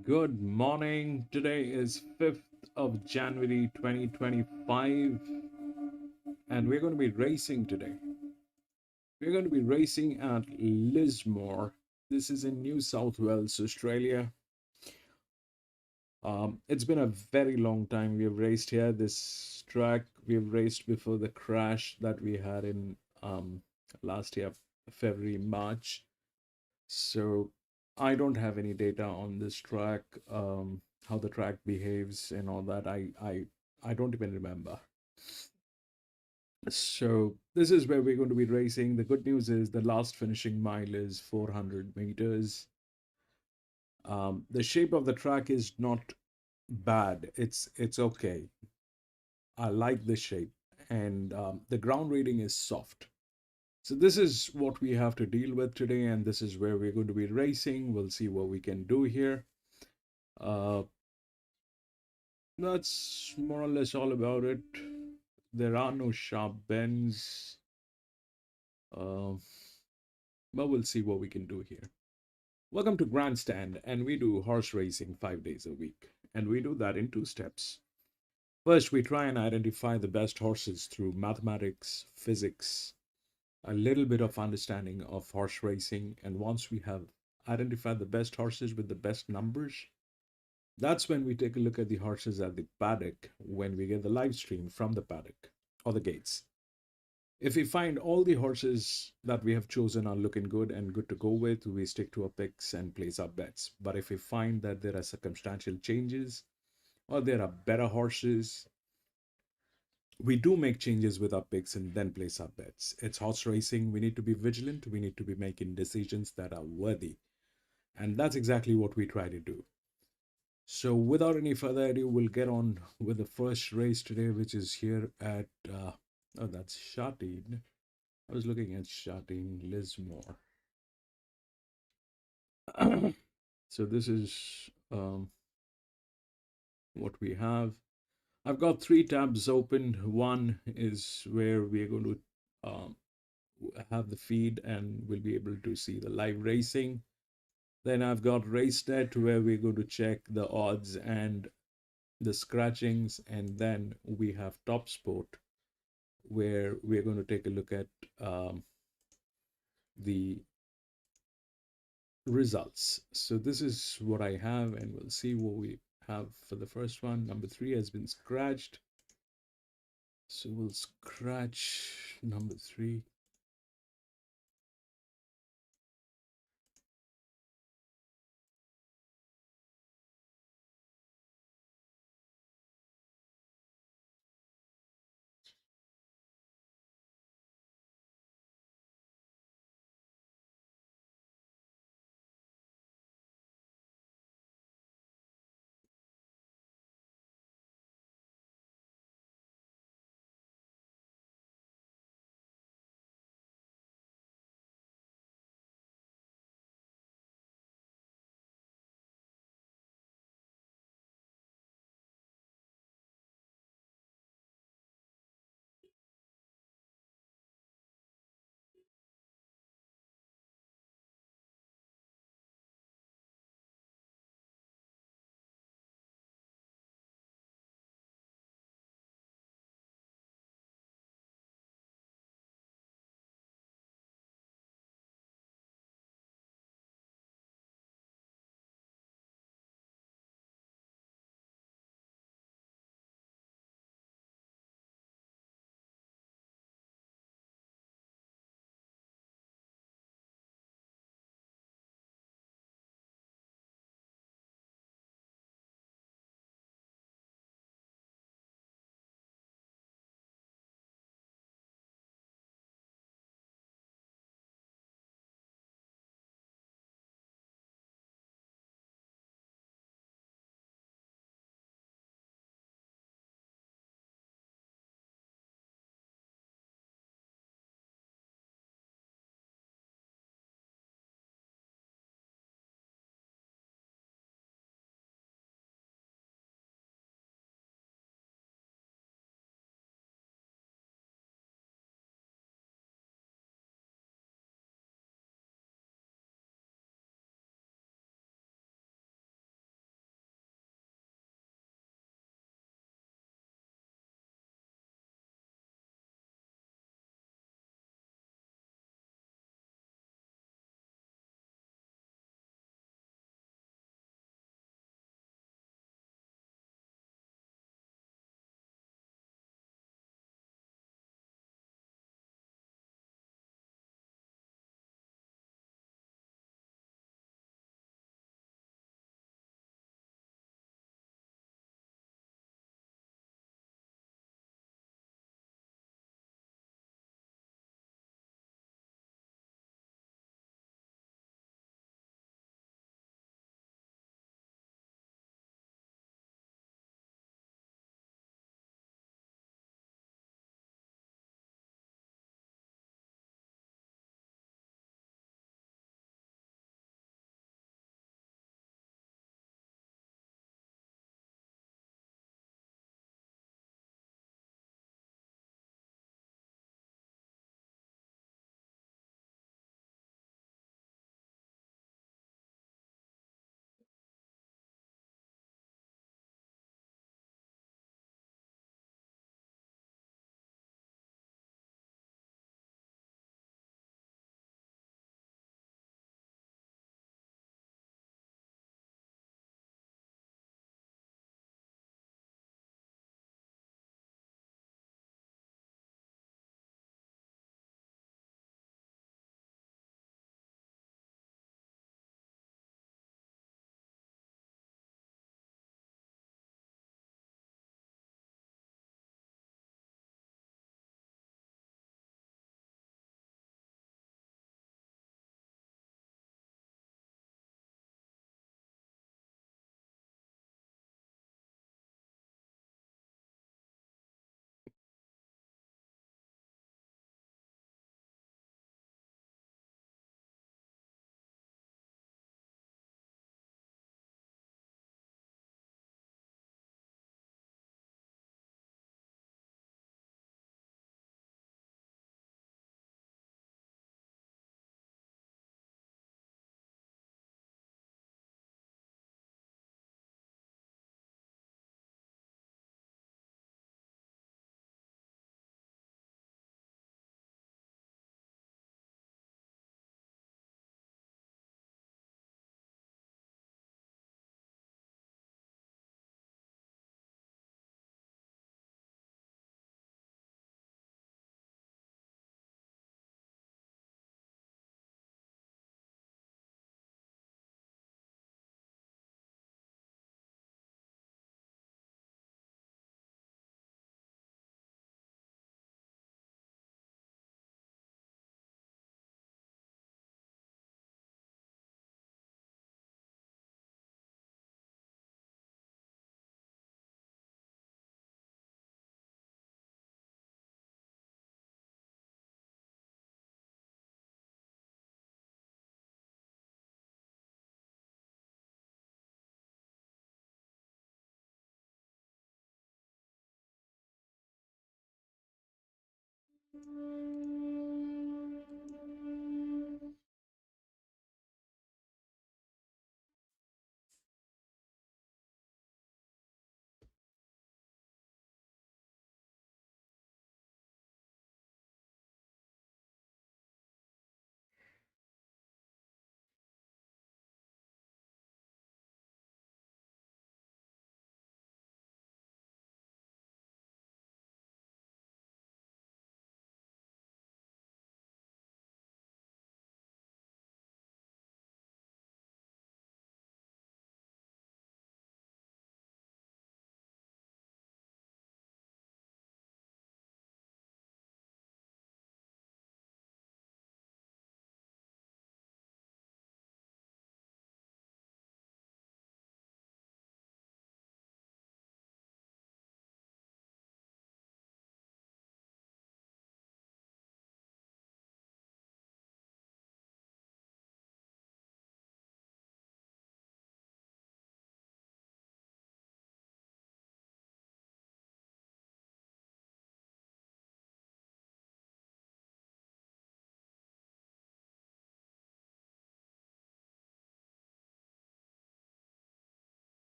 Good morning. Today is 5th of January 2025, and we're going to be racing today. We're going to be racing at Lismore. This is in New South Wales, Australia. It's been a very long time we've raced here. This track we've raced before the crash that we had in last year, February, March. So I don't have any data on this track, how the track behaves and all that. I don't even remember. So this is where we're going to be racing. The good news is the last finishing mile is 400 meters. The shape of the track is not bad. It's okay. I like the shape, and the ground rating is soft. So this is what we have to deal with today, and this is where we're going to be racing. We'll see what we can do here. Uh, that's more or less all about it. There are no sharp bends, uh, but we'll see what we can do here. Welcome to Grandstand, and we do horse racing 5 days a week, and we do that in two steps. First, we try and identify the best horses through mathematics, physics, a little bit of understanding of horse racing, and once we have identified the best horses with the best numbers, that's when we take a look at the horses at the paddock when we get the live stream from the paddock or the gates. If we find all the horses that we have chosen are looking good and good to go with, we stick to our picks and place our bets. But if we find that there are circumstantial changes or there are better horses, we do make changes with our picks and then place our bets. It's horse racing. We need to be vigilant. We need to be making decisions that are worthy. And that's exactly what we try to do. So, without any further ado, we'll get on with the first race today, which is here at, oh, that's Shatine. I was looking at Shatine Lismore. So, this is what we have. I've got three tabs open. One is where we're going to have the feed and we'll be able to see the live racing. Then I've got RaceNet where we're going to check the odds and the scratchings, and then we have Top Sport where we're going to take a look at the results. So this is what I have, and we'll see what we have for the first one. Number 3 has been scratched. So we'll scratch number 3.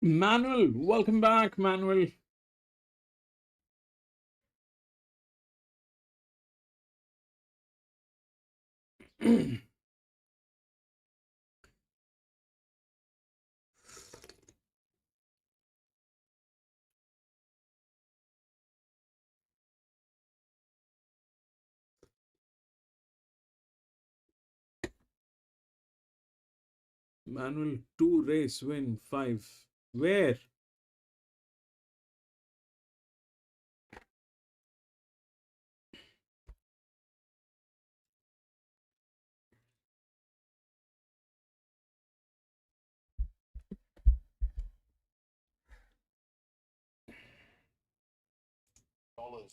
Manuel, welcome back, Manuel. Manuel, 2 race win, 5. Where?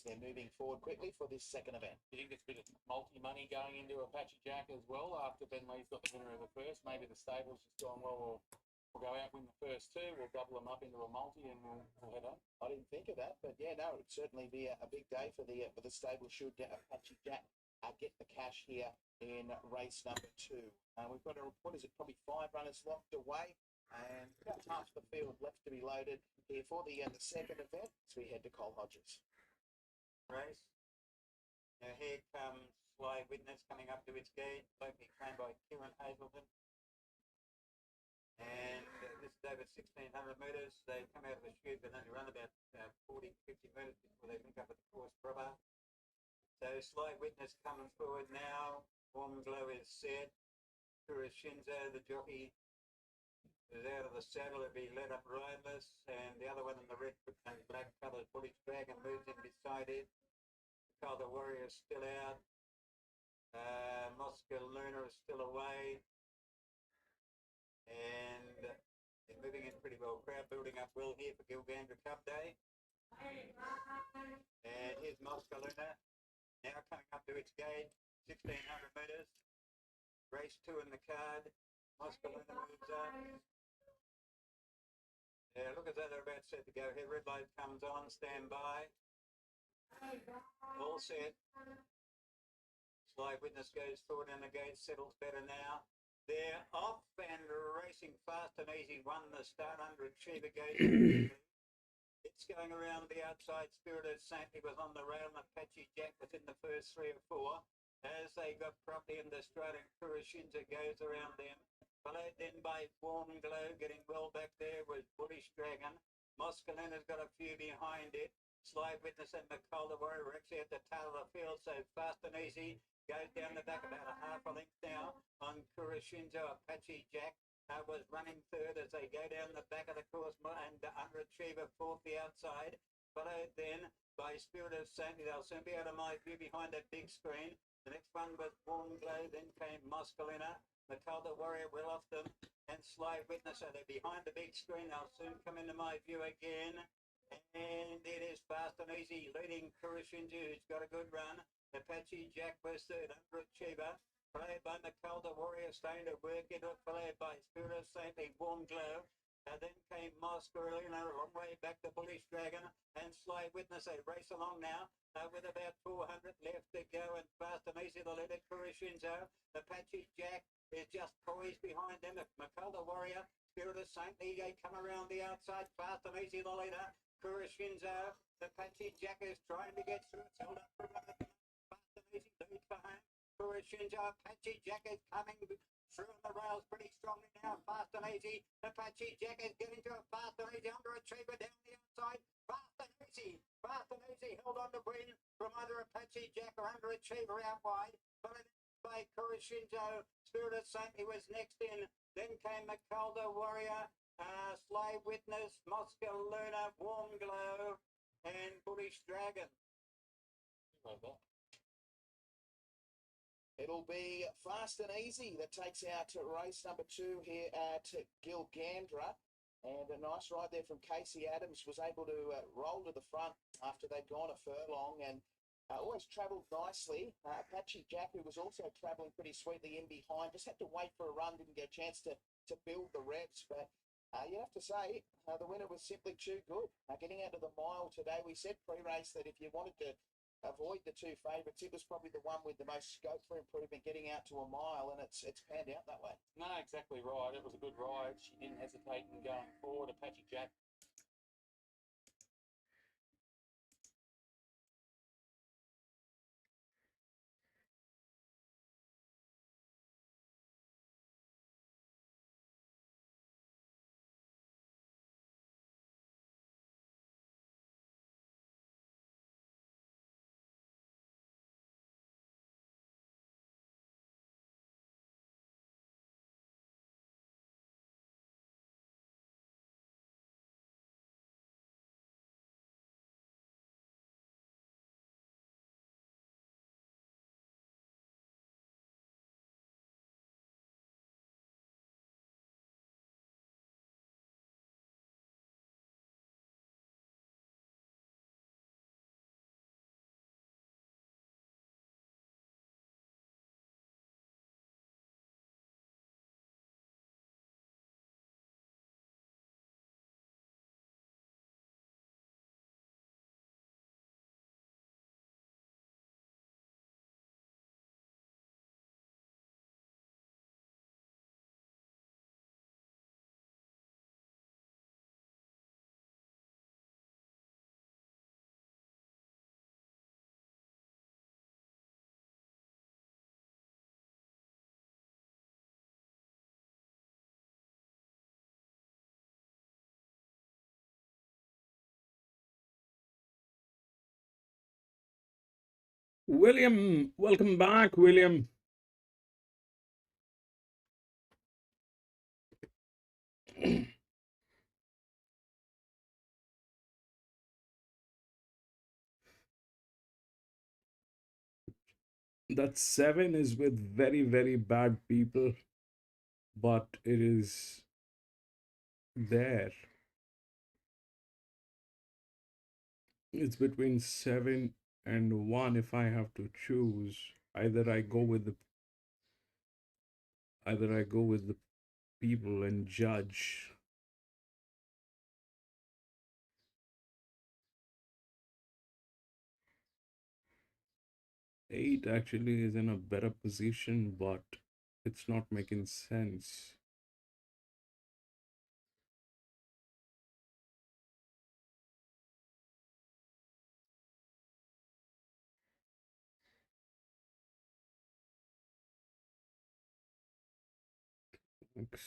They're moving forward quickly for this second event. Do you think it's a bit of multi-money going into Apache Jack as well after Ben Lee's got the winner of the first? Maybe the stable's just gone, well, we'll go out, win the first two, we'll double them up into a multi and we'll head on. I didn't think of that, but yeah, no, it'd certainly be a big day for the stable should Apache Jack get the cash here in race number 2. We've got, what is it, probably 5 runners locked away and about half the field left to be loaded here for the second event as we head to Cole Hodges. Race. Now here comes Sly Witness coming up to its gate, locally claimed by Kieran Hazelton. And this is over 1,600 metres. They come out of the chute and only run about 40, 50 metres before they link up at the course proper. So Sly Witness coming forward now. Warm Glow is set. Kuroshinzo, the jockey, is out of the saddle. It'll be led up riderless. And the other one in the red and black coloured Bullish Dragon moves in beside it. The Warrior is still out. Moscow Luna is still away. And they're moving in pretty well. Crowd building up well here for Gilgandra Cup Day. And here's Moscow Luna. Now coming up to its gate. 1,600 metres. Race 2 in the card. Moscow Luna moves up. Yeah, look as though they're about set to go here. Red light comes on. Stand by. All set. Sly Witness goes forward in the gate, settles better now. They're off and racing fast and easy. Won the start under Achiever goes. It's going around the outside. Spirited Saintly was on the rail and Apache Jack was in the first 3 or 4. As they got properly in the stride and Kuroshinza goes around them. Followed then by Warm Glow, getting well back there was Bullish Dragon. Moscalina's got a few behind it. Sly Witness and McCall the Warrior are actually at the tail of the field, so fast and easy. Goes down the back about a half a length now on Kuroshinzo. Apache Jack was running third as they go down the back of the course and Underachiever fourth the outside. Followed then by Spirit of Saintly. They'll soon be out of my view behind that big screen. The next one was Warm Glow, then came Moscalina. McCall the Warrior well off them and Sly Witness. So they're behind the big screen. They'll soon come into my view again. And it is fast and easy, leading Kuroshinzu, who's got a good run. Apache Jack was third, Underachiever. Followed by McCall the Warrior, starting to work into it. Followed by Spirit of Saintly, Warm Glow. Then came Moscarina, a long way back to Bullish Dragon. And Sly Witness, they race along now with about 400 left to go. And fast and easy, the leader, Kuroshinzo. Apache Jack is just poised behind them. McCall the Warrior, Spirit of Saintly, they come around the outside. Fast and easy, the leader. Kuroshinzo, Apache Jack is trying to get through. It's held up for a moment. Fast and easy, lead behind. Kuroshinzo, Apache Jack is coming through on the rails pretty strongly now. Fast and easy. Apache Jack is getting to it. Fast and easy. Underachiever down the outside. Fast and easy. Fast and easy. Held on to win from either Apache Jack or Underachiever out wide. Followed by Kuroshinzo. Spirit of Saintly was next in. Then came McCall the Warrior. Sly Witness, Moscow Luna, Warm Glow, and Bullish Dragon. It'll be fast and easy that takes out race number 2 here at Gilgandra. And a nice ride there from Casey Adams, was able to roll to the front after they'd gone a furlong and always travelled nicely. Apache Jack, who was also travelling pretty sweetly in behind, just had to wait for a run, didn't get a chance to build the revs. But you have to say, the winner was simply too good. Getting out of the mile today, we said pre-race that if you wanted to avoid the two favourites. It was probably the one with the most scope for improvement, getting out to a mile, and it's panned out that way. No, exactly right. It was a good ride. She didn't hesitate in going forward. Apache Jack. William, welcome back, William. That 7 is with very, very bad people, but it is there. It's between 7 and 1 if I have to choose. Either I go with the people and judge. Eight actually is in a better position, but it's not making sense. Next.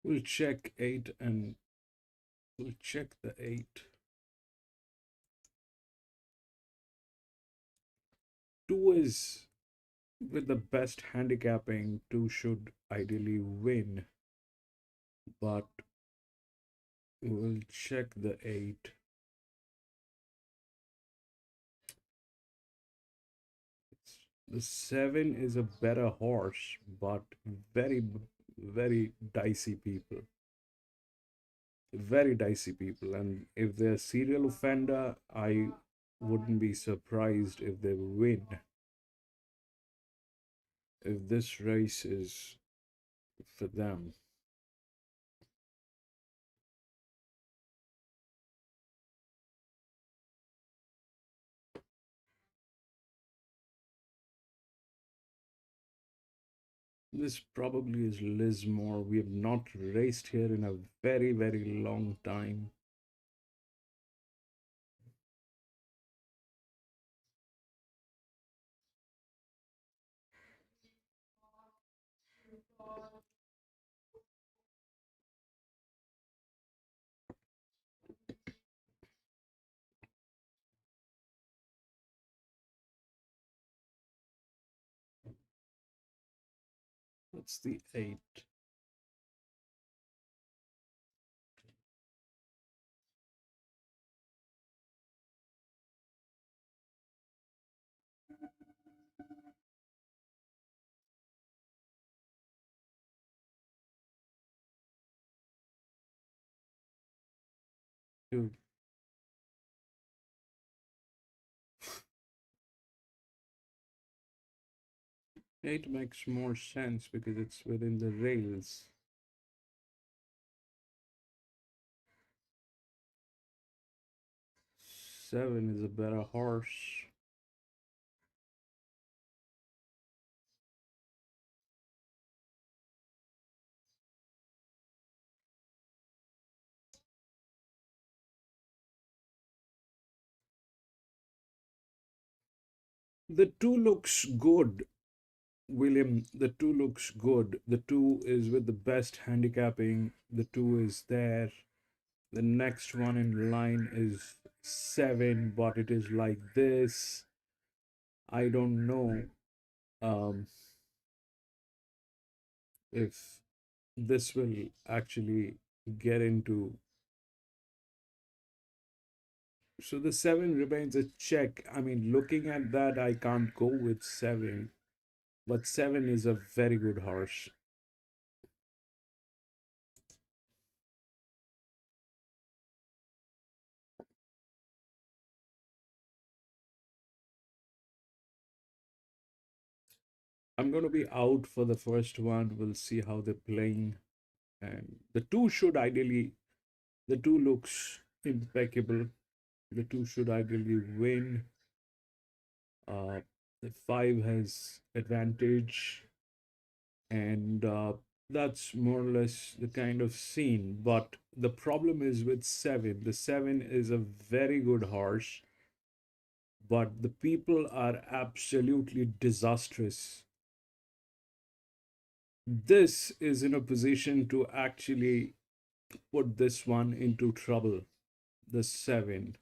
We'll check 8 and we'll check the 8. Two is with the best handicapping. 2 should ideally win, but we'll check the 8. The 7 is a better horse, but very, very dicey people. Very dicey people. And if they're a serial offender, I wouldn't be surprised if they win. If this race is for them. This probably is Lismore. We have not raced here in a very, very long time. That's the 8. 8 makes more sense because it's within the rails. 7 is a better horse. The 2 looks good, William. The 2 looks good. The 2 is with the best handicapping. The 2 is there. The next one in line is 7, but it is like this. I don't know if this will actually get into. So the 7 remains a check. I mean, looking at that, I can't go with 7, but 7 is a very good horse. I'm going to be out for the first one. We'll see how they're playing. And the 2 should ideally, the 2 looks impeccable. The 2 should ideally win. The 5 has advantage. And that's more or less the kind of scene. But the problem is with 7. The 7 is a very good horse, but the people are absolutely disastrous. This is in a position to actually put this one into trouble, the 7.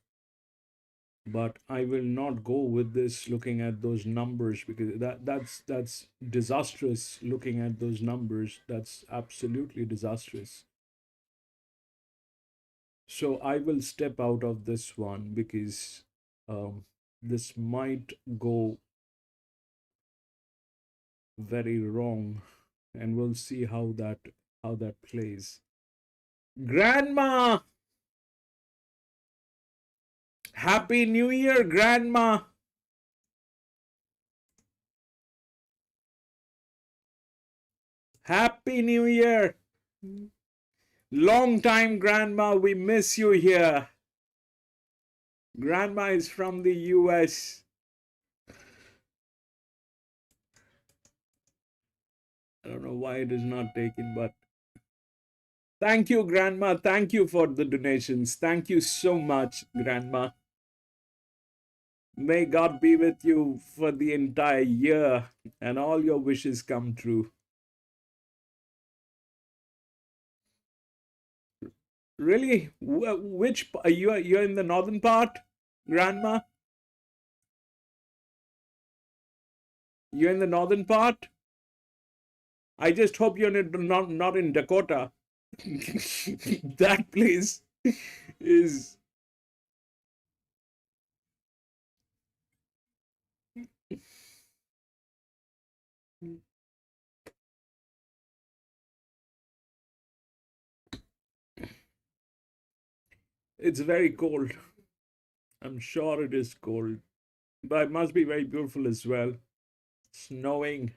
But I will not go with this looking at those numbers, because that's disastrous. Looking at those numbers, that's absolutely disastrous. So I will step out of this one because this might go very wrong, and we'll see how that plays. Grandma, Happy New Year, Grandma. Happy New Year. Long time, Grandma. We miss you here. Grandma is from the US. I don't know why it is not taken, but thank you, Grandma. Thank you for the donations. Thank you so much, Grandma. May God be with you for the entire year and all your wishes come true. Really? Which you're in the northern part, Grandma? You're in the northern part? I just hope you're not in Dakota. That place is. It's very cold. I'm sure it is cold. But it must be very beautiful as well. Snowing.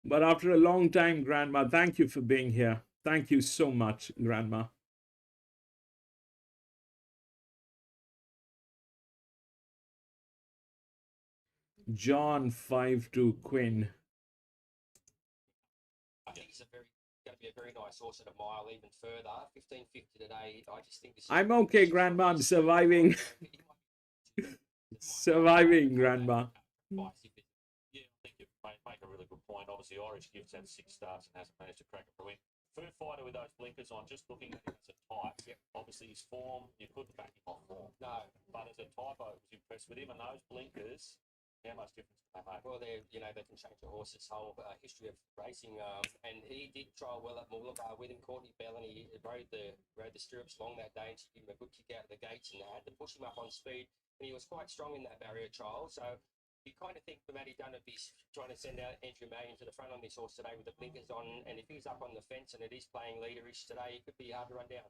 But after a long time, Grandma, thank you for being here. Thank you so much, Grandma. John 5-2 Quinn. I think it's going to be a very nice horse at a mile, even further. 15.50 today. I just think this. I'm okay, Grandma. I'm surviving. Surviving, Grandma. Yeah, I think you make a really good point. Obviously, Irish Gift's had 6 starts and hasn't managed to crack it for a win. Third fighter with those blinkers on, just looking at him as a type. Yep. Obviously, his form, you couldn't back him off form. No. But as a type, I was impressed with him. And those blinkers, how much difference can they make? Well, they can change a horse's whole history of racing. And he did trial well at Mooloolaba with him, Courtney Bell, and he rode the stirrups long that day, and she gave him a good kick out of the gates, and they had to push him up on speed. And he was quite strong in that barrier trial. So you kind of think for Matty Dunn, he's trying to send out Andrew May into the front on this horse today with the blinkers on, and if he's up on the fence and it is playing leaderish today, he could be hard to run down.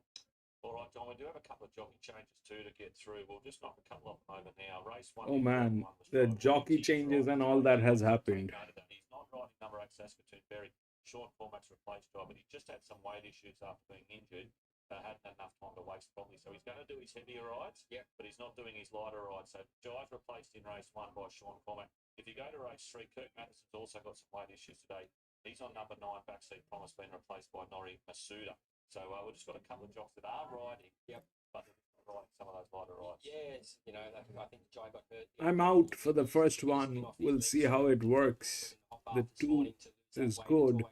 All right, John, we do have a couple of jockey changes too to get through. We'll just knock a couple of them over now. Race 1. Oh man, the jockey changes and all that has happened. He's not riding number 8 Saskatoon Berry. Sean Cormack's replaced driver, but he just had some weight issues after being injured. Hadn't had enough time to waste probably, so he's going to do his heavier rides. Yep. But he's not doing his lighter rides. So Jai's replaced in race 1 by Sean Cormack. If you go to race 3, Kirk Madison's also got some weight issues today. He's on number 9 backseat promise, being replaced by Nori Masuda. So we've just got a couple of jocks that are riding. Yep. But riding some of those lighter rides. Yes, you know, I think Jai got hurt. I'm out for the first one. We'll see how it works. The 2 is good,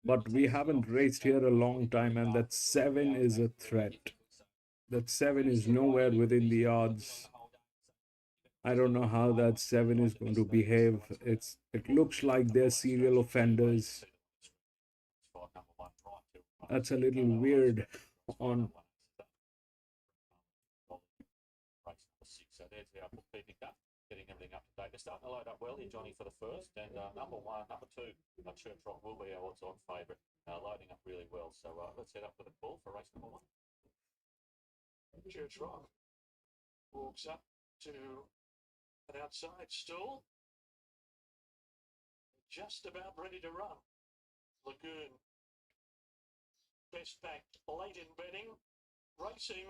but we haven't raced here a long time, and that 7 is a threat. That 7 is nowhere within the odds. I don't know how that 7 is going to behave. It looks like they're serial offenders. That's a little weird on. So there's our bookkeeping done, getting everything up to date. They're starting to load up well here, Johnny, for the first. And number 1, number 2, Church Rock will be our odds-on favourite, loading up really well. So let's head up to the call for race number 1. Church Rock walks up to an outside stall. Just about ready to run. Lagoon. Best backed late in betting. Racing.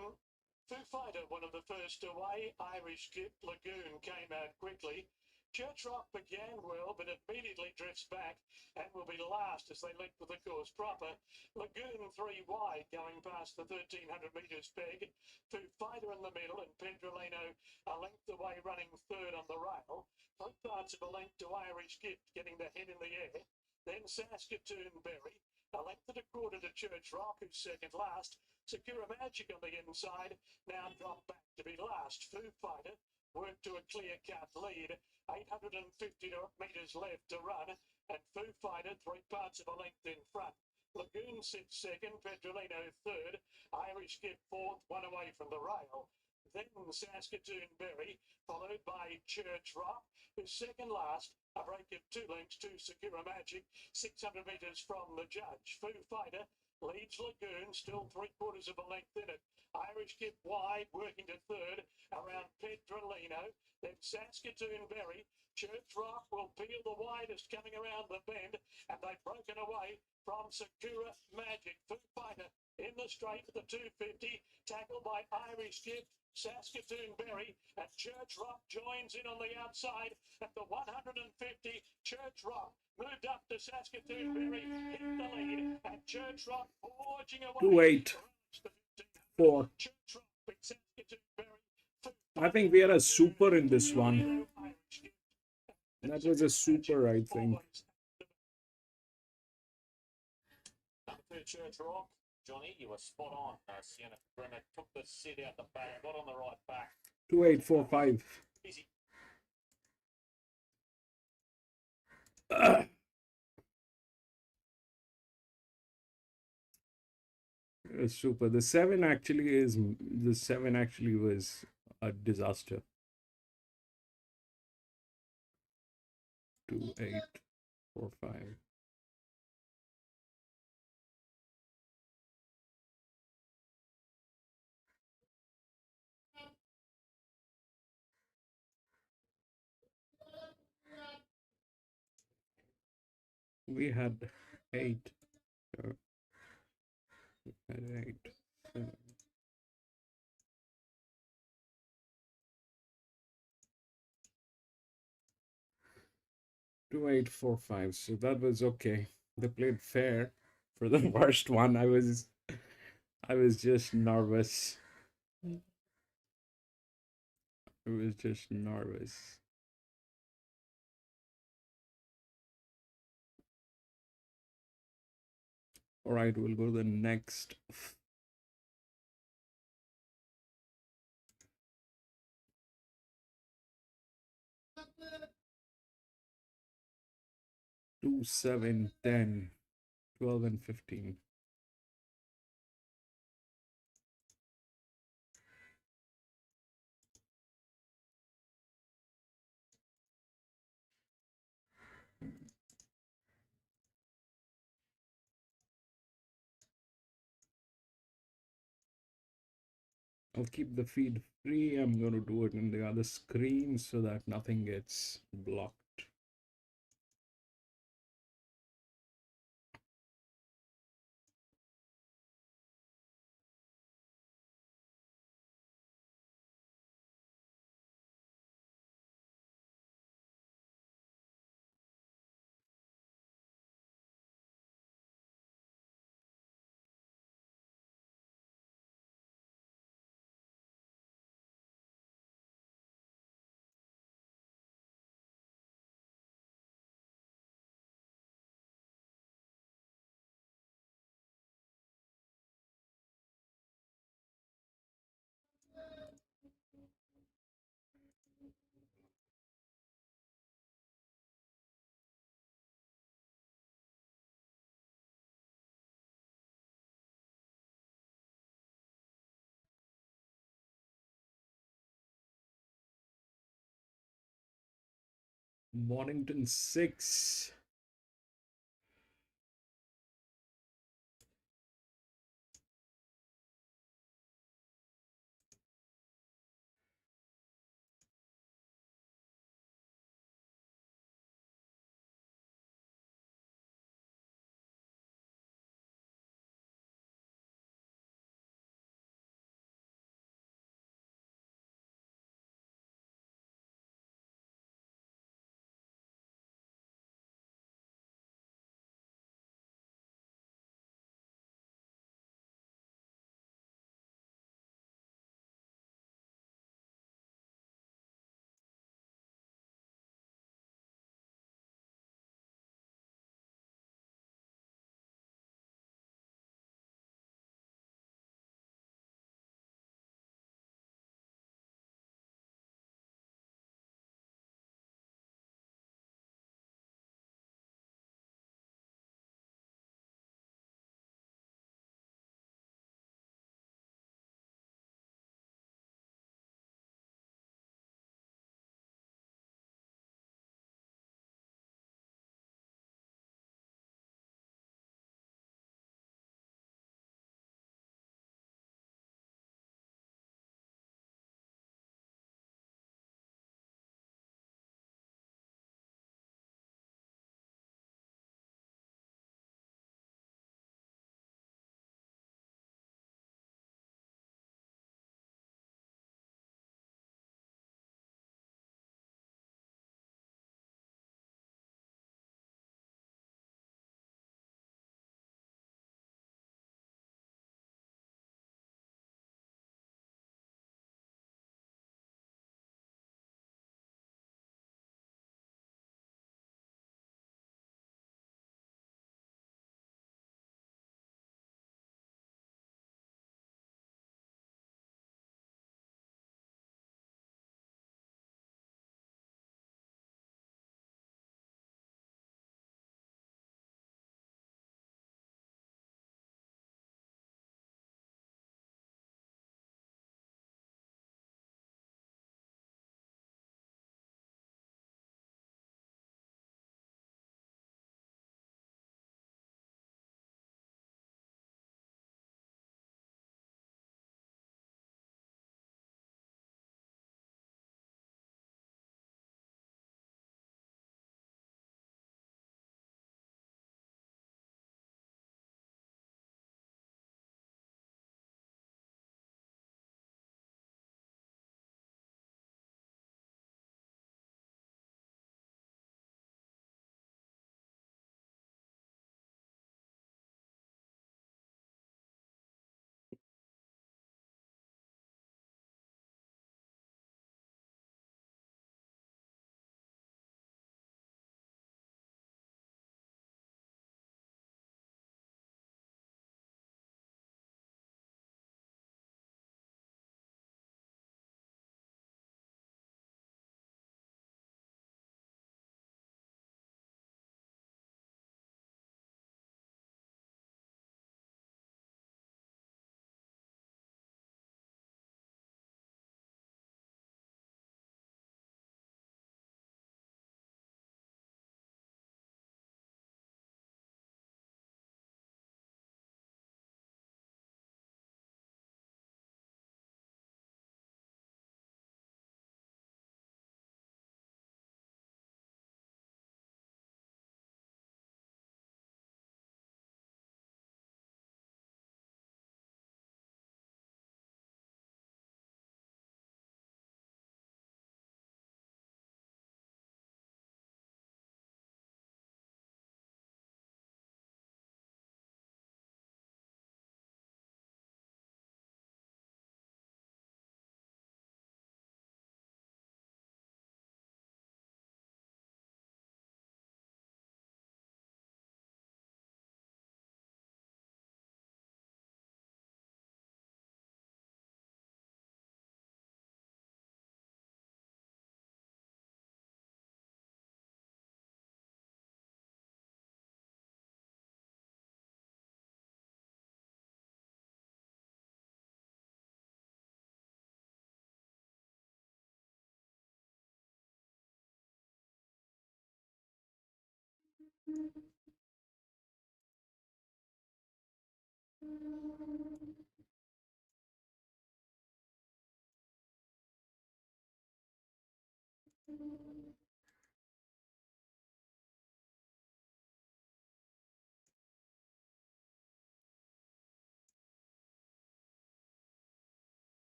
Foo Fighter, one of the first away. Irish Gift Lagoon came out quickly. Church Rock began well, but immediately drifts back and will be last as they link with the course proper. Lagoon 3 wide, going past the 1,300 metres peg. Foo Fighter in the middle, and Pedrolino a length away, running third on the rail. 3 parts of a length to Irish Gift, getting the head in the air. Then Saskatoon Berry, a length and a quarter to Church Rock, who's second last. Sakura Magic on the inside, now dropped back to be last. Foo Fighter worked to a clear-cut lead. 850 metres left to run, and Foo Fighter 3 parts of a length in front. Lagoon sits second, Pedrolino third, Irish Gift fourth, 1 away from the rail. Then Saskatoon Berry, followed by Church Rock, who's second last, a break of 2 lengths to Sakura Magic, 600 metres from the judge. Foo Fighter leads Lagoon, still 3/4 of a length in it. Irish Gift wide, working to third, around Pedrolino. Then Saskatoon Berry. Church Rock will peel the widest coming around the bend, and they've broken away from Sakura Magic. Foo Fighter in the straight at the 250, tackled by Irish Gift, Saskatoon Berry, and Church Rock joins in on the outside at the 150. Church Rock moved up to Saskatoon Berry, hit the lead, and Church Rock forging away. 2-8. 4. Church Rock beat Saskatoon Berry. I think we had a super in this one. That was a super, I think. Number 2, Church Rock. Johnny, you were spot on. Sienna Brenner took the sit out the back, got on the right back. 2-8-4-5. Easy. Super. The 7 actually was a disaster. 2-8-4-5. We had 8. We had 8. 7. Two, 8, 4, 5. So that was okay. They played fair for the worst one. I was just nervous. I was just nervous. All right, we'll go to the next. Two, 7, 10, 12, and 15. I'll keep the feed free. I'm going to do it in the other screen so that nothing gets blocked. Mornington 6.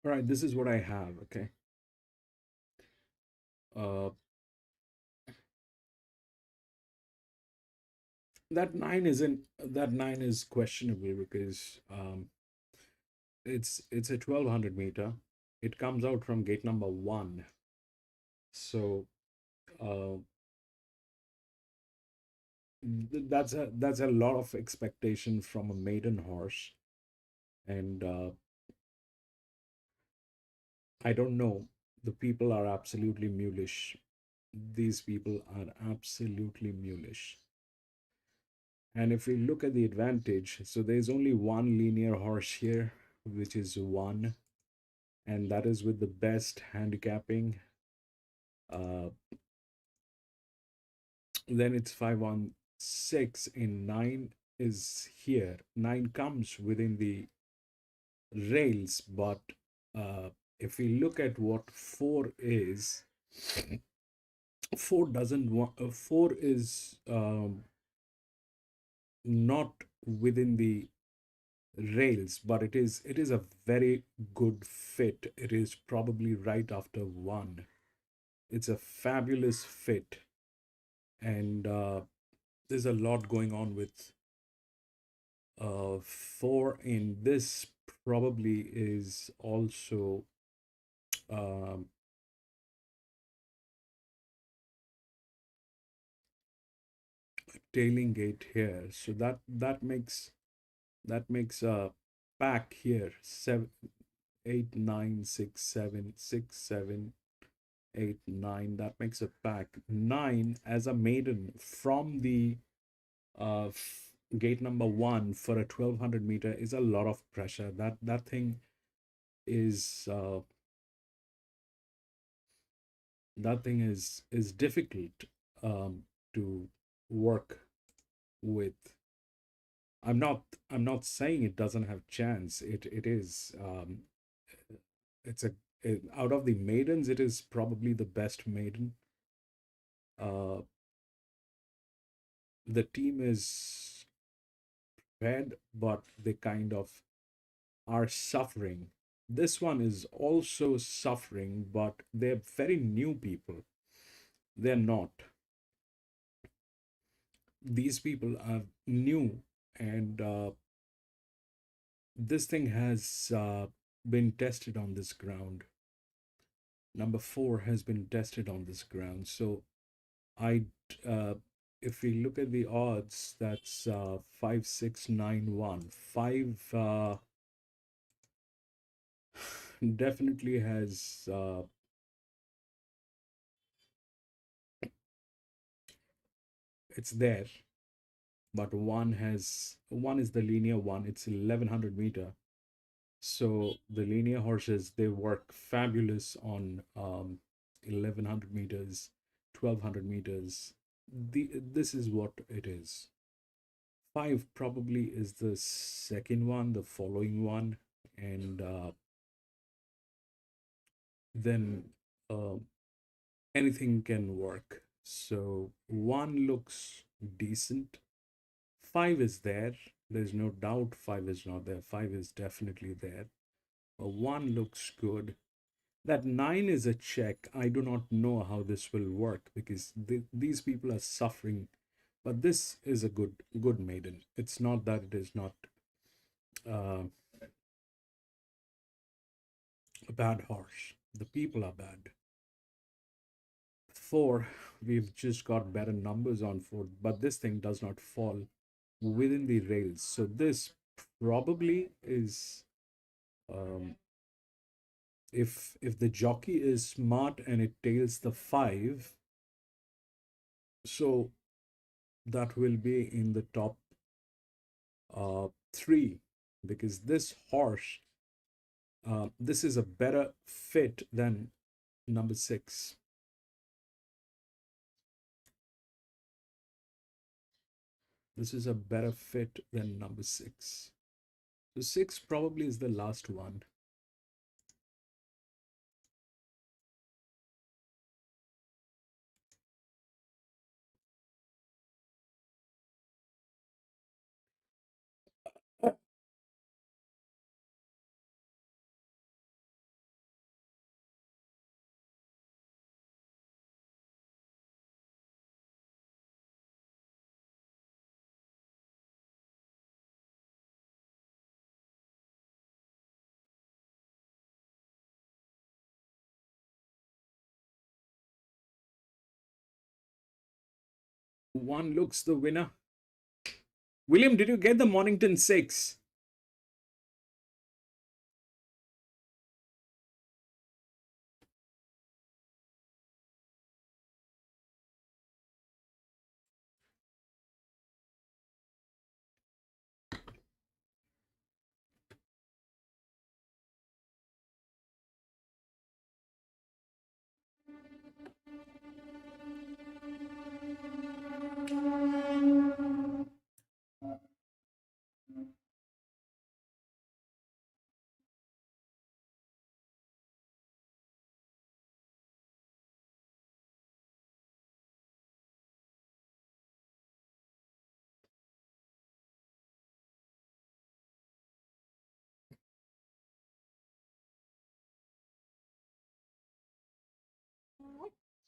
All right, this is what I have. Okay. Uh, that nine is questionable because it's a 1200 meter. It comes out from gate number one, so uh, that's a lot of expectation from a maiden horse, and I don't know. The people are absolutely mulish. These people are absolutely mulish. And if we look at the advantage, so there's only one linear horse here, which is one, and that is with the best handicapping. Uh, then it's 5 on 6 in 9 is here. 9 comes within the rails, but if we look at what 4 is, 4 doesn't want 4 is not within the rails, but it is a very good fit. It is probably right after 1. It's a fabulous fit, and there's a lot going on with 4 in this. Probably is also um, tailing gate here, so that makes a pack here. 7, 8, 9, 6, 7, 6, 7, 8, 9. That makes a pack. 9 as a maiden from the gate number 1 for a 1200 meter is a lot of pressure. That thing is difficult to work with. I'm not saying it doesn't have chance. It is. It's out of the maidens, it is probably the best maiden. Uh, the team is bad, but they kind of are suffering. This one is also suffering, but they're very new people. They're not. These people are new, and this thing has been tested on this ground. Number 4 has been tested on this ground. So I, uh, if we look at the odds, that's 5691. 5 definitely has it's there, but one is the linear one. It's 1100 meter. So the linear horses, they work fabulous on 1100 meters, 1200 meters. This is what it is. 5 probably is the second one, the following one, and then uh, anything can work. So 1 looks decent. 5 is there. There's no doubt 5 is not there. 5 is definitely there. 1 looks good. That 9 is a check. I do not know how this will work because these people are suffering. But this is a good maiden. It's not that it is not uh, a bad horse. The people are bad. 4, we've just got better numbers on 4, but this thing does not fall within the rails. So this probably is, um, if the jockey is smart and it tails the 5, so that will be in the top 3, because this horse, this is a better fit than number 6. This is a better fit than number 6. So 6 probably is the last one. One looks the winner. William, did you get the Mornington 6?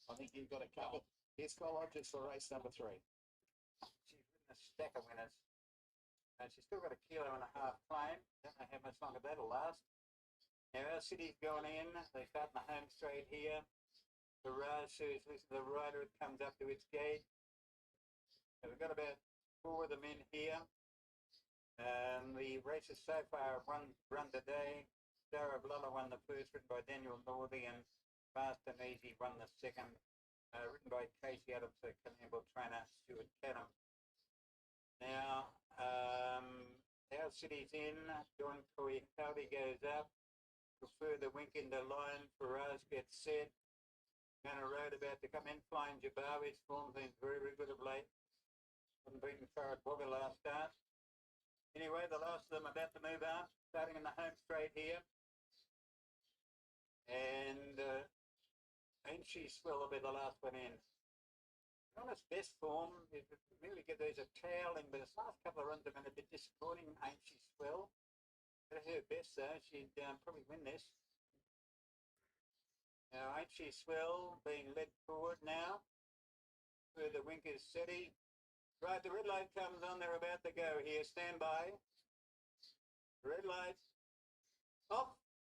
I think you've got it covered. Here's Collodges for race number 3. She's ridden a stack of winners. And she's still got a kilo and a half claim. Don't know how much longer that'll last. Now our city's gone in. They start in the home straight here. The Raju, the rider comes up to its gate. So we've got about 4 of them in here. The races so far run today. Sarah Blella won the first, ridden by Daniel Northey, and Fast and Easy won the second, written by Casey Adams, the Campbell trainer, Stuart Canham. Now, our city's in. John Coy Howdy goes up. Prefer the wink into line. Faraz gets set. Manor Road about to come in. Flying Jabawi's form's been very, very good of late. Wasn't beaten Farad Bogger last start. Anyway, the last of them about to move out, starting in the home straight here. And Ain't She Swell will be the last one in. On its best form, it really get those a tailing, but its last couple of runs have been a bit disappointing. Ain't She Swell? At her best though, she'd probably win this. Now Ain't She Swell being led forward now. Through the Winkers City. Right, the red light comes on, they're about to go here. Stand by. Red light. Off.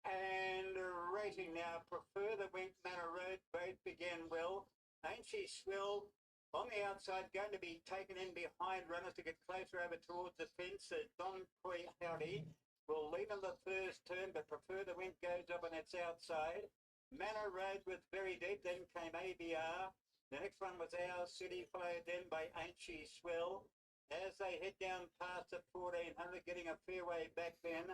And racing now. Prefer the Wink Manor Road. Both begin well. Ain't She Swell on the outside, going to be taken in behind runners to get closer over towards the fence. Don Coy Howdy will lead in the first turn, but Prefer the Wink goes up on its outside. Manor Road was very deep, then came ABR. The next one was Our City, followed then by Ain't She Swell. As they head down past the 1400, getting a fairway back then,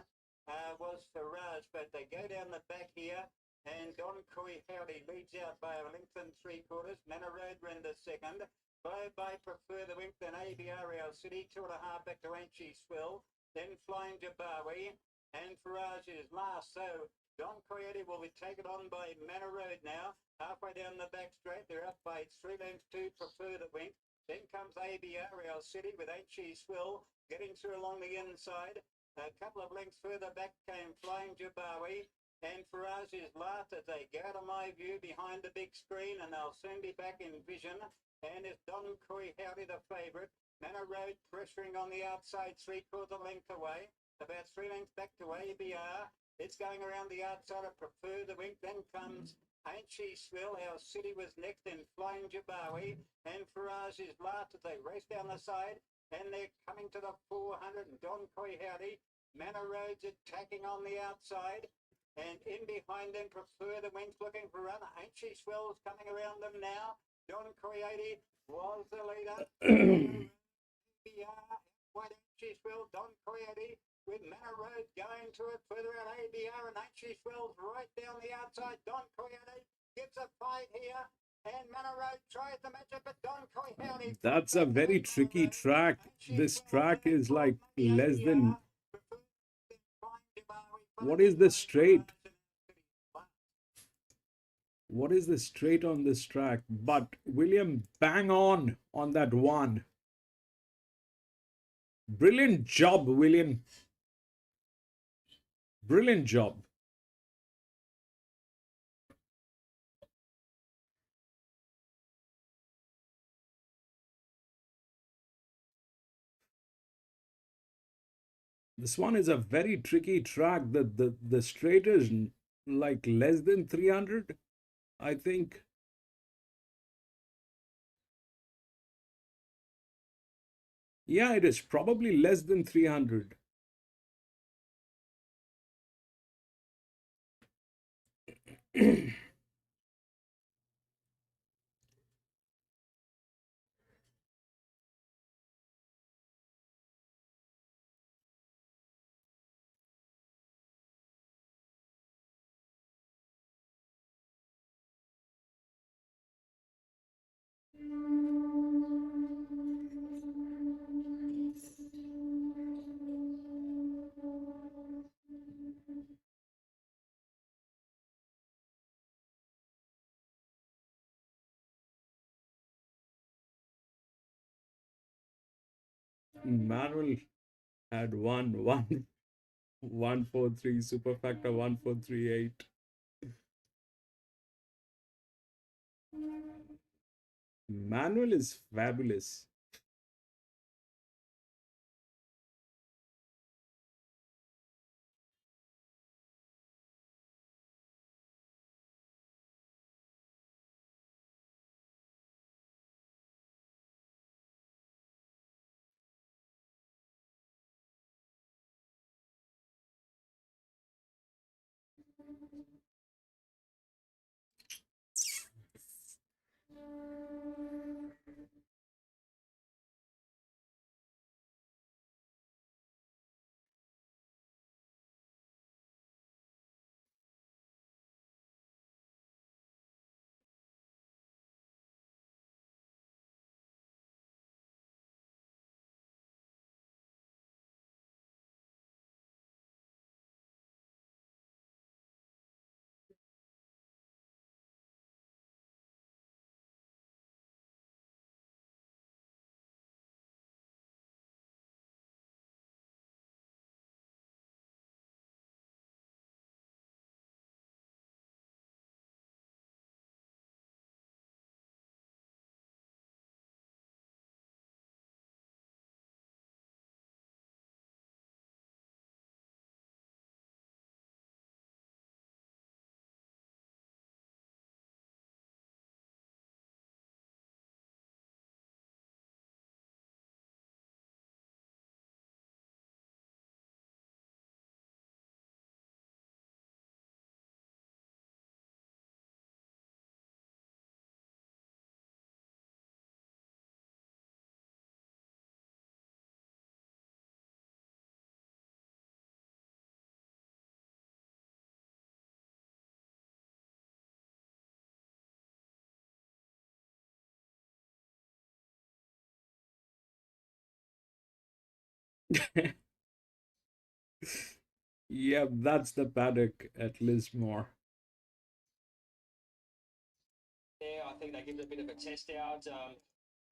was Farage, but they go down the back here, and Don Coy Howdy leads out by a length and 3/4. Manor Road ran the second, followed by Prefer the Wink, then ABR, Our City, 2.5 back to Ain't She Swell, then Flying Jabawi, and Farage is last. So Don Coyote will be taken on by Manor Road now. Halfway down the back straight, they're up by 3 lengths to Prefer the Wink. Then comes ABR, Our City, with Ain't She Swell getting through along the inside. A couple of lengths further back came Flying Jabawi, and Farage is last as they go out of my view behind the big screen, and they'll soon be back in vision. And it's Don Coy Howdy the favourite. Manor Road pressuring on the outside, 3/4 length away. About 3 lengths back to ABR. It's going around the outside of Prefer the Wink. Then comes Ain't She Swell. Our City was next in Flying Jabawi. And Farage is last as they race down the side. And they're coming to the 400. And Don Coy Howdy. Manor Road's attacking on the outside. And in behind them, Prefer the Wink looking for a run. Ain't She Swell's coming around them now. Don Coyote was the leader. White Ain't She Swell, Don Coyote with Manor Road going to it further out ABR, and Ain't She Swell's right down the outside. Don Coyote gives a fight here, and Manor Road tries to match it, but Don Coyote. That's a very tricky track. This track is like less than... What is the straight? What is the straight on this track? But William, bang on that one. Brilliant job, William. Brilliant job. This one is a very tricky track. The straight is like less than 300, I think. Yeah, it is probably less than 300. Manuel had 143 super factor 1438. Manuel is fabulous. Yeah, that's the paddock at Lismore. Yeah, I think they give it a bit of a test out.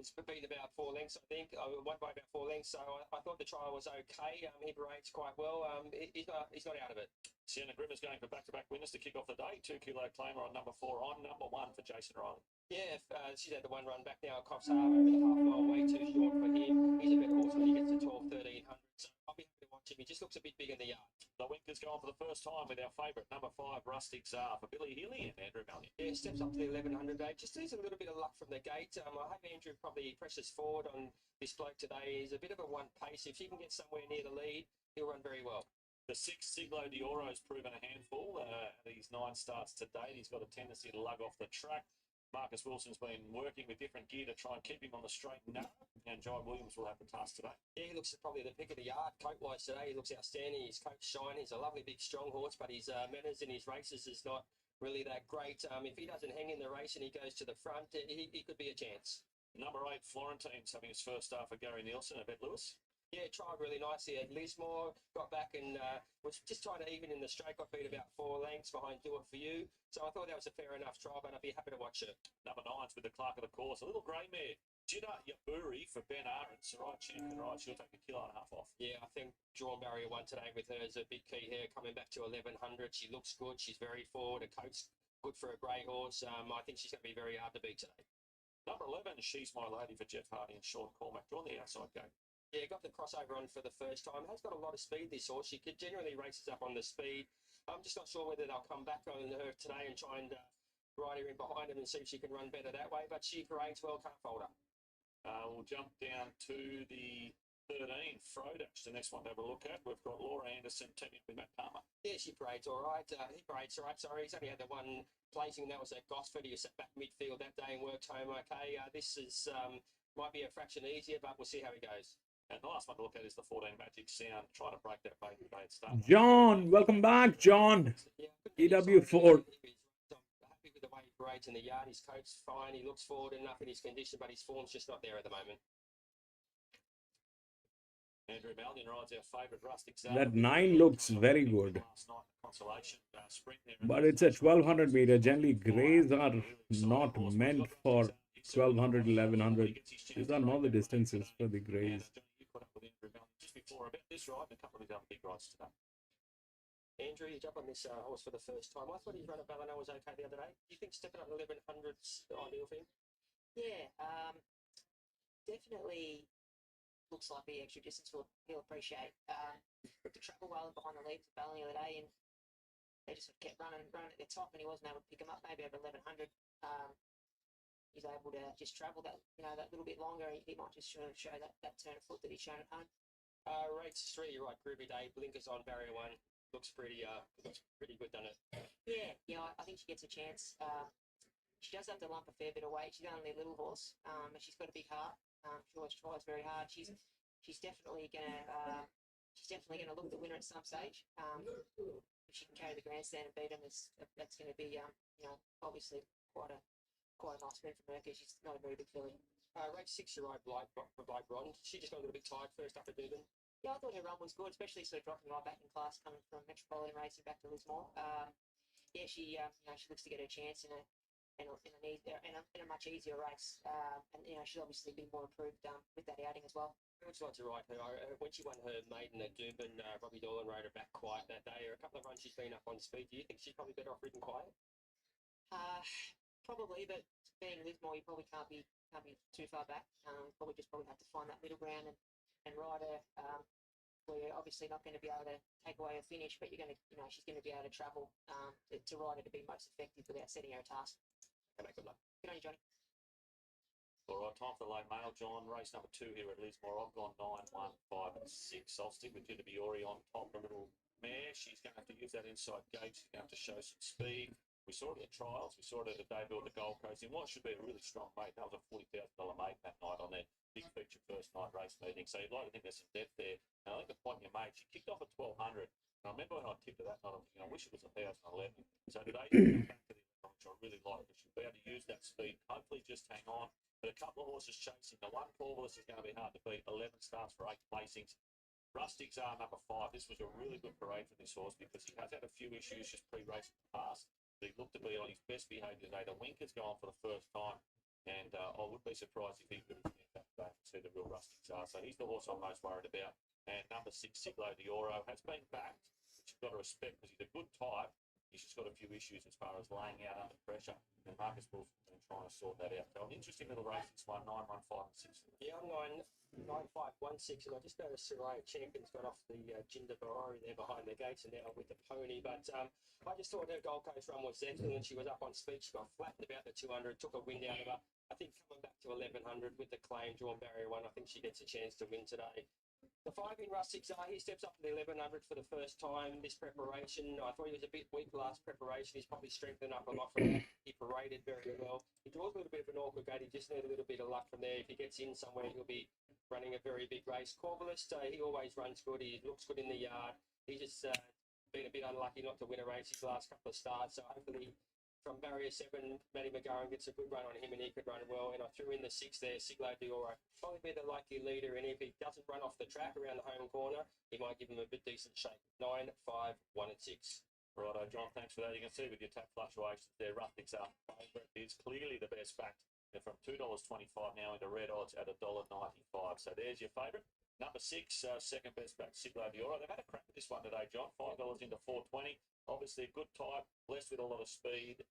It's been about 4 lengths, I think. One by about 4 lengths. So I thought the trial was okay. He rates quite well. He's not out of it. Sienna Grimm is going for back-to-back winners to kick off the day. 2 kilo claimer on number 4 on number 1 for Jason Ryan. Yeah, she's had the one run back now. Cops Harbour over the half mile, way too short for him. He's a better horse when he gets to 12, 1300. So I'll be happy to watch him. He just looks a bit big in the yard. The Winkers going for the first time with our favourite, number 5, Rustic Czar, for Billy Healy and Andrew Mallion. Yeah, steps up to the 1100 age. Just needs a little bit of luck from the gate. I hope Andrew probably presses forward on this bloke today. He's a bit of a one pace. If he can get somewhere near the lead, he'll run very well. The 6, Siglo Dioro's proven a handful. These 9 starts to date. He's got a tendency to lug off the track. Marcus Wilson's been working with different gear to try and keep him on the straight and narrow, and John Williams will have the task today. Yeah, he looks probably the pick of the yard coat-wise today. He looks outstanding. His coat's shiny. He's a lovely big strong horse, but his manners in his races is not really that great. If he doesn't hang in the race and he goes to the front, he could be a chance. Number 8, Florentine's having his first start for Gary Nielsen at Bet Lewis. Yeah, trialled really nicely at Lismore, got back and was just trying to even in the straight, got beat about 4 lengths behind Do It For You. So I thought that was a fair enough trial, but I'd be happy to watch it. Number 9's with the clerk of the course, a little grey mare. Jidda Yaburi for Ben Ahrens, right champion, right? She'll take 1.5 kilos off. Yeah, I think drawn barrier 1 today with her is a big key here, coming back to 1100. She looks good. She's very forward. Her coat's good for a grey horse. I think she's going to be very hard to beat today. Number 11, She's My Lady for Jeff Hardy and Sean Cormack. Drawn the outside gate. Yeah, got the crossover on for the first time. Has got a lot of speed, this horse. She generally races up on the speed. I'm just not sure whether they'll come back on her today and try and ride her in behind him and see if she can run better that way. But she grades well, can't fold her. We'll jump down to the 13, Frodash, the next one to have a look at. We've got Laura Anderson teaming with Matt Palmer. Yeah, she parades all right. He parades all right. Sorry, he's only had the one placing. That was at Gosford. He was sat back midfield that day and worked home okay. This is might be a fraction easier, but we'll see how he goes. And the last one to look at is the 14 Magic Sound. Try to break that baby grade start. John, welcome back, John. Yeah, EW4. I'm happy with the way he parades in the yard. His coat's fine. He looks forward enough in his condition, but his form's just not there at the moment. Andrew Malnion rides our favourite rustic. That 9 looks very good. But it's a 1200 meter. Generally, greys are not meant for 1200, 1100. These are not the distances for the greys. Just before about this ride and a couple of his other big rides today. Andrew, you jump on this horse for the first time. I thought his run at Ballina was okay the other day. Do you think stepping up 1100's ideal for him? Yeah, definitely looks like the extra distance he'll appreciate. To travel well and behind the lead for Ballina the other day, and they just kept running at their top, and he wasn't able to pick him up. Maybe over 1100, he's able to just travel that that little bit longer. He might just show that turn of foot that he's shown at home. Rates 3, you're right. Groovy day, blinkers on, barrier 1. Looks pretty good, doesn't it? Yeah, I think she gets a chance. She does have to lump a fair bit of weight. She's only a little horse, but she's got a big heart. She always tries very hard. She's definitely gonna look the winner at some stage. If she can carry the grandstand and beat him, that's going to be obviously quite a nice win for her because she's not a very big filly. Race 6, you're right, for Blake Ron. She just got a little bit tired first up at Doomben. Yeah, I thought her run was good, especially sort of dropping right back in class, coming from Metropolitan Racing back to Lismore. She looks to get her chance in a much easier race, and she's obviously been more improved with that outing as well. Looks like to right her. When she won her maiden at Doomben, Robbie Dolan rode her back quiet that day. A couple of runs she's been up on speed. Do you think she's probably better off ridden quiet? Probably, but being Lismore, you probably can't be too far back. Probably have to find that middle ground and ride her. Where you're obviously not going to be able to take away her finish, but she's going to be able to travel to ride her to be most effective without setting her a task. Okay, good luck. Good on you, Johnny. All right, time for the late mail, John. Race number 2 here at Lismore. I've gone 9, 1, 5, and 6. I'll stick with Ori on top. A little mare. She's going to have to use that inside gate. She's going to have to show some speed. We saw it at trials. We saw it at the debut at the Gold Coast in what should be a really strong mate. That was a $40,000 mate that night on their big feature first night race meeting. So you'd like to think there's some depth there. And I think the point you made, she kicked off at 1200. And I remember when I tipped her that night, I'm thinking, I wish it was 1011. So today, she's back to the which I really like, because she'll be able to use that speed. Hopefully, just hang on. But a couple of horses chasing. The one Corvallis is going to be hard to beat. 11 starts for 8 placings. Rustic's number 5. This was a really good parade for this horse because he has had a few issues just pre-race in the past. But he looked to be on his best behaviour today. The Winker's gone for the first time. And I would be surprised if he could have that today and see the real Rustic's are. So he's the horse I'm most worried about. And number 6, Siglo Dioro, has been backed, which you've got to respect because he's a good type. He's just got a few issues as far as laying out under pressure. And Marcus Wilson's been trying to sort that out. So an interesting little race, this one, 9, 1, 5, and 6. Yeah, I'm 9, 5, 1, 6. And I just noticed Soraya Champion's got off the Jinder Barori there behind the gates and now with the pony. But I just thought her Gold Coast run was excellent. She was up on speed. She got flattened about the 200, took a wind out of her. I think coming back to 1100 with the claim drawn barrier 1, I think she gets a chance to win today. The 5 in Rustic's he steps up to the 1100 for the first time this preparation. I thought he was a bit weak last preparation. He's probably strengthened up a lot from that. He paraded very well. He draws a little bit of an awkward gate. He just needs a little bit of luck from there. If he gets in somewhere, he'll be running a very big race. Corvallis, he always runs good. He looks good in the yard. He's just been a bit unlucky not to win a race his last couple of starts. So hopefully from barrier 7, Matty McGowan gets a good run on him and he could run well. And I threw in the 6 there, Siglo Dioro. Probably be the likely leader, and if he doesn't run off the track around the home corner, he might give him a bit decent shake. 9, 5, 1, and 6. Righto, John, thanks for that. You can see with your tap fluctuations there, Rustic's favourite is clearly the best backed. They're from $2.25 now into red odds at $1.95. So there's your favourite. Number 6, second best back, Siglo Dioro. They've had a crack at this one today, John. $5 into $4.20. Obviously a good type, blessed with a lot of speed.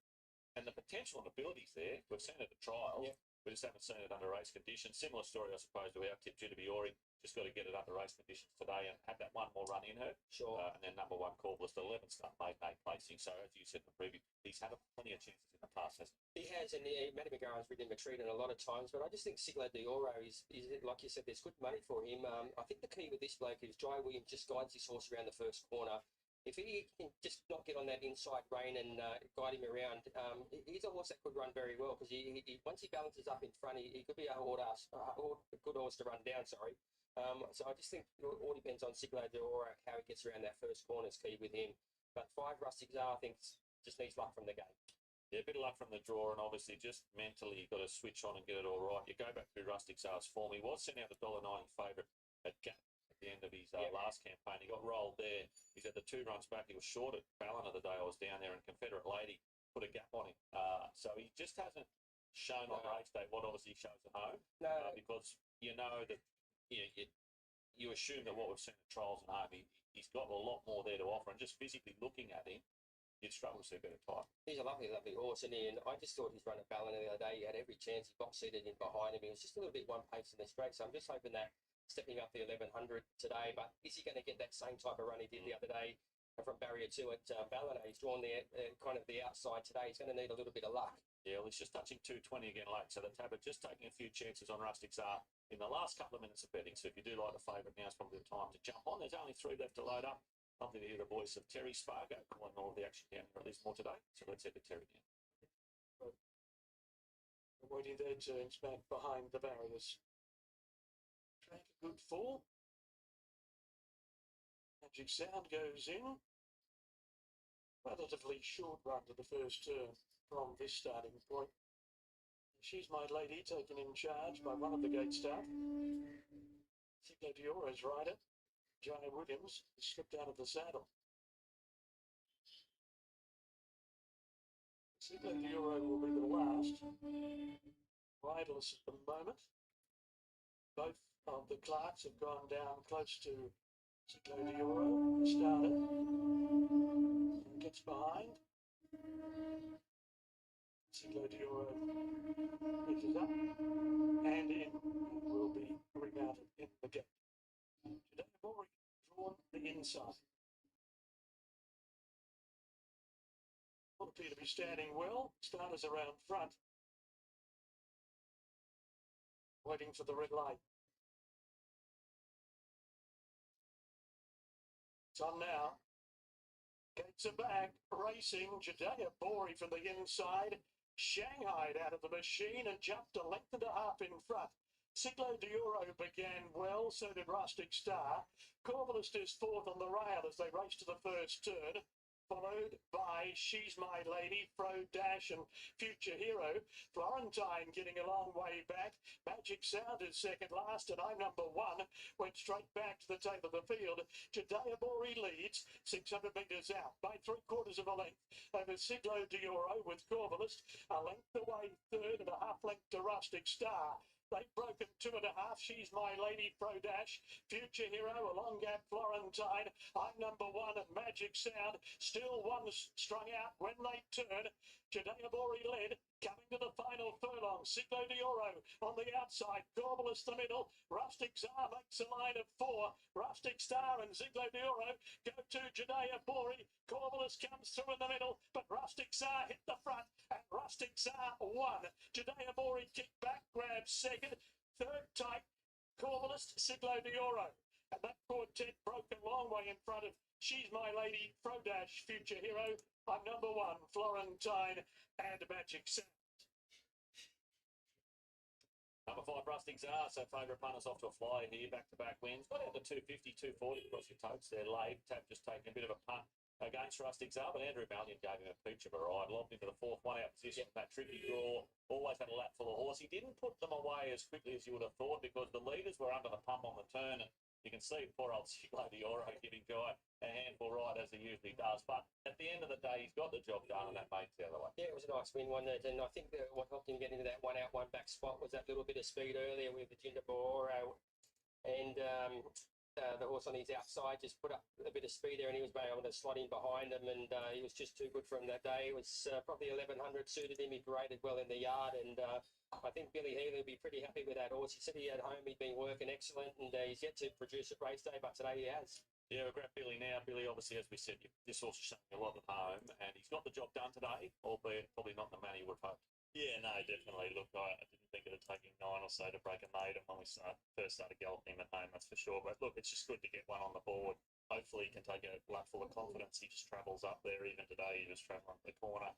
And the potential and abilities there, we've seen at the trials. Yeah. We just haven't seen it under race conditions. Similar story, I suppose, to our tip, due to Biori. Just got to get it under race conditions today and have that one more run in her. Sure. And then number one, Corbless, the 11th start, made placing. So as you said in the preview, he's had plenty of chances in the past, hasn't He has, and Matty McGarren's ridden him a treat a lot of times, but I just think Siglo Dioro is, like you said, there's good money for him. I think the key with this bloke is Jai Williams just guides his horse around the first corner. If he can just not get on that inside rein and guide him around, he's a horse that could run very well, because he once he balances up in front, he could be a good horse to run down, sorry. So I just think it all depends on Siglo Dioro, how he gets around that first corner is key with him. But 5 Rustic Czar, I think, just needs luck from the gate. Yeah, a bit of luck from the draw, and obviously just mentally you've got to switch on and get it all right. You go back through Rustic Czar's form. He was sent out the $1.90 favourite at Gap at the end of his last campaign. He got rolled there. He's had the 2 runs back. He was short at Ballon of the day I was down there, and Confederate Lady put a gap on him. So he just hasn't shown on race day what obviously shows at home. Because you know that you assume that what we've seen at trials at home, he's got a lot more there to offer, and just physically looking at him, you'd struggle to see a better type. He's a lovely, lovely horse, and I just thought his run at Ballon the other day, he had every chance. He box-seated in behind him. He was just a little bit one pace in the straight, so I'm just hoping that stepping up the 1100 today, but is he going to get that same type of run he did the other day from barrier 2 at Ballon? He's drawn the kind of the outside today. He's going to need a little bit of luck. Yeah, well, he's just touching 220 again late, so the Tabber just taking a few chances on Rustic Czar in the last couple of minutes of betting. So if you do like the favourite, now's probably the time to jump on. There's only 3 left to load up. Lovely to hear the voice of Terry Spargo calling all of the action down here at Lismore today. So let's head to Terry now. Waiting their turns back behind the barriers. Track a good fall. Magic Sound goes in. Relatively short run to the first turn from this starting point. She's My Lady taken in charge by one of the gate staff. Siglo Dioro's rider, Jai Williams, slipped out of the saddle. Siglo Dioro will be the last. Riderless at the moment. Both of the Clarks have gone down close to Siglo Dioro, the starter. Gets behind. Siglo Dioro reaches up and in, will be remounted in the gate. Today I've already drawn the inside. All appear to be standing well. Starters around front. Waiting for the red light. It's on now. Gates are back, racing. Judea Bori from the inside. Shanghaied out of the machine and jumped a length and a half in front. Siglo Dioro began well, so did Rustic Star. Corvalist is 4th on the rail as they race to the first turn, followed by She's My Lady, Fro Dash and Future Hero. Florentine getting a long way back. Magic Sound is second last, and I'm number 1. Went straight back to the tail of the field. Judea Bori leads 600 metres out by 3/4 of a length over Siglo Dioro with Corvalist. A length away, 3rd and a half length to Rustic Star. They've broken 2.5. She's My Lady, Pro Dash, Future Hero, a long gap, Florentine. I'm number 1 at Magic Sound. Still one strung out when they turn. Judea Bori led, coming to the final furlong. Siglo Dioro on the outside. Corvalist the middle. Rustic Czar makes a line of 4. Rustic Star and Siglo Dioro go to Judea Bori. Corvalist comes through in the middle, but Rustic Czar hit the front, and Rustic Czar won. Judea Bori kicked back, grabs second. Third tight, Corvalist, Siglo Dioro. And that quartet broke a long way in front of She's My Lady, Pro Dash, Future Hero. I'm number 1, Florentine and Magic Sound. Number 5, Rustic Czar, so favourite punters off to a fly here, back-to-back wins. Got out to 250, 240 across your totes there, late. Tab just taking a bit of a punt against Rustic Czar, but Andrew Mallion gave him a peach of a ride, lobbed into the 4th one-out position. That tricky draw, always had a lap full of horse. He didn't put them away as quickly as you would have thought, because the leaders were under the pump on the turn, and you can see poor old Siglo Dioro giving Guy a handful right, as he usually does. But at the end of the day, he's got the job done, and that makes the other way. Yeah, it was a nice win, wasn't it? And I think that what helped him get into that 1-out, 1-back spot was that little bit of speed earlier with the Jinder Boro. And the horse on his outside just put up a bit of speed there, and he was able to slot in behind him, and he was just too good for him that day. It was probably 1100 suited him. He paraded well in the yard, and I think Billy Healy will be pretty happy with that horse. He said he at home he'd been working excellent, and he's yet to produce at race day, but today he has. Yeah, we've got Billy now. Billy, obviously, as we said, this horse is showing a lot at home, and he's got the job done today, albeit probably not in the manner you would have hoped. Yeah, no, definitely. Look, I didn't think it would take him 9 or so to break a maiden when we first started galloping him at home, that's for sure. But look, it's just good to get one on the board. Hopefully he can take a lap full of confidence. He just travels up there. Even today, he was travelling up the corner.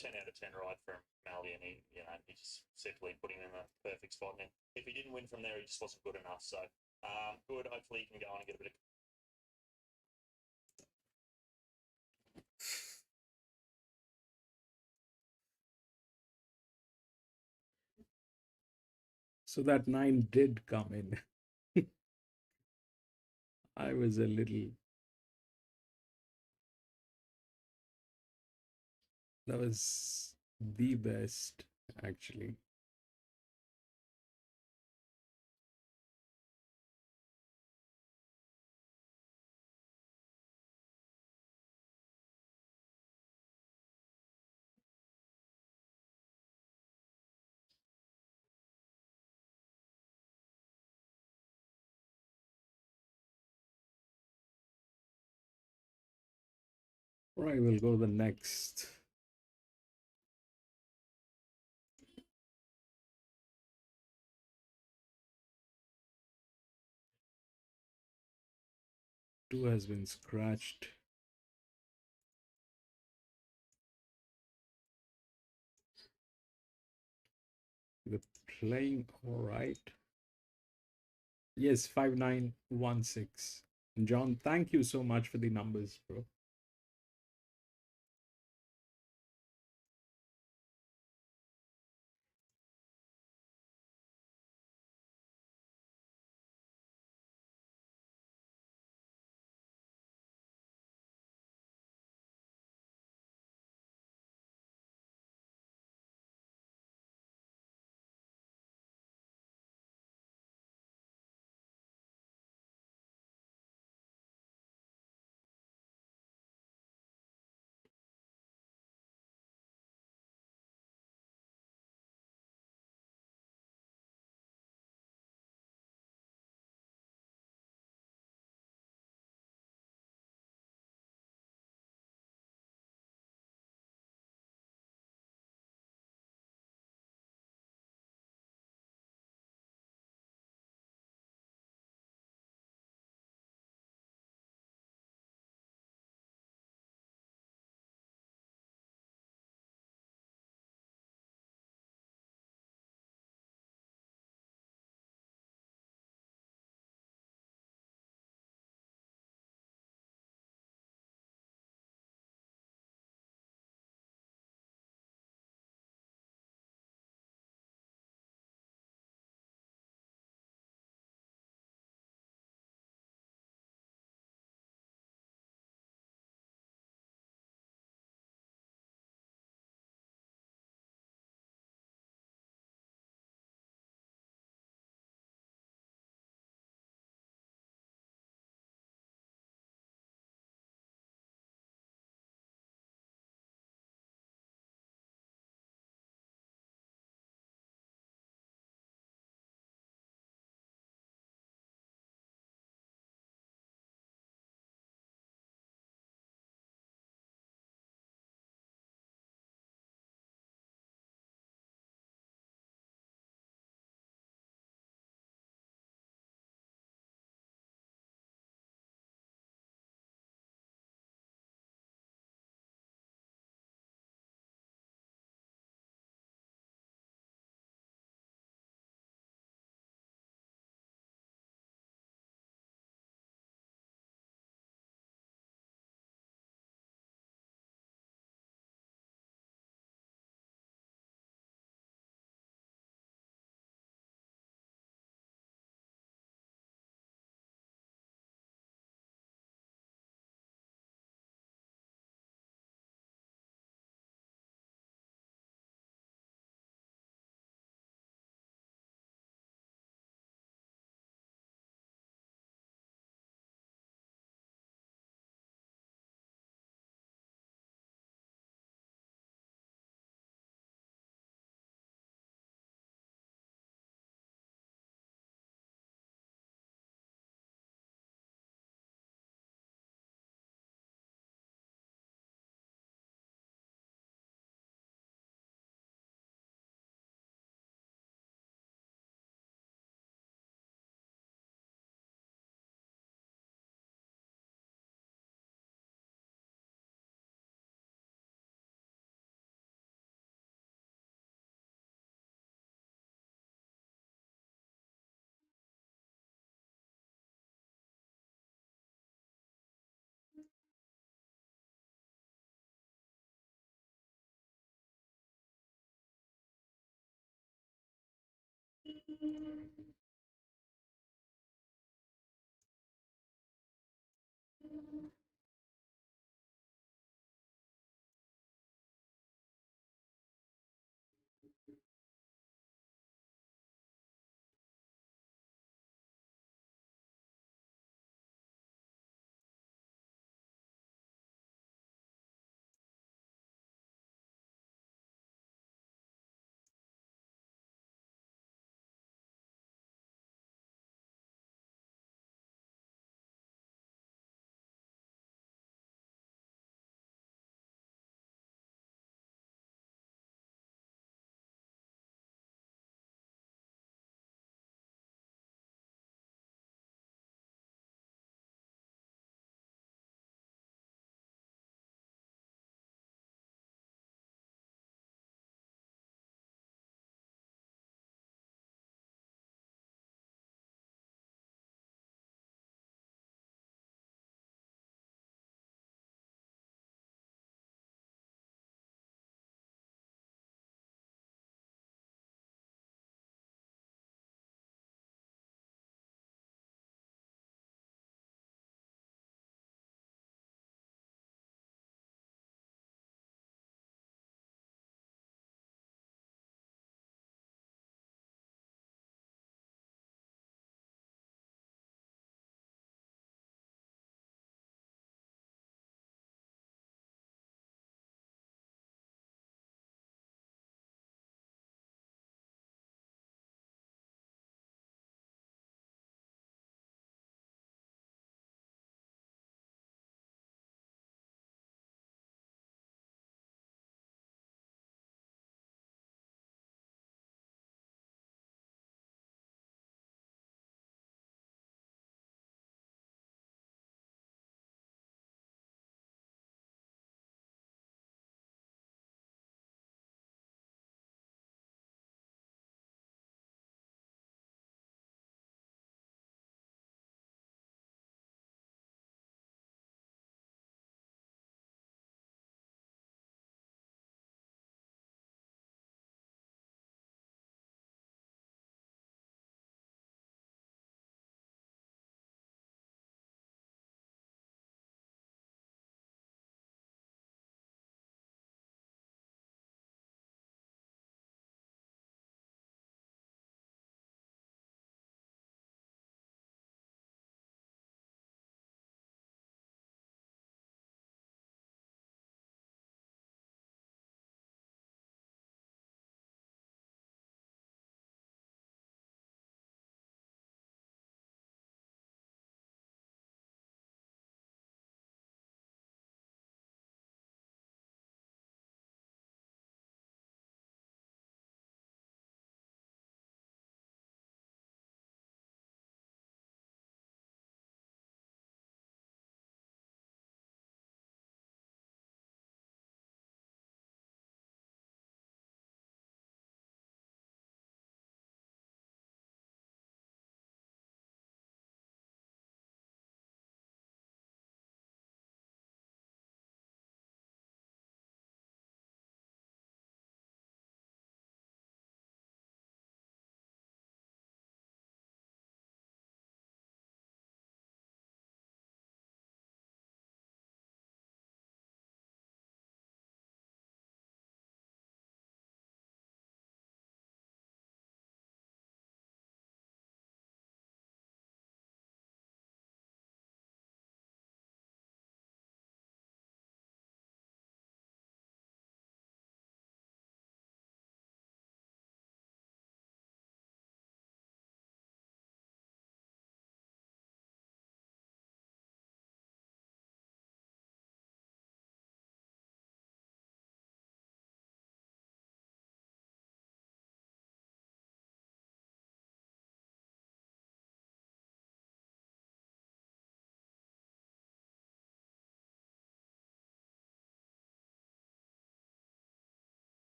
10 out of 10 ride from Maldy, and he just simply put him in the perfect spot. And if he didn't win from there, he just wasn't good enough. So good. Hopefully he can go on and get a bit of. So that 9 did come in. I was a little. That was the best, actually. Right, we'll go to the next. Two has been scratched. We're playing all right. Yes, 5916. John, thank you so much for the numbers, bro.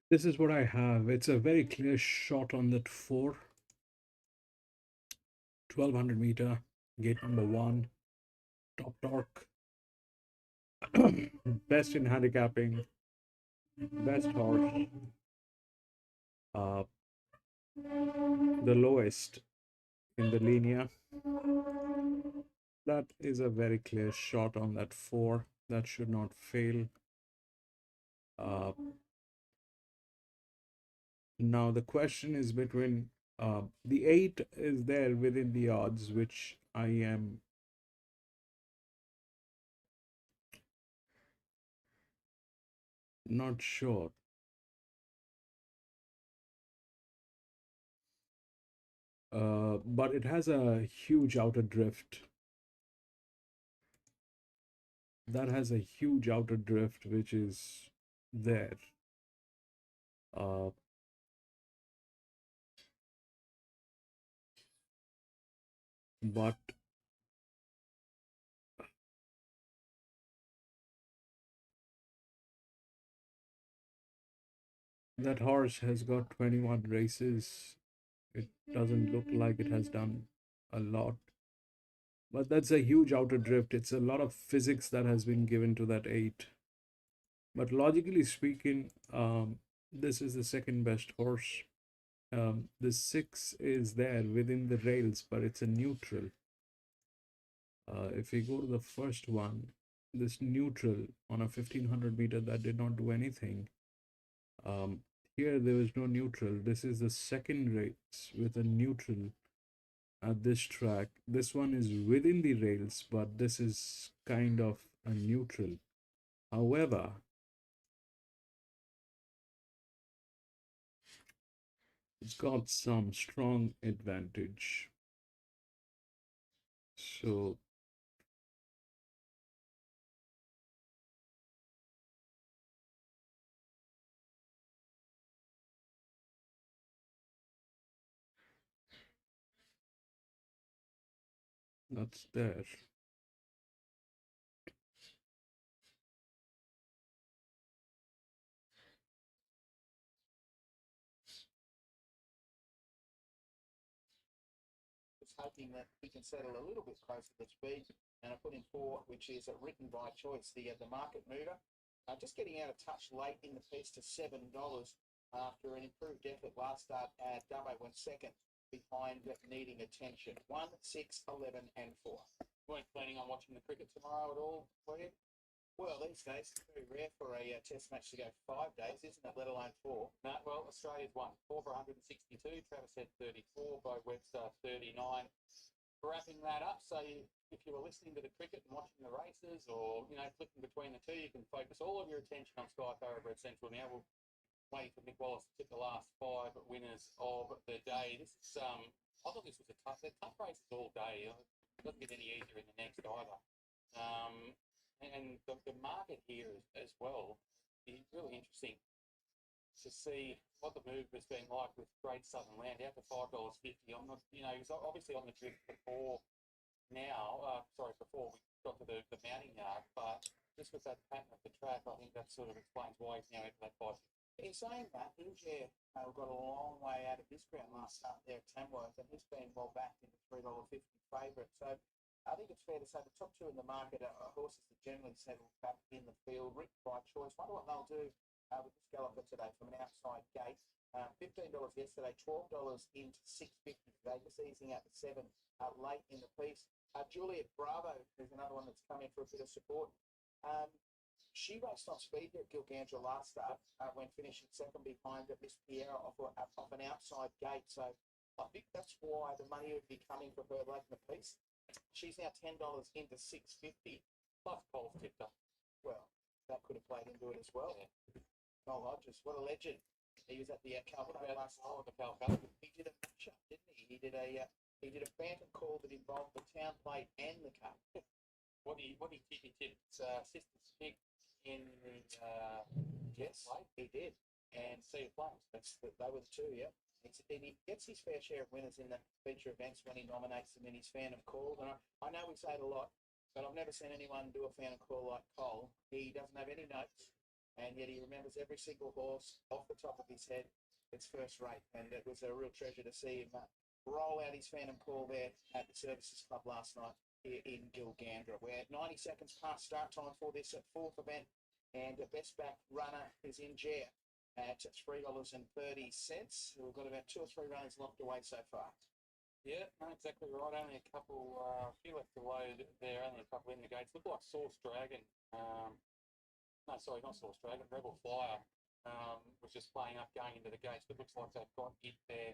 This is what I have. It's a very clear shot on that 4, 1200 meter, gate number 1, top torque, best in handicapping, best horse, uh, the lowest in the linear. That is a very clear shot on that 4. That should not fail. Uh, now the question is between the 8 is there within the odds, which I am not sure. But it has a huge outer drift. That has a huge outer drift, which is there. Uh, but that horse has got 21 races. It doesn't look like it has done a lot. But that's a huge outer drift. It's a lot of physics that has been given to that 8. But logically speaking, this is the second best horse. The 6 is there within the rails, but it's a neutral. If we go to the first one, this neutral on a 1500 meter that did not do anything. Here there was no neutral. This is the second race with a neutral at this track. This one is within the rails, but this is kind of a neutral. However, it's got some strong advantage. So that's there. Just hoping that we can settle a little bit closer to speed. And I put in 4, which is written by choice, the market mover. Just getting out of touch late in the piece to $7 after an improved effort last start at Dubbo went second behind needing attention. 1, 6, 11 and 4. You weren't planning on watching the cricket tomorrow at all, were you? Well, these days, it's very rare for a test match to go 5 days, isn't it, let alone 4? No, well, Australia's won. 4 for 162, Travis had 34, Bo Webster 39. Wrapping that up, so if you were listening to the cricket and watching the races or, flicking between the two, you can focus all of your attention on Sky Thoroughbred Central now. We'll wait for Nick Wallace to tip the last 5 winners of the day. This is, I thought this was a tough races all day. It doesn't get any easier in the next either. And the market here as well is really interesting to see what the move has been like with Great Southern Land out to $5.50. I'm not, he's obviously on the drift before now. Before we got to the mounting yard, but just with that pattern of the track, I think that sort of explains why he's now at that $5.50. In saying that, Inge got a long way out of this ground last start there at Tamworth, and he's been well backed into $3.50 favourite. So I think it's fair to say the top 2 in the market are horses that generally settle back in the field, written by choice. Wonder what they'll do with this galloper today from an outside gate. $15 yesterday, $12 into $6.50 today, just easing out to 7 late in the piece. Juliet Bravo is another one that's come in for a bit of support. She raced on speed here at Gilgandra last start when finishing second behind Miss Pierre off an outside gate. So I think that's why the money would be coming for her late in the piece. She's now $10 into $6.50 plus Cole's tipped up. Well, that could have played into it as well. Yeah. Noel Rogers, what a legend. He was at the Calcutta last night with the Calcutta. He did a matchup, didn't he? He did a phantom call that involved the town plate and the cup. What did he tip? Sisters Pick in yes, he did. And Sea of Flames. They were the 2, yeah. And he gets his fair share of winners in the feature events when he nominates them in his Phantom Call. And I know we say it a lot, but I've never seen anyone do a Phantom Call like Cole. He doesn't have any notes. and yet he remembers every single horse off the top of his head. It's first rate, and it was a real treasure to see him roll out his Phantom Call there at the Services Club last night here in Gilgandra. We're 90 seconds past start time for this fourth event, and the best back runner is in Jer at $3.30. We've got about 2 or 3 runners locked away so far. Yeah, no, exactly right. Only a couple, few left to load there. Only a couple in the gates. Look like Source Dragon. No, sorry, not Source Dragon. Rebel Flyer was just playing up going into the gates, but looks like they've got it there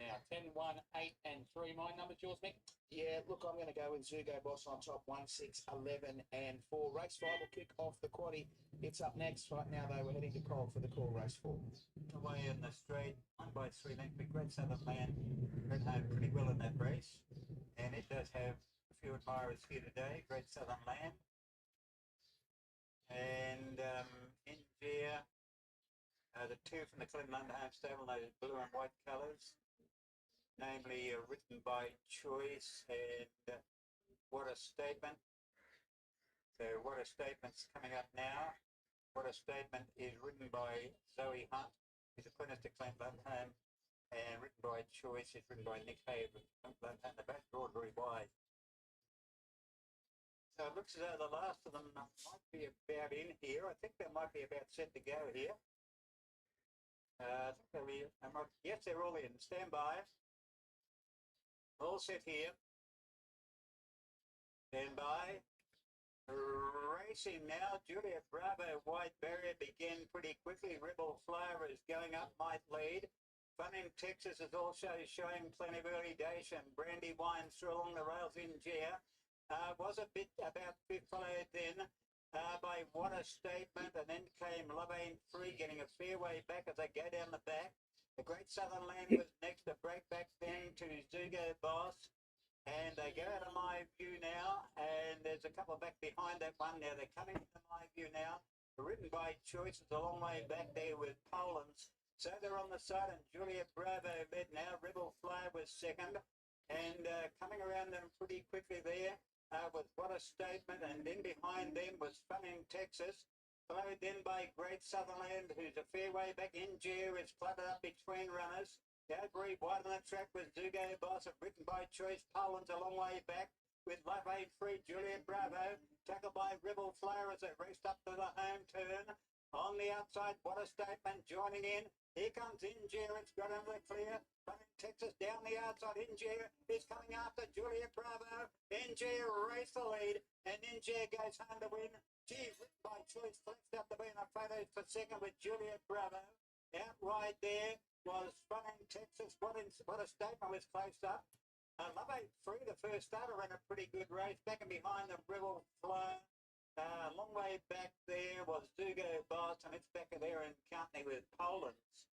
now. 10, 1, 8, and 3. My number's yours, Mick. Yeah, look, I'm going to go with Zugo Boss on top, 1, 6, 11, and 4. Race 5 will kick off the quaddie. It's up next. Right now, though, we're heading to Cole for the call race 4. Away in the straight, 1 by 3 lengths. Great Southern Land ran home pretty well in that race, and it does have a few admirers here today. Great Southern Land, and in there, the 2 from the Clinton Underhome stable, those blue and white colours, namely written by Choice, and What a Statement. So What a Statement's coming up now. What a Statement is written by Zoe Hunt. He's a apprentice to Clinton Underhome, and written by Choice is written by Nick Haven. The back drawn very wide. So it looks as though the last of them might be about in here. I think they might be about set to go here. I think they'll be, yes, they're all in. Stand by. All set here. Stand by. Racing now. Juliet Bravo, White Barrier begin pretty quickly. Rebel Flower is going up, might lead. Fun in Texas is also showing plenty of early dation. Brandy Wine through along the rails in Jer. Was a bit about followed then by What a Statement, and then came Love Ain't Free, getting a fair way back as they go down the back. The Great Southern Land was next to break back then to Zugo Boss, and they go out of my view now, and there's a couple back behind that one now. They're coming into my view now. Written by Choice is a long way back there with Poland's. So they're on the side, and Juliet Bravo led now. Rebel Fly was second, and coming around them pretty quickly there. Was What a Statement, and then behind them was Fun in Texas, followed then by Great Southern Land, who's a fair way back in Jer, is flooded up between runners. Calgary wide on the track with Zugo Boss, written by Choice. Poland's a long way back with Love Ain't Free. Juliet Bravo, tackled by Rebel Flower as they raced up to the home turn. On the outside, What a Statement joining in. Here comes Injer, it's got under the clear. Fun in Texas down the outside. Injer is coming after Juliet Bravo. Injer race the lead, and Injer goes home to win. Gee, written by Choice, flexed up to be in the photos for second with Juliet Bravo. Out wide there was Fun in Texas. What a Statement was close up. Love Ain't Free, the first starter, ran a pretty good race. Back and behind the Rebel Flow. Long way back there was Zugo Boss, and it's back there in company with Poland's.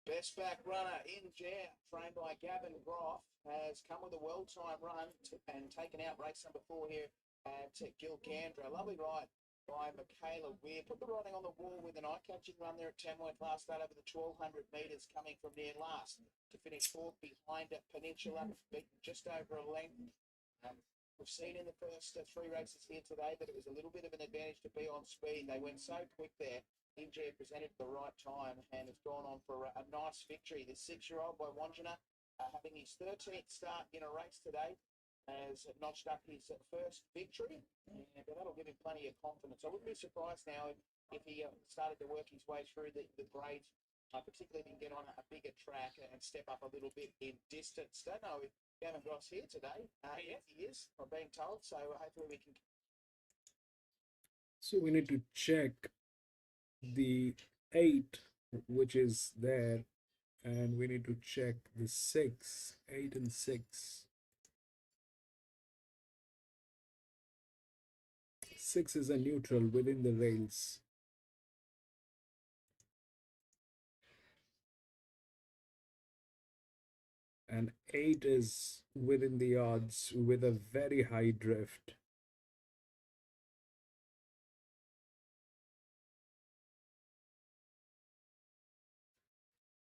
Best back runner in Jer, trained by Gavin Groff, has come with a well-timed run and taken out race number 4 here at Gilgandra. Lovely ride by Michaela Weir. Put the riding on the wall with an eye-catching run there at Tamworth last start over the 1,200 metres, coming from near last to finish 4th behind at Peninsula, beaten just over a length. We've seen in the first 3 races here today that it was a little bit of an advantage to be on speed. They went so quick there. Injer presented at the right time and has gone on for a nice victory. The 6-year-old by Wanjana, having his 13th start in a race today, has notched up his first victory, and that'll give him plenty of confidence. I wouldn't be surprised now if he started to work his way through the grades, particularly if he can get on a bigger track and step up a little bit in distance. Don't know if Gavin Gross here today. Yes, he is, I'm being told, so hopefully we can. So we need to check the 8, which is there, and we need to check the 6, 8 and 6. 6 is a neutral within the rails. And 8 is within the odds with a very high drift.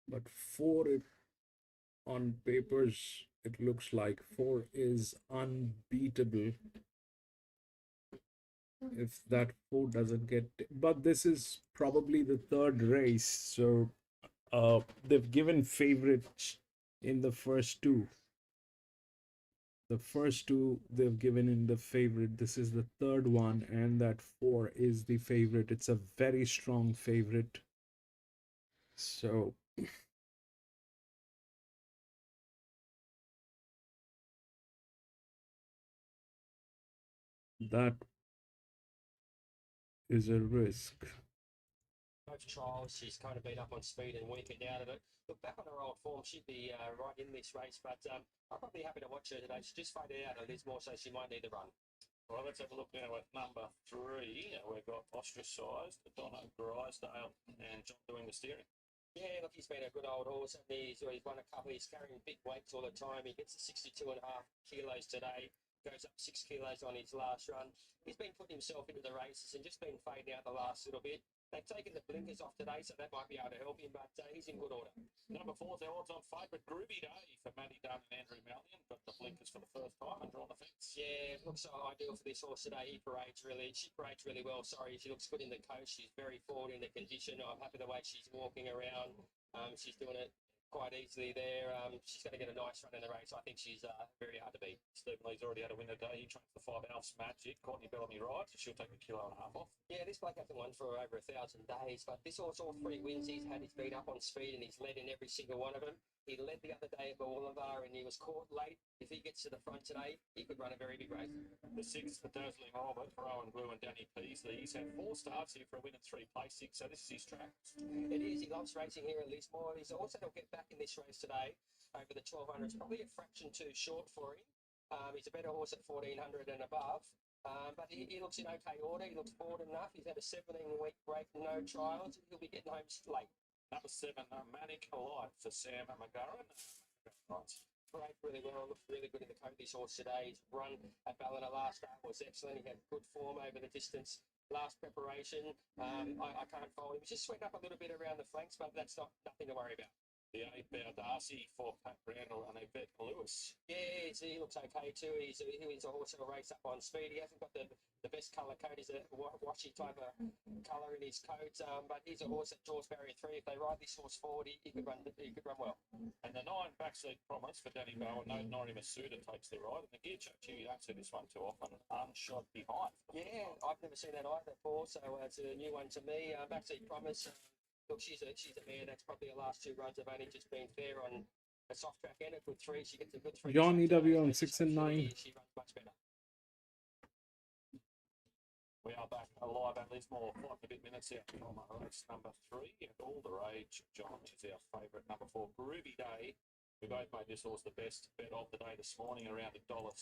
But 4, on papers, it looks like 4 is unbeatable. if that 4 doesn't get, but this is probably the third race, so they've given favorites in the first two. The first two they've given in the favorite. This is the third one, and that 4 is the favorite. It's a very strong favorite. So that is a risk. Both trials, she's kind of been up on speed and weakened out of it. Look, back on her old form, she'd be right in this race, but I'm probably happy to watch her today. She just faded out a Lismore, so she might need the run. All right, let's have a look now at number 3. We've got Ostracised, Donna Grisdale, and John doing the steering. Yeah, look, he's been a good old horse. He's won a couple. He's carrying big weights all the time. He gets the 62.5 kilos today. Goes up 6 kilos on his last run. He's been putting himself into the races and just been fading out the last little bit. They've taken the blinkers off today, so that might be able to help him, but he's in good order. Number 4 is our odds-on favourite, Groovy Day, for Matty Dunn and Andrew Mallion. Got the blinkers for the first time and drawn the fence. Yeah, looks ideal for this horse today. She parades really well. Sorry, she looks good in the coach. She's very forward in the condition. I'm happy the way she's walking around. She's doing it quite easily there. She's going to get a nice run in the race. I think she's very hard to beat. Stephen Lee's already had a win today. He trains the 5 Alps Magic. Courtney Bellamy rides, so she'll take 1.5 kilos off. Yeah, this bloke hasn't won for over 1,000 days, but this horse, all 3 wins he's had, he's been up on speed and he's led in every single one of them. He led the other day at Bolivar and he was caught late. If he gets to the front today, he could run a very big race. The 6th, the Dazzling Robert, for Owen Blue and Danny Peasley. He's had 4 starts here for a win and 3 placings, so this is his track. It is. He loves racing here at Lismore. He's also going to get back in this race today over the 1200. It's probably a fraction too short for him. He's a better horse at 1400 and above. But he looks in okay order. He looks forward enough. He's had a 17-week break, no trials. He'll be getting home late. Number 7, Manic Alive for Sam McGarren. Parade really well. Looks really good in the coat. This horse today. His run at Ballina last start was excellent. He had good form over the distance. Last preparation, I can't follow him. He's just sweating up a little bit around the flanks, but that's nothing to worry about. The 8 Darcy for Pat Randall and Yvette Lewis. Yeah, he looks okay too. He's a horse that'll race up on speed. He hasn't got the best colour coat. He's a washy type of colour in his coat, but he's a horse that draws barrier 3. If they ride this horse forward, he could run well. And the 9 Backseat Promise for Danny Bowen. No, Nori Masuda takes the ride. And the Gear Chuck, you don't see this one too often. Unshot behind. Yeah, I've never seen that either before, so it's a new one to me. Backseat Promise. Look, she's a mare. That's probably her last 2 runs have only just been fair on a soft track and a good 3. She gets a good 3. John EW on 6 and 9. She runs much better. We are back alive at Lismore. 5 minutes out from race number 3. And All the Rage, John, is our favourite. Number 4, Groovy Day. We both made this horse the best bet of the day this morning, around $1.75.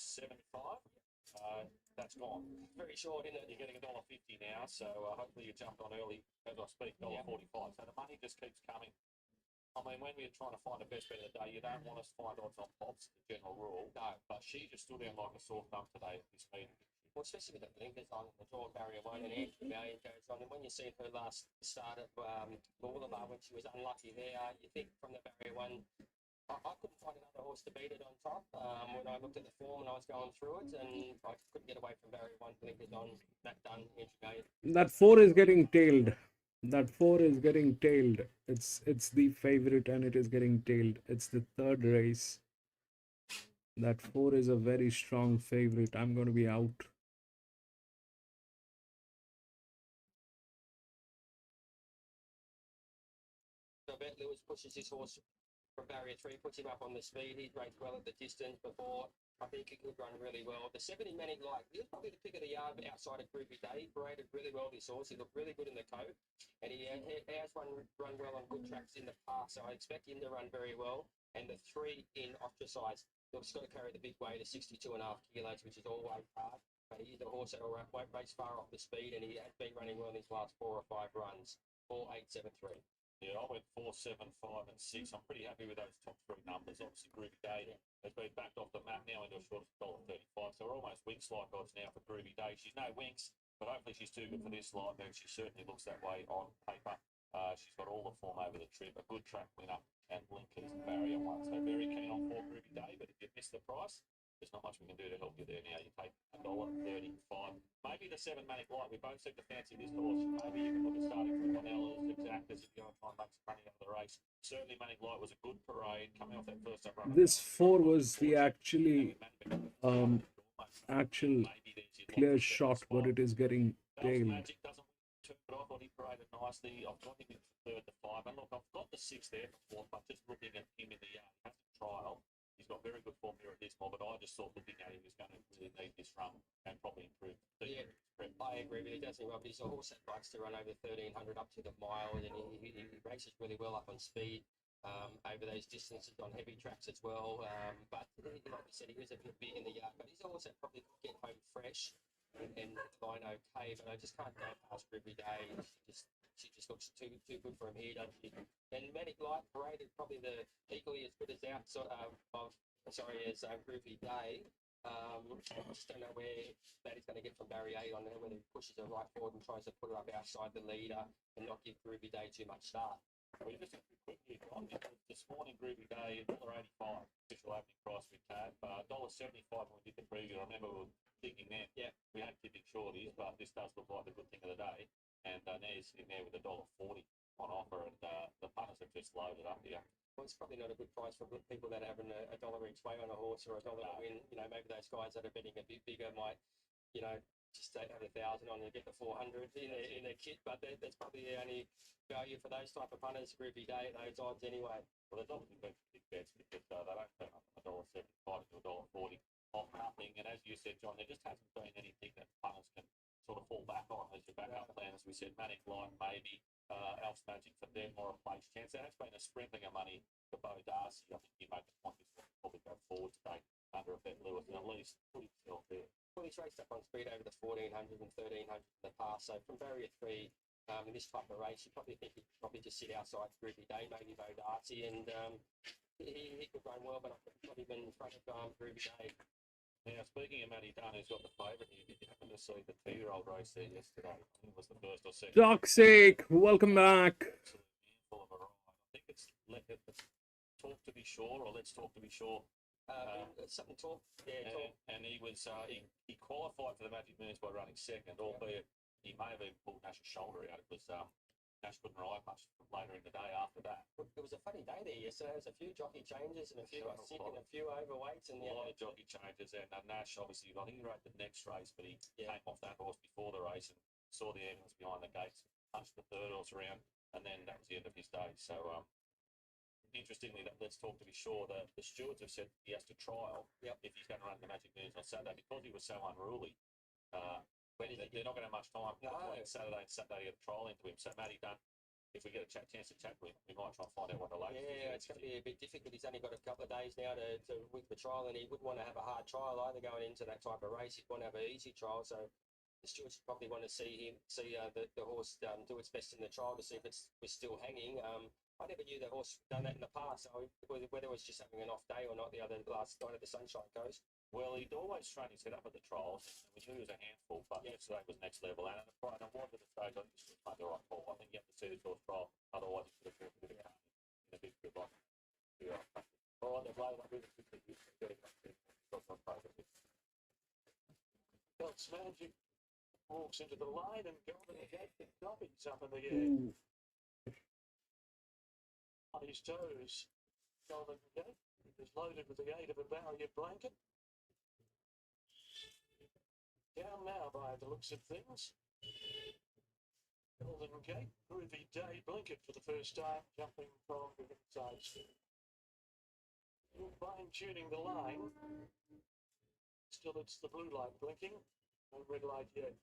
That's gone. Very short, isn't it? You're getting $1.50 now, so hopefully you jumped on early as I speak, $1.45. So the money just keeps coming. I mean, when we're trying to find the best bet of the day, you don't want us to find odds on pops, the general rule. No. But she just stood out like a sore thumb today at this meeting. Well, especially with the blinkers on, the draw barrier 1 and Andrew Mallion goes on. And when you see her last start at Bolivar when she was unlucky there, you think from the barrier 1, I couldn't find another horse to beat it on top when I looked at the form and I was going through it, and I couldn't get away from barrier 1 blinkers on. That done, Andrew Mallion. That 4 is getting tailed. That 4 is getting tailed. It's the favorite and it is getting tailed. It's the third race. That 4 is a very strong favorite. I'm going to be out. So Bet Lewis pushes his horse from barrier 3, puts him up on the speed. He's raced well at the distance before. I think he could run really well. The 70 Manic Light, he was probably the pick of the yard outside of Groovy Day. He paraded really well this horse. He looked really good in the coat. And he has run well on good tracks in the past, so I expect him to run very well. And the 3 in Ostracised, he's got to carry the big weight of 62.5 kilos, which is always hard. But he's a horse that won't race far off the speed, and he has been running well in his last 4 or 5 runs. 4, 8, 7, 3. Yeah, I went 4, 7, 5, and 6. I'm pretty happy with those top 3 numbers. Obviously, Groovy Day has been backed off the map now into a short of $1.35. So we're almost Winks-like odds now for Groovy Day. She's no Winks, but hopefully she's too good for this live, and she certainly looks that way on paper. She's got all the form over the trip, a good track winner, and blinkers barrier 1. So very keen on 4 Groovy Day, but if you missed the price, there's not much we can do to help you there now. You take $1.35. Maybe the 7 Manic Light. We both seem to fancy this horse. Maybe you can look at starting from Cornella's Exactas if you want to try and make some money out of the race. Certainly Manic Light was a good parade coming off that first up run. This 4 was the actual clear shot, but it is getting tailed. Magic doesn't turn it off, but he paraded nicely. I've got him in third to 5. And look, I've got the 6 there for fourth, but just looking at him in the trial, he's got very good form here at Lismore, but I just thought looking at him, he was going to really need this run and probably improve. Yeah, I agree with you, doesn't he, Rob? He's a horse that likes to run over 1,300 up to the mile, and he races really well up on speed. Over those distances on heavy tracks as well. But like you said, he was a bit big in the yard, but he's always probably could get home fresh and line okay. But I just can't go past her every day. She just looks too good for him here, doesn't she? And Manic Light Parade is probably the equally as good as as Groovy Day. I just don't know where Maddie's going to get from barrier 8 on there, whether he pushes her right forward and tries to put her up outside the leader and not give Groovy Day too much start. Well, just a quick here, John. This morning, Groovy Day, $1.85 official opening price with tab. $1.75 when we did the preview. I remember we were thinking then, we had tipping shorties, but this does look like the good thing of the day. And now he's sitting there with $1.40 on offer, and the punters have just loaded up here. Well, it's probably not a good price for people that are having a dollar each way on a horse or a dollar to win. You know, maybe those guys that are betting a bit bigger might, you know, just have 1,000 on and get the 400 in their kit, but that's probably the only value for those type of punters every day at those odds anyway. Well, there's obviously been big bets because they don't turn up from $1.75 to $1.40 off nothing. And as you said, John, there just hasn't been anything that punters can sort of fall back on as your backup plan. As we said, Manic Light maybe, Alf's Magic for them or a place chance. There has been a sprinkling of money for Bo Darcy. I think he made the point this will probably go forward today under a Bet Lewis and at least put himself there. Well, he's raced up on speed over the 1,400 and 1,300 in the past. So from barrier 3, in this type of race, you probably think he'd probably just sit outside Groovy Day, maybe Bo Darcy, and he could run well, but I could put him in front of Groovy Day. Now, speaking of Matty Dunn, who's got the favourite here, did you happen to see the 2-year-old race there yesterday? I think it was the first or second. Toxic, welcome back. Full of a ride. I think it's Talk to Be Sure, or Let's Talk to Be Sure. Something talk. Yeah, talk. And he was he qualified for the Magic Moons by running second, albeit he may have even pulled Nash's shoulder out. It was Nash couldn't ride much later in the day after that. It was a funny day there yesterday. There was a few jockey changes and a few got sick and a few overweights. And a lot of jockey changes. And Nash, obviously, I think he rode the next race, but he came off that horse before the race and saw the ambulance behind the gates, punched the third horse around, and then that was the end of his day. So, interestingly, Let's Talk to Be Sure, the stewards have said he has to trial if he's going to run the Magic Moons on Saturday because he was so unruly. They're not going to have much time between Saturday and Saturday to get a trial into him. So, Matty Dunn, if we get a chance to chat with him, we might try and find out what the latest is. Yeah, it's going to be a bit difficult. He's only got a couple of days now to with the trial, and he wouldn't want to have a hard trial either going into that type of race. He'd want to have an easy trial. So, the stewards probably want to see the horse do its best in the trial to see if it's still hanging. I never knew the horse done that in the past, so whether it was just having an off day or not the last night at the Sunshine Coast. Well, he'd always train his head up at the trials. We knew he was a handful, but yesterday was next level. And it was at the stage, I think he should have made the right call. I think you have to see this horse trial, otherwise he could have been a bit of a in a big good like. All right, they've laid up with it. Belts Magic walks into the line and Golden Gate Dobbins up in the air. On his toes, Golden Gate is loaded with the aid of a barrier blanket. Down now by the looks of things. Golden Gate, Groovy Day blanket for the first time, jumping from the inside spin. Fine-tuning the line. Still it's the blue light blinking, no red light yet.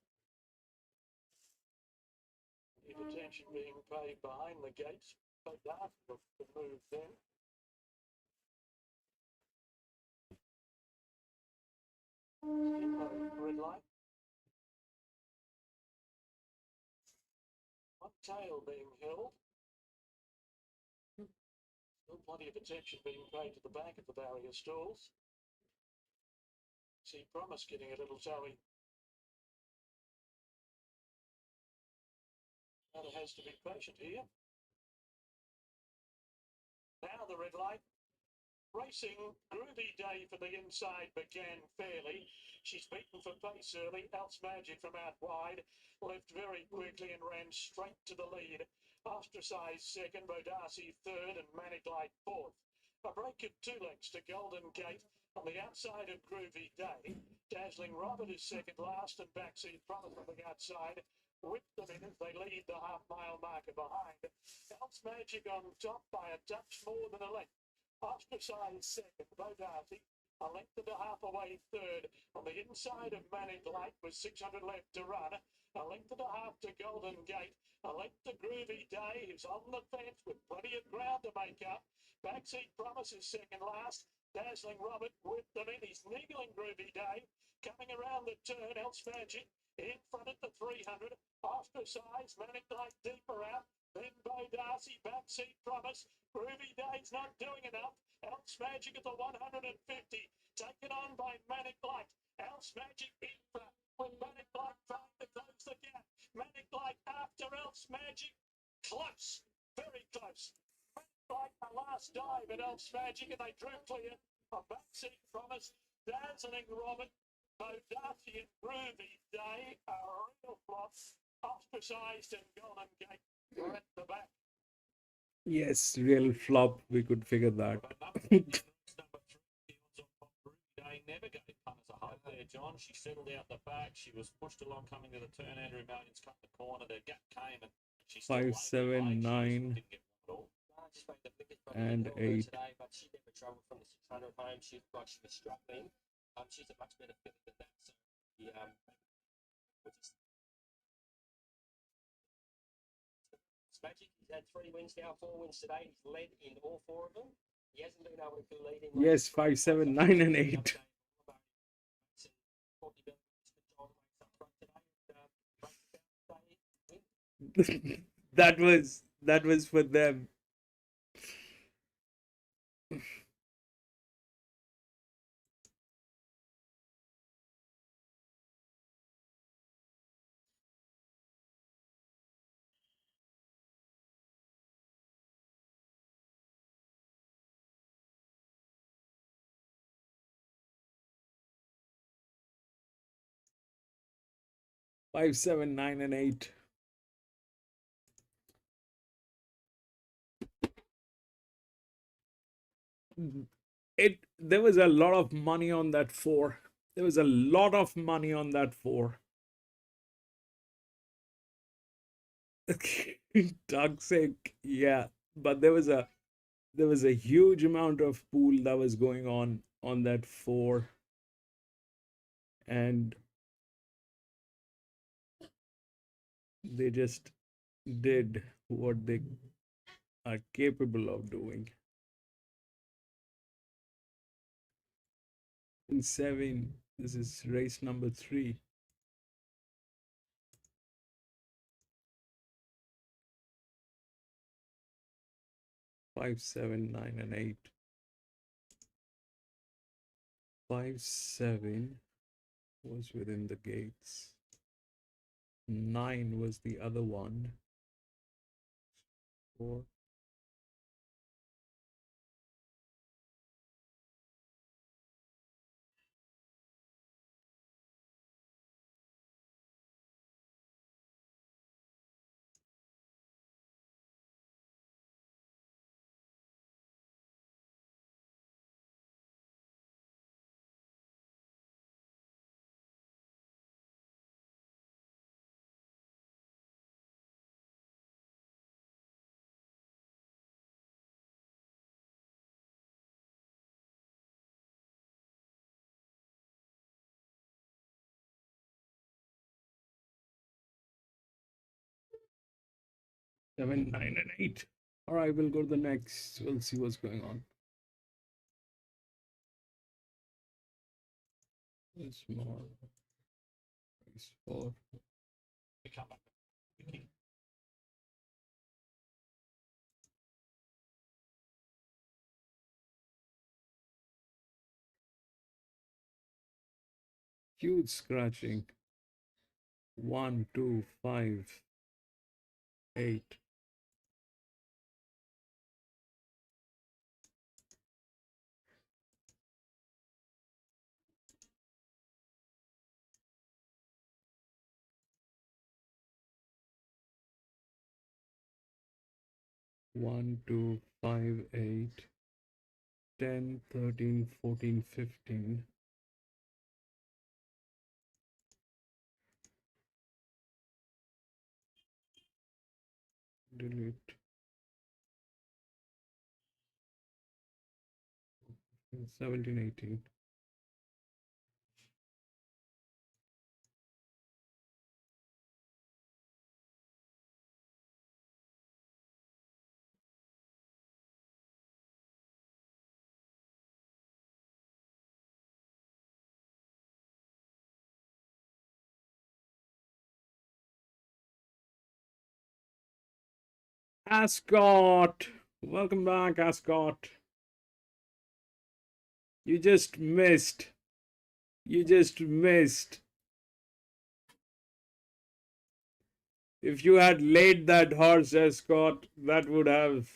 Need attention being paid behind the gates. So dark look to move then. Red light. One tail being held. Still plenty of attention being paid to the back of the barrier stalls. See Promise getting a little toey. Now has to be patient here. Now the red light. Racing, Groovy Day for the inside began fairly. She's beaten for pace early. Else Magic from out wide. Left very quickly and ran straight to the lead. Ostracized second, Bodarcy third and Manic Light fourth. A break of 2 lengths to Golden Gate on the outside of Groovy Day. Dazzling Robert is second last and Backseat Promise on the outside. Whip them in as they lead the half-mile marker behind. Else Magic on top by a touch more than a length. Ostracized second, Bodarcy a length and a half away third. On the inside of Manic Light with 600 left to run. A length and a half to Golden Gate. A length to Groovy Day, who's on the fence with plenty of ground to make up. Backseat Promise is second last. Dazzling Robert whipped them in. He's niggling Groovy Day. Coming around the turn, Else Magic in front at the 300. Ostracized, Manic Light deeper out. Then Bodarcy, Backseat Promise. Groovy Day's not doing enough. Else Magic at the 150. Taken on by Manic Light. Else Magic in front. With Manic Light trying to close the gap. Manic Light after Else Magic. Close. Very close. Manic Light the last dive at Else Magic and they drew clear. A Backseat Promise. Dazzling Robert. Bodarcy and Groovy Day. A real flop. Ostracized and Golden Gate. We're at the back. Yes, real flop. We could figure that. Never gave punters a hope there, John. She settled out the back. She was pushed along coming to the turn. Andrew Millions cut the corner. The gap came and she still 5, 7, 9, and 8. Today, but she never travelled from the 600 home. She looked like she was struggling. She's a much better filly than that. So, Magic, he's had 3 wins now, 4 wins today. He's led in all 4 of them. He hasn't been able to lead in. Yes, 5, 7, 9, and 8. that was for them. Five, 7, 9, and 8. There was a lot of money on that 4. There was a lot of money on that 4. Toxic, yeah, but there was a huge amount of pool that was going on that 4, and they just did what they are capable of doing. In 7, this is race number 3. Five, 7, 9, and 8. 5, 7 was within the gates. 9 was the other one. 4. Seven, 9, and 8. All right, we'll go to the next. We'll see what's going on. Lismore. Race 4. Huge scratching. 1, 2, 5, 8. 1, 2, 5, 8, 10, 13, 14, 15. Delete. 17, 18. Ascot! Welcome back, Ascot. You just missed. You just missed. If you had laid that horse, Ascot, that would have.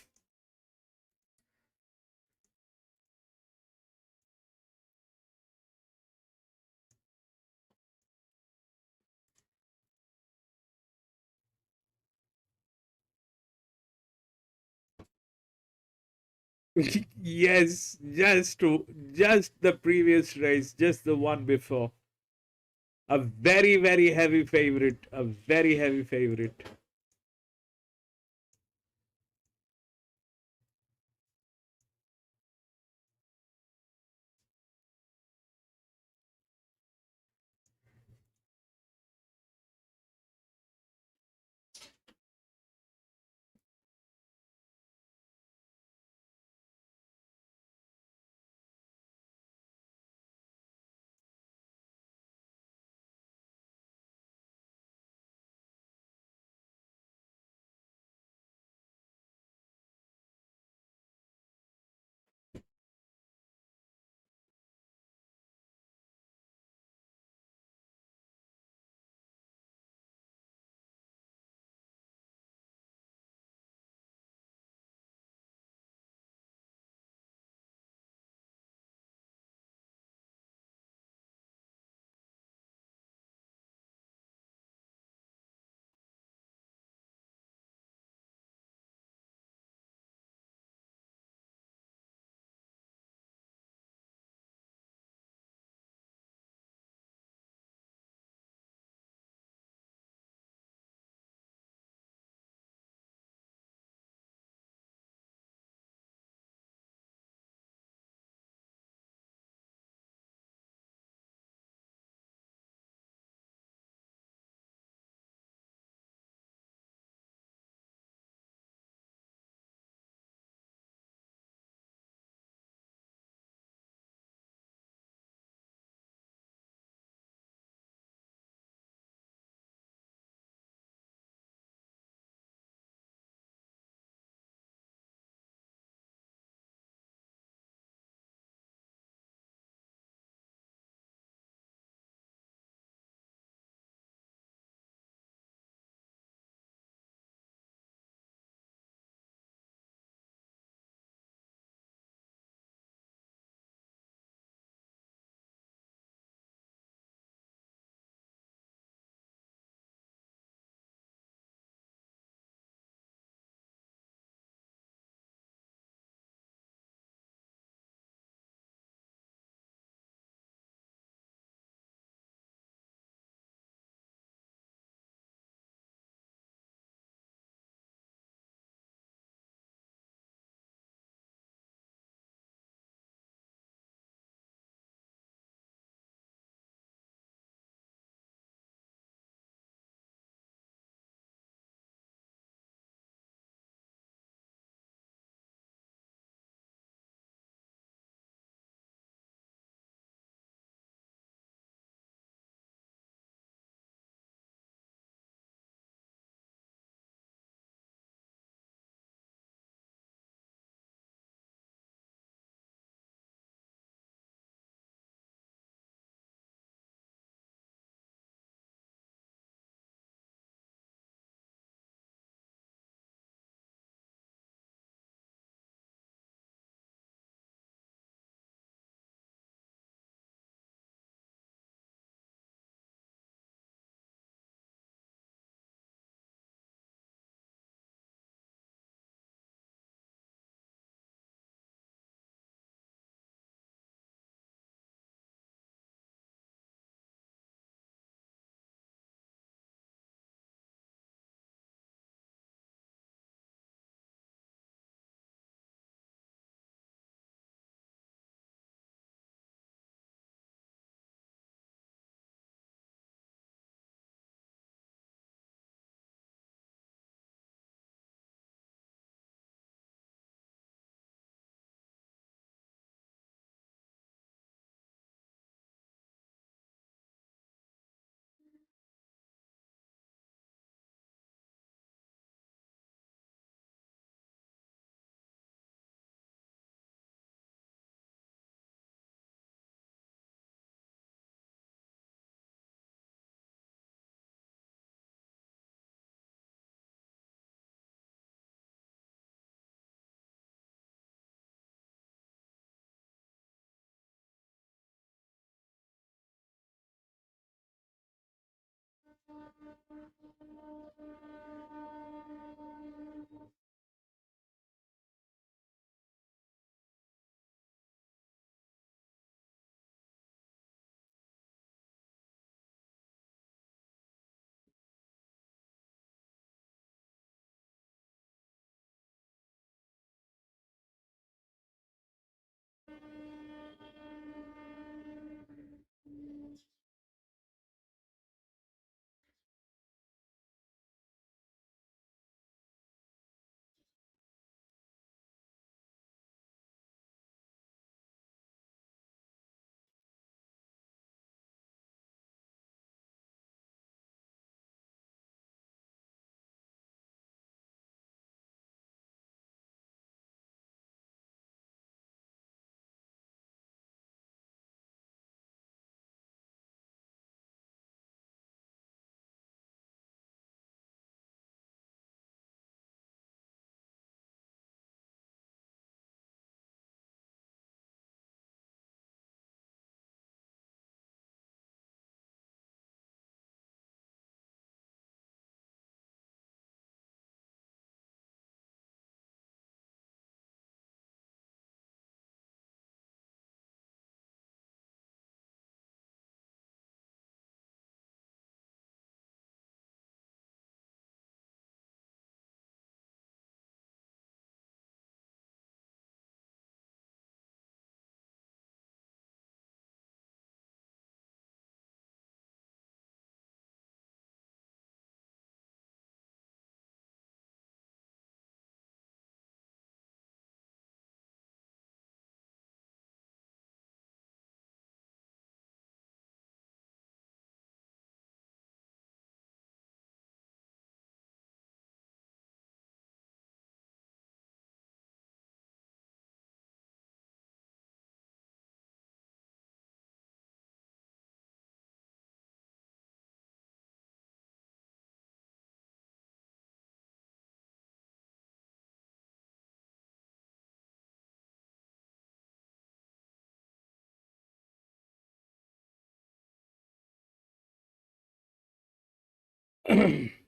Yes, just the previous race, just the one before. A very, very heavy favorite. A very heavy favorite.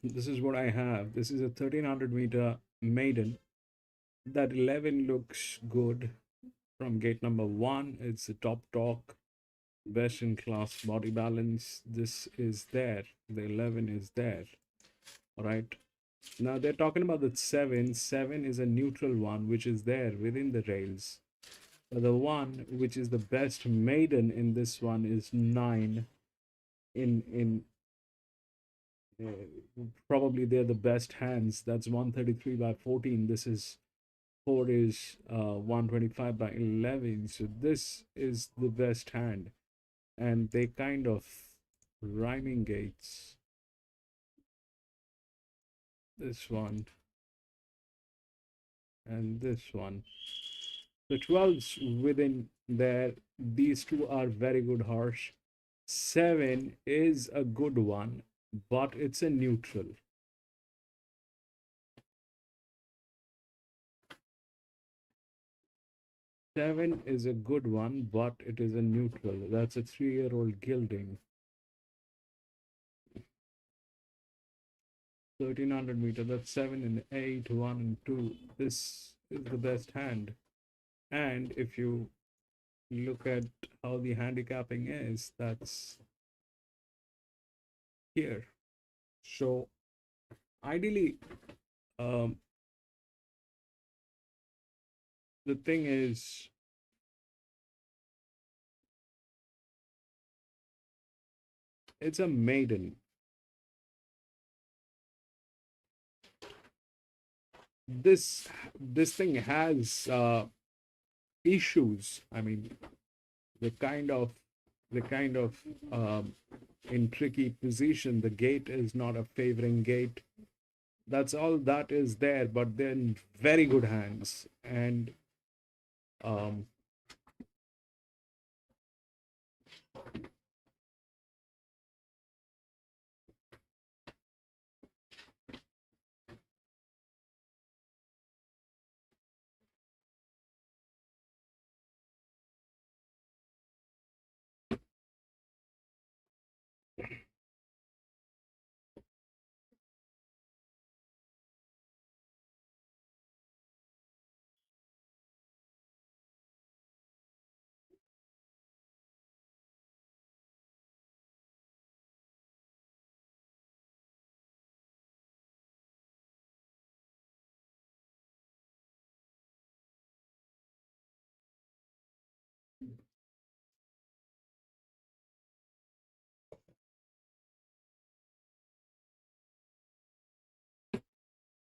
This is what I have. This is a 1300-meter maiden. That 11 looks good from gate number 1. It's a top torque, best in class body balance. This is there. The 11 is there. All right. Now they're talking about the 7. 7 is a neutral one, which is there within the rails. But the one which is the best maiden in this one is 9. Probably they're the best hands. That's 133 by 14. This is 4 is 125 by 11. So this is the best hand, and they kind of rhyming gates. This one and this one. The 12s within there. These two are very good horse. 7 is a good one, but it's a neutral. Seven is a good one, but it is a neutral. That's a 3-year-old gilding. 1300 meter. That's 7 and 8, 1 and 2. This is the best hand. And if you look at how the handicapping is, that's here. So ideally, the thing is, it's a maiden. This thing has issues. I mean, the kind of in tricky position. The gate is not a favoring gate. That's all that is there, but they're in very good hands. And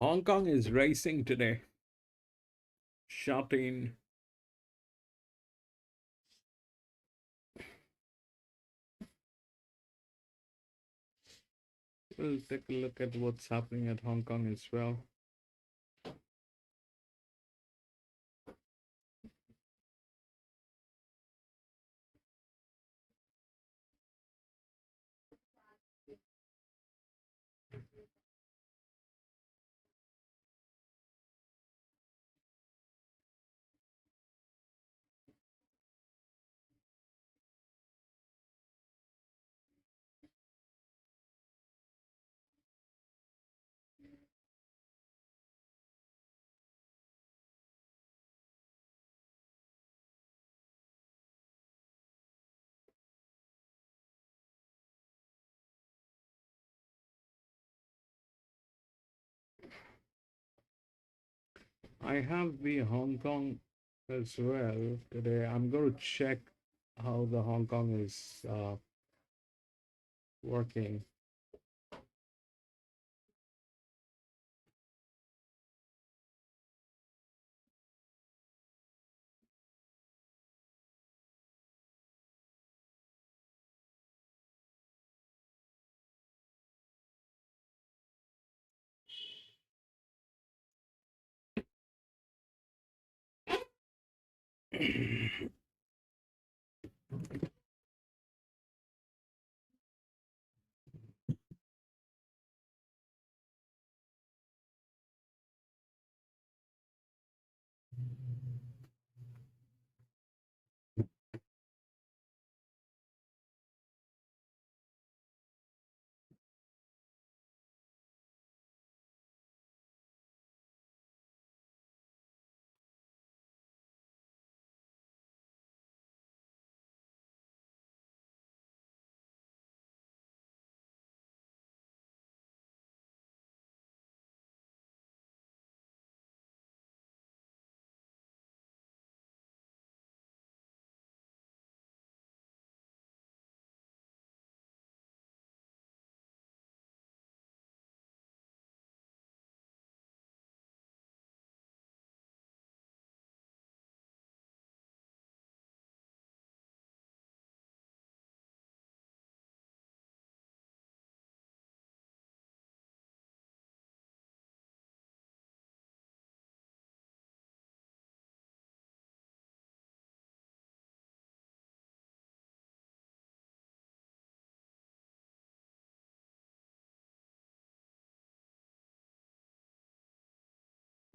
Hong Kong is racing today. Shouting. We'll take a look at what's happening at Hong Kong as well. I have the Hong Kong as well today. I'm going to check how the Hong Kong is working.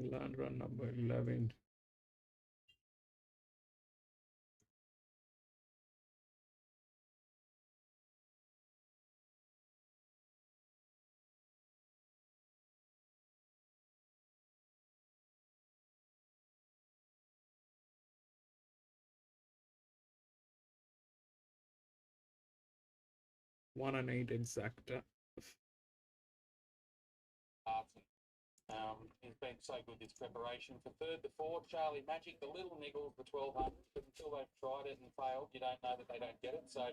Land run number 11. One and 8 exact. He's been so good this preparation. For third, the 4, Charlie Magic, the little niggles, the 1200. But until they've tried it and failed, you don't know that they don't get it. So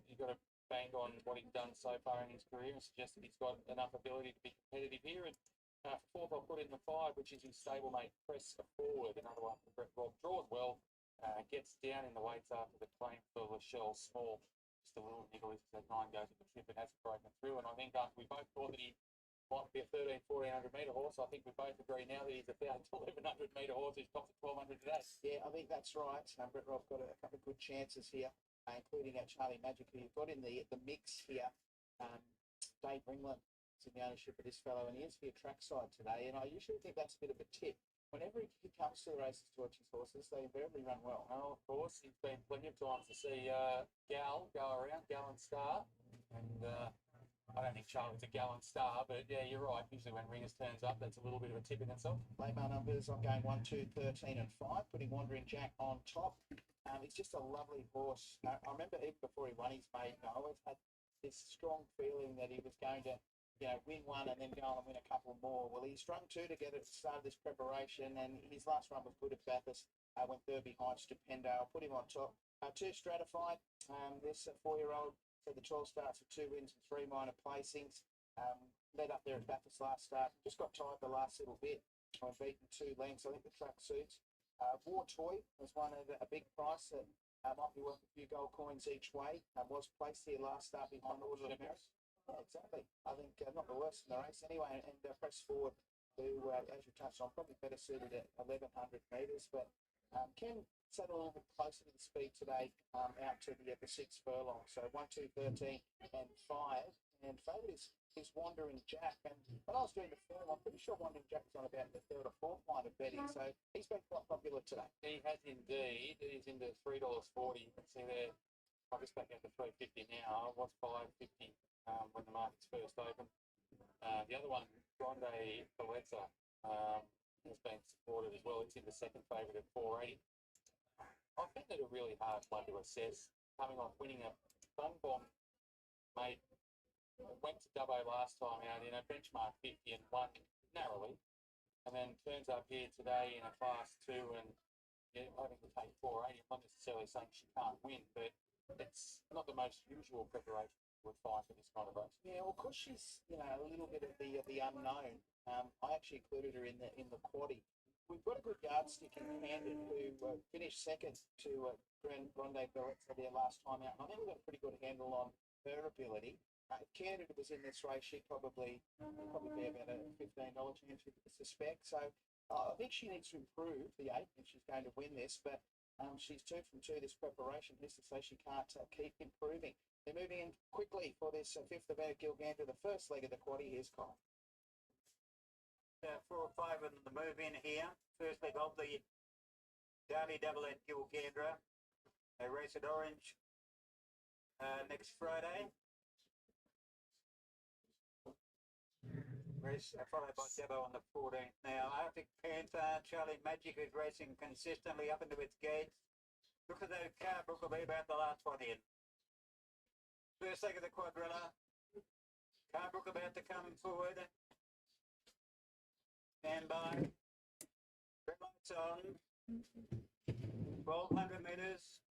you've got to bang on what he's done so far in his career and suggest that he's got enough ability to be competitive here. And for fourth, I'll put in the 5, which is his stablemate Press Forward. Another one for Brett Robb. Draws well, gets down in the weights after the claim for Lachelle Small. Just a little niggle. He's had 9 goes at the trip and hasn't broken through. And I think we both thought that he might be a 1,1400 metre horse. I think we both agree now that he's a 1,100 metre horse. He's topped at 1,200 today. Yeah, I think that's right. Brett Robb got a couple of good chances here, including Charlie Magic, who you've got in the mix here. Dave Ringland is in the ownership of this fellow, and he is for your trackside today. And I usually think that's a bit of a tip. Whenever he comes to the races to watch his horses, they invariably run well. Oh, of course. He's been plenty of times to see Gal go around, Gal and Star. And I don't think Charlie's a gallant star, but yeah, you're right. Usually when Ringers turns up, that's a little bit of a tip in itself. Late bar numbers, I'm going 1, 2, 13 and 5, putting Wandering Jack on top. He's just a lovely horse. I remember even before he won his maiden, I always had this strong feeling that he was going to win one and then go on and win a couple more. Well, he strung 2 together at the start of this preparation, and his last run was good at Bathurst. Went third behind Stupendo. I'll put him on top. 2 Stratified, this 4-year-old. So the 12 starts with 2 wins and 3 minor placings. led up there at Bathurst last start. Just got tired the last little bit. I beaten 2 lengths. I think the track suits. War Toy was one of a big price that might be worth a few gold coins each way. Was placed here last start behind Order of Merit. Yeah, exactly. I think not the worst in the race anyway. And Press Forward, who, as you touched on, probably better suited at 1100 metres, but can settle a little bit closer to the speed today out to the 6 furlong. So 1, 2, 13 and 5. And favourite is Wandering Jack. And when I was doing the form, I'm pretty sure Wandering Jack was on about the 3rd or 4th line of betting. So he's been quite popular today. He has indeed. He's into $3.40. You can see there. I'm just back out to $3.50 now. It was $5.50 when the markets first opened. The other one, Grande Bellezza, has been supported as well. It's in the second favourite at $4.80. I think that a really hard one to assess. Coming off winning a Bomb made. Went to Dubbo last time out in a benchmark 50 and won narrowly, and then turns up here today in a class 2 and having to take 480. I'm not necessarily saying she can't win, but it's not the most usual preparation you would find for this kind of race. Yeah, well, because she's a little bit of the unknown. I actually included her in the quaddie. We've got a good yardstick in Candid who finished second to Grande Bellezza there last time out. And I think we've got a pretty good handle on her ability. Candid was in this race, she'd probably be about a $15 chance, I suspect. So I think she needs to improve the 8 if she's going to win this. But she's 2 from 2 this preparation. Who's to say she can't keep improving? They're moving in quickly for this 5th event at Gilgandra. The first leg of the quaddie. Here's Kyle. 4 or 5 in the move in here. First leg of the Derby Double at Gilgandra. They race at Orange next Friday. Race followed by Debo on the 14th. Now, Arctic Panther, Charlie Magic is racing consistently up into its gates. Look at that car, Brook will be about the last one in. First leg of the quadrilla. Carbrook about to come forward. Stand by. Red lights on. 1200 metres.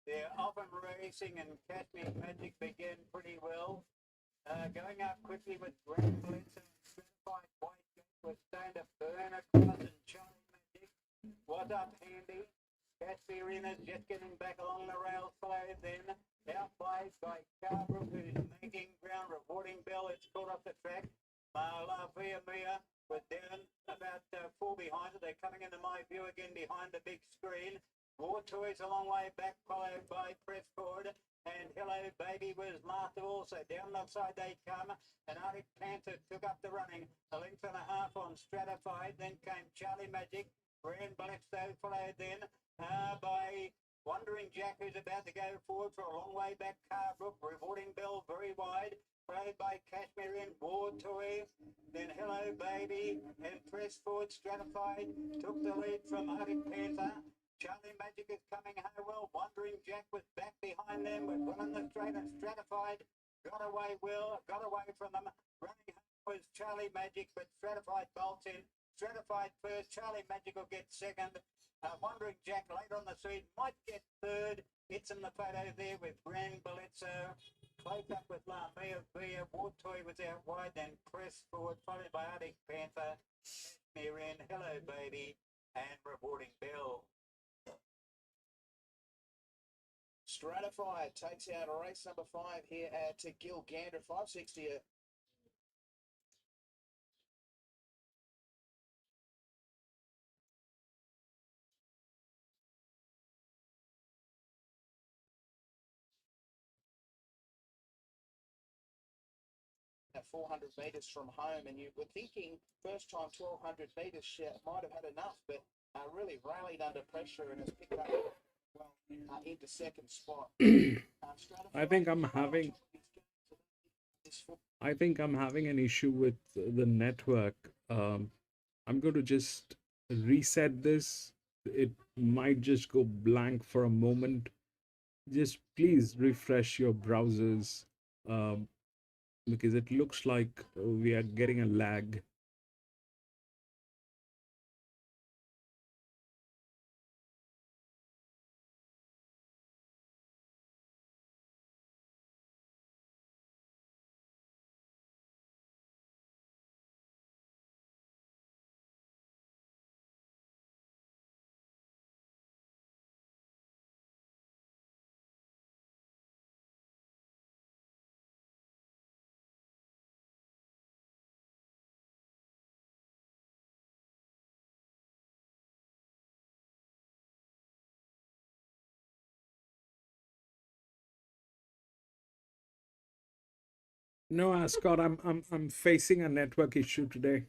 They're often racing and Cashmere Magic begin pretty well. Going up quickly with Grand Blitz and Certified White with Stand Up Burn across and Charlie Magic was up handy. Cashmere in is just getting back along the rails followed then. Outplayed by Carbrook who's making ground. Rewarding Bell, it's caught off the track. La Via Mia was down about 4 behind it. They're coming into my view again behind the big screen. War Toys a long way back, followed by Press Forward, and Hello Baby was masterful, so down the side they come, and Arctic Panther took up the running, a length and a half on Stratified, then came Charlie Magic, Grand Blackstone followed then by Wandering Jack, who's about to go forward for a long way back, Carbrook, Rewarding Bell very wide, followed by Cashmere in, War Toy, then Hello Baby, and Press Forward, Stratified, took the lead from Arctic Panther. Charlie Magic is coming home well. Wandering Jack was back behind them, was running the straight and Stratified. Got away from them. Running home was Charlie Magic, but Stratified bolts in. Stratified first. Charlie Magic will get second. Wandering Jack late on the seat might get third. It's in the photo there with Grand Bellezza. Close up with La Mia Via. War Toy was out wide, then Press Forward, followed by Arctic Panther. Cashmere in, Hello Baby, and Rewarding Bell. Stratified takes out race number 5 here at Gilgandra, 560. At 400 metres from home, and you were thinking first time 1200 metres might have had enough, but really rallied under pressure and has picked up into second spot. I think I'm having an issue with the network. I'm going to just reset this. It might just go blank for a moment. Just please refresh your browsers, because it looks like we are getting a lag. No, Ascot, I'm facing a network issue today.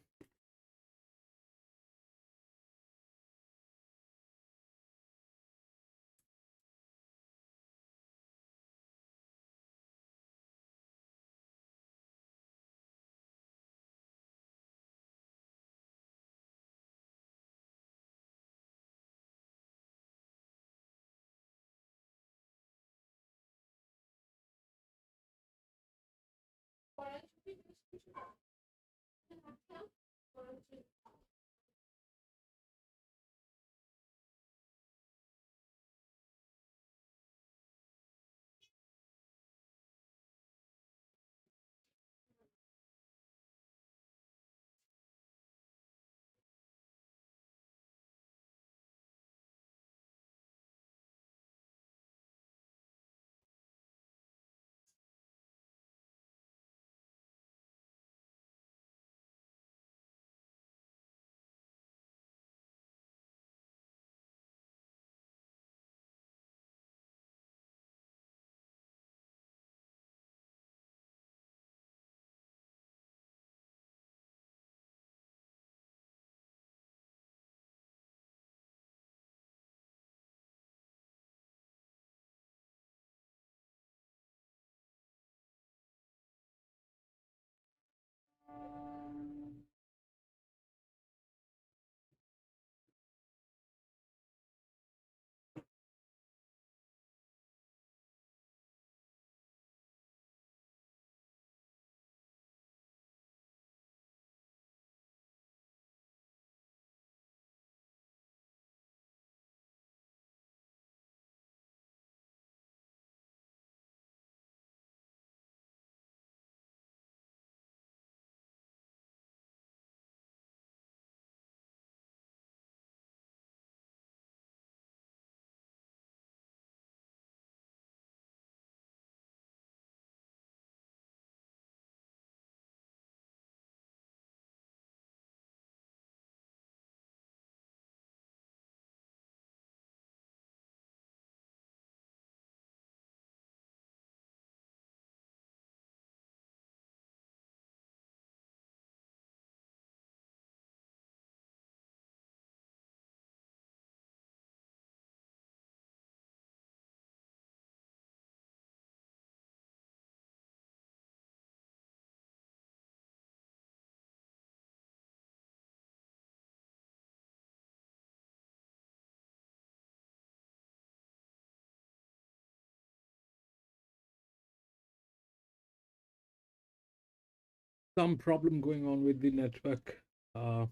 Some problem going on with the network. I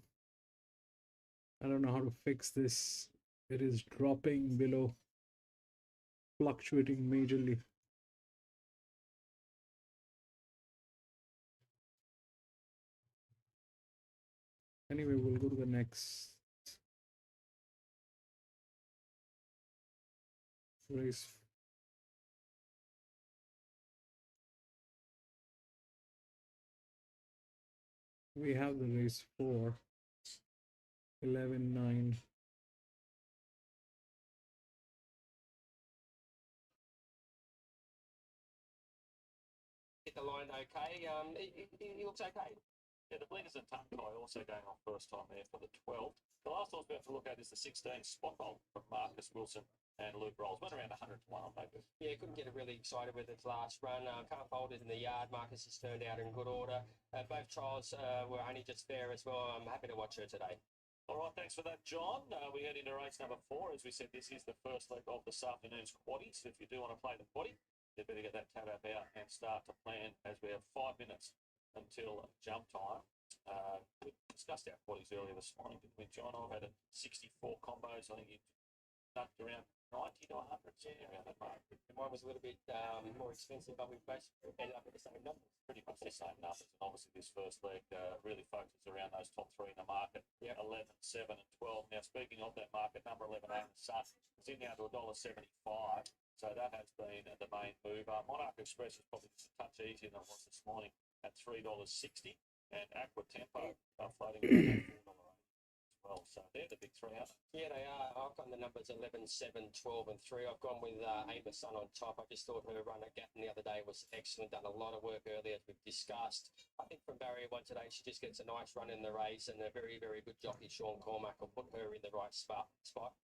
don't know how to fix this. It is dropping below, fluctuating majorly. Anyway, we'll go to the next race. We have the race 4, 11-9. Hit the line okay. He looks okay. Yeah, the Bleeders and Tunkai also going on first time there for the 12th. The last one I was about to look at is the 16 spot hole from Marcus Wilson and Luke Rolls. Went around 100 to 1 on paper. Yeah, couldn't get really excited with its last run. Can't fold it in the yard. Marcus has turned out in good order. Both trials were only just fair as well. I'm happy to watch her today. All right, thanks for that, John. We head into race number 4. As we said, this is the first leg of this afternoon's quaddie. So if you do want to play the quaddie, you better get that tab app out and start to plan, as we have 5 minutes until jump time. We discussed our quaddies earlier this morning, didn't we, John? I've had 64 combos. I think you knocked around 90 to 100, something around that mark. Mine was a little bit more expensive, but we basically ended up with the same numbers. Pretty much the same numbers. And obviously this first leg really focuses around those top 3 in the market. Yep. 11, 7 and 12. Now, speaking of that market, number 11, Aaron Sun, is in now to $1.75. So that has been the main mover. Monarch Express is probably just a touch easier than it was this morning at $3.60. And Aqua Tempo floating around that $4.80. well. So they're the big three, aren't they? Yeah, they are. I've got the numbers 11, 7, 12 and 3. I've gone with Amos Sun on top. I just thought her run at Gatton the other day was excellent. Done a lot of work earlier, as we've discussed. I think from barrier 1 today, she just gets a nice run in the race, and a very, very good jockey, Sean Cormack, will put her in the right spot.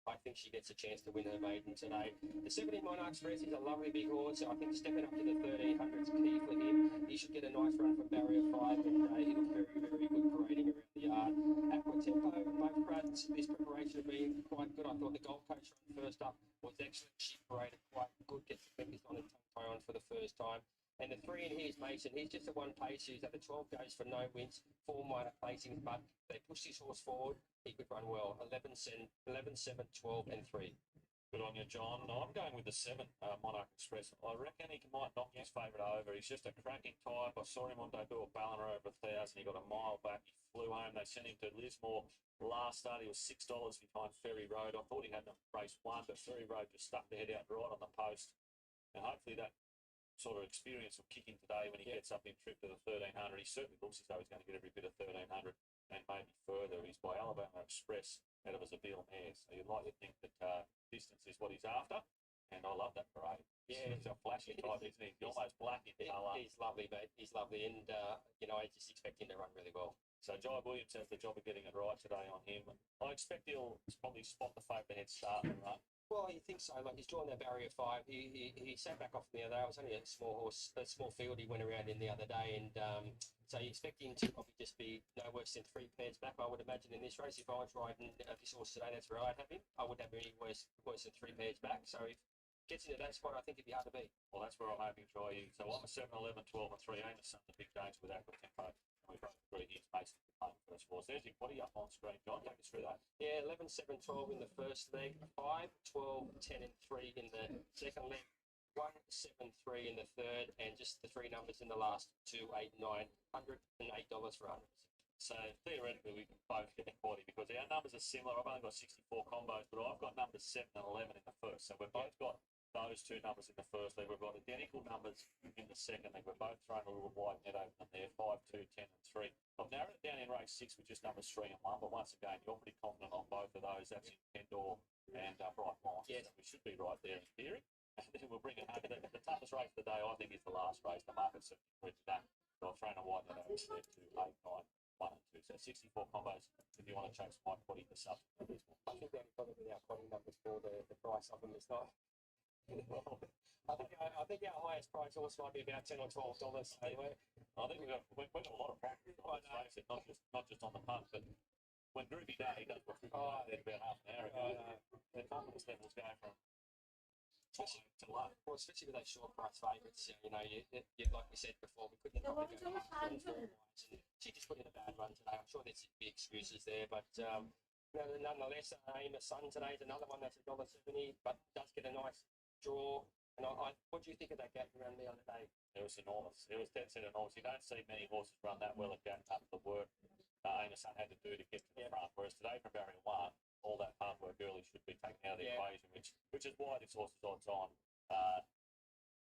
I think she gets a chance to win her maiden today. The 70 Monarch Express is a lovely big horse. I think stepping up to the 1300 is key for him. He should get a nice run from barrier 5, and he looks very, very good parading around the yard. Aqua Tempo, both fronts, this preparation has been quite good. I thought the Gold Coast run first up was excellent. She paraded quite good, gets the members on and tongue tie on for the first time. And the 3 in here's Mason. He's just a one pace who's at the 12 goes for no wins, 4 minor placings, but they pushed his horse forward. He could run well. 11, 7, 12 and 3. Good on you, John. No, I'm going with the 7, Monarch Express. I reckon he might knock his favourite over. He's just a cracking type. I saw him on debut at Ballina over 1,000. He got a mile back. He flew home. They sent him to Lismore. Last start, he was $6 behind Ferry Road. I thought he had race 1, but Ferry Road just stuck the head out right on the post. And hopefully that sort of experience will kick in today when he gets up in trip to the 1300. He certainly looks as though he's going to get every bit of 1300 and maybe further. He's by Alabama Express out of a Zabeel mare. So you'd like to think that distance is what he's after. And I love that parade. Yeah. He's a flashy type, isn't he? He's almost black in colour. He's lovely, mate. He's lovely. And, I just expect him to run really well. So Jai Williams has the job of getting it right today on him. I expect he'll probably spot the favourite head start and run. Well, you think so. Like, he's drawn that barrier 5. He sat back off the other day. It was only a small horse, a small field he went around in the other day. And so you expect him to probably just be no worse than 3 pairs back, I would imagine, in this race. If I was riding this horse today, that's where I'd have him. I wouldn't have any worse than 3 pairs back. So if he gets into that spot, I think it'd be hard to beat. Well, that's where I'm hoping to try you. So I'm a 7, 11, 12 and 3. Amos Sun, the big danger with Aqua Tempo. And we've got 3 years based on the first horse. There's your body up on screen, John. Take us through that. Yeah, 11, 7, 12 in the first leg, 5, 12, 10 and 3 in the second leg, 1, 7, 3 in the third, and just the 3 numbers in the last 2, 8, 9, $108 for 100%. So theoretically, we can both get equality because our numbers are similar. I've only got 64 combos, but I've got numbers 7 and 11 in the first. So we've both got those 2 numbers in the first leg. We've got identical numbers in the second leg. We're both throwing a little wide net over them there, 5, 2, 10 and 3. I've narrowed it down in race 6 with just numbers 3 and 1, but once again, you're pretty confident on both of those. That's in Kendall and Bright Light. Yes. So we should be right there in theory. And then we'll bring it home. The toughest race of the day, I think, is the last race. The market's certainly for today. So I've thrown a wide net over there to 8, 9, 1 and 2. So 64 combos if you want to chase my body the subsequent. I think the only problem with our quality numbers for the price of them is not. I think our highest price horse might be about $10 or $12 anyway. I think we've got a lot of practice on this race, not just on the punt, but when Groovy Daddy does what we did about half an hour ago, the confidence levels go from high to low. Well, especially with those short price favourites, you like we said before, we couldn't probably go and she just put in a bad run today. I'm sure there's big excuses there, but nonetheless, Amos Sun today is another one that's $1.70, but does get a nice draw. And what do you think of that gap around the other day? It was enormous. It was dead set enormous. You don't see many horses run that well at gap up the work Amos Sun had to do to get to the front. Whereas today from barrier 1, all that hard work early should be taken out of the equation, which is why this horse is odds on.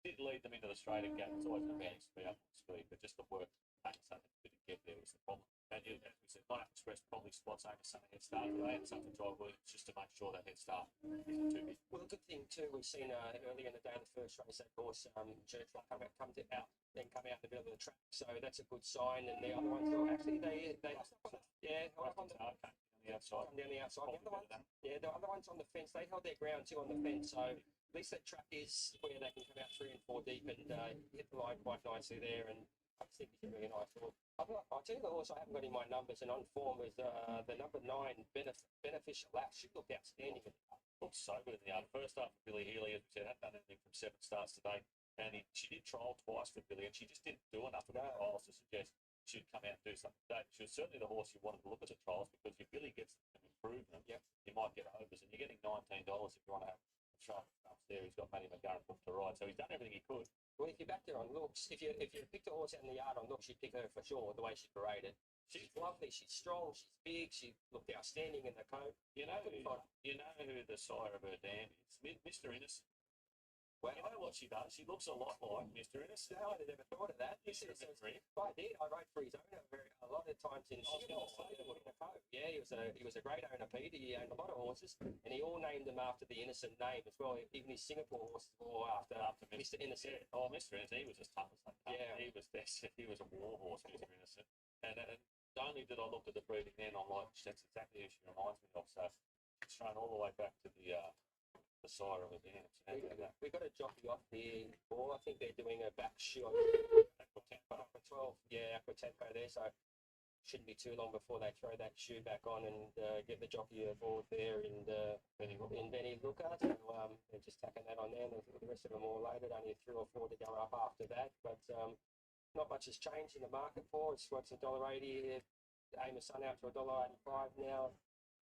Did lead them into the straight and gap. It's always an advantage to be up on speed, but just the work Amos Sun had to do to get there was the problem. And as we said, Monarch Express probably spots Amos Sun a head start today, and something to Jai Williams just to make sure that head start isn't too big. Well, the good thing too, we've seen earlier in the day of the first race, that horse Church will come out in the middle of the track, so that's a good sign. And the other ones, well, actually, they the outside. Come down the outside. The other ones on the fence, they held their ground too on the fence, so at least that track is where they can come out 3 and 4 deep and hit the line quite nicely there. And I just think he's a really nice horse. I'll tell you the horse I haven't got in my numbers and on form is the number 9 Beneficial Lapse. She looked outstanding. Looked so good in the yard. First half for Billy Healy, as we said, hadn't done anything from 7 starts today. And she did trial twice for Billy, and she just didn't do enough of the trials to suggest she'd come out and do something today. She was certainly the horse you wanted to look at the trials because if Billy gets them and improve them, you might get overs. And you're getting $19 if you want to have a shot there. He's got Matty McGarrett booked to ride, so he's done everything he could. Well, if you're back there on looks, if you picked a horse out in the yard on looks, you'd pick her for sure, the way she paraded. She's lovely, she's strong, she's big, she looked outstanding in the coat. You know who the sire of her dam is? Mr. Innocent. Well, You know what she does? She looks a lot like Mr. Innocent. no, I'd never thought of that. You should have been for him. I did. I rode for his owner a lot of times in Singapore. Yeah, he was a great owner, Peter. He owned a lot of horses, and he all named them after the Innocent name as well. Even his Singapore horses were all after Mr. Innocent. Yeah. Oh, Mr. Innocent, he was as tough as that. Yeah. He was he was a war horse, Mr. Innocent. And not only did I look at the breeding then, I'm like, that's exactly who she reminds me of. So it's thrown all the way back to the sire of the dance. We got a jockey off here, or I think they're doing a back shoe. Aqua 12, yeah, Aqua Tempo there. So shouldn't be too long before they throw that shoe back on and get the jockey aboard there in Benny Looker. So they're just tacking that on there. And the rest of them all loaded, only 3 or 4 to go up after that. But not much has changed in the market for it. It's $1.80. Aim of Sun out to $1.85 now.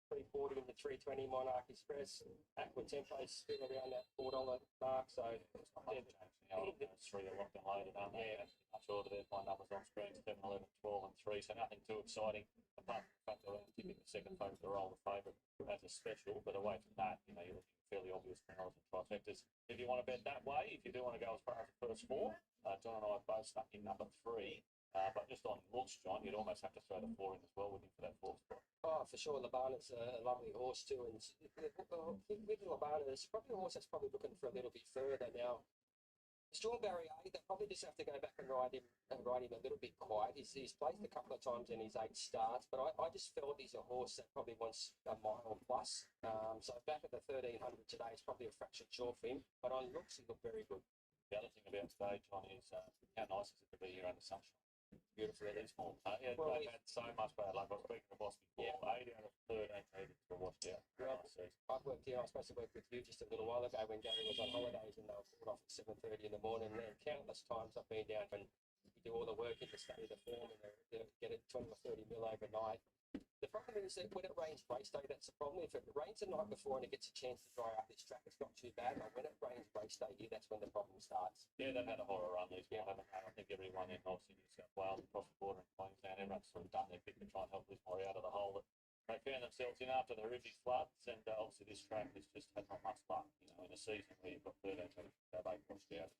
340 in the 320 Monarch Express. Aqua Tempo is still around that $4 mark. So it's not much change now. It's 3 are locked and loaded, aren't they? Yeah. Much order there. My numbers on screen: 7, 11, 12, and 3. So nothing too exciting. Apart from the fact that I'm tipping the second favourite to roll the favourite as a special. But away from that, you're looking fairly obvious winners and trifectas. If you want to bet that way, if you do want to go as far as the first 4, John and I have both stuck in number 3. But just on looks, John, you'd almost have to throw the 4 in as well, wouldn't you, for that 4th spot? Oh, for sure, Labana's a lovely horse too, and with Labana, there's probably a horse that's probably looking for a little bit further now. Strawberry, they probably just have to go back and ride him a little bit quiet. He's placed a couple of times in his 8 starts, but I just felt he's a horse that probably wants a mile plus. So back at the 1300 today, it's probably a fraction short for him, but on looks, he looked very good. The other thing about today, John, is how nice is it to be here under sunshine? Beautiful it is. Well, they've had so much bad luck. I was speaking to the boss before. Yeah. 8 out of 13 metres were washed out. Well, I've worked here. I was supposed to work with you just a little while ago when Gary was on holidays, and they were called off at 7:30 in the morning. And countless times I've been down and you do all the work in to study the form and get it 20 or 30 mil overnight. The problem is that when it rains race day, that's the problem. If it rains the night before and it gets a chance to dry up this track, it's not too bad. But when it rains race day here, that's when the problem starts. Yeah, they've had a horror run these years, haven't they? I think everyone in obviously New South Wales, across the border in Queensland, everyone's sort of done their bit to try and help Lismore out of the hole that they found themselves in after the horrific floods. And obviously this track has just had not much luck, in a season where you've got 13 metres to have 8 washed out.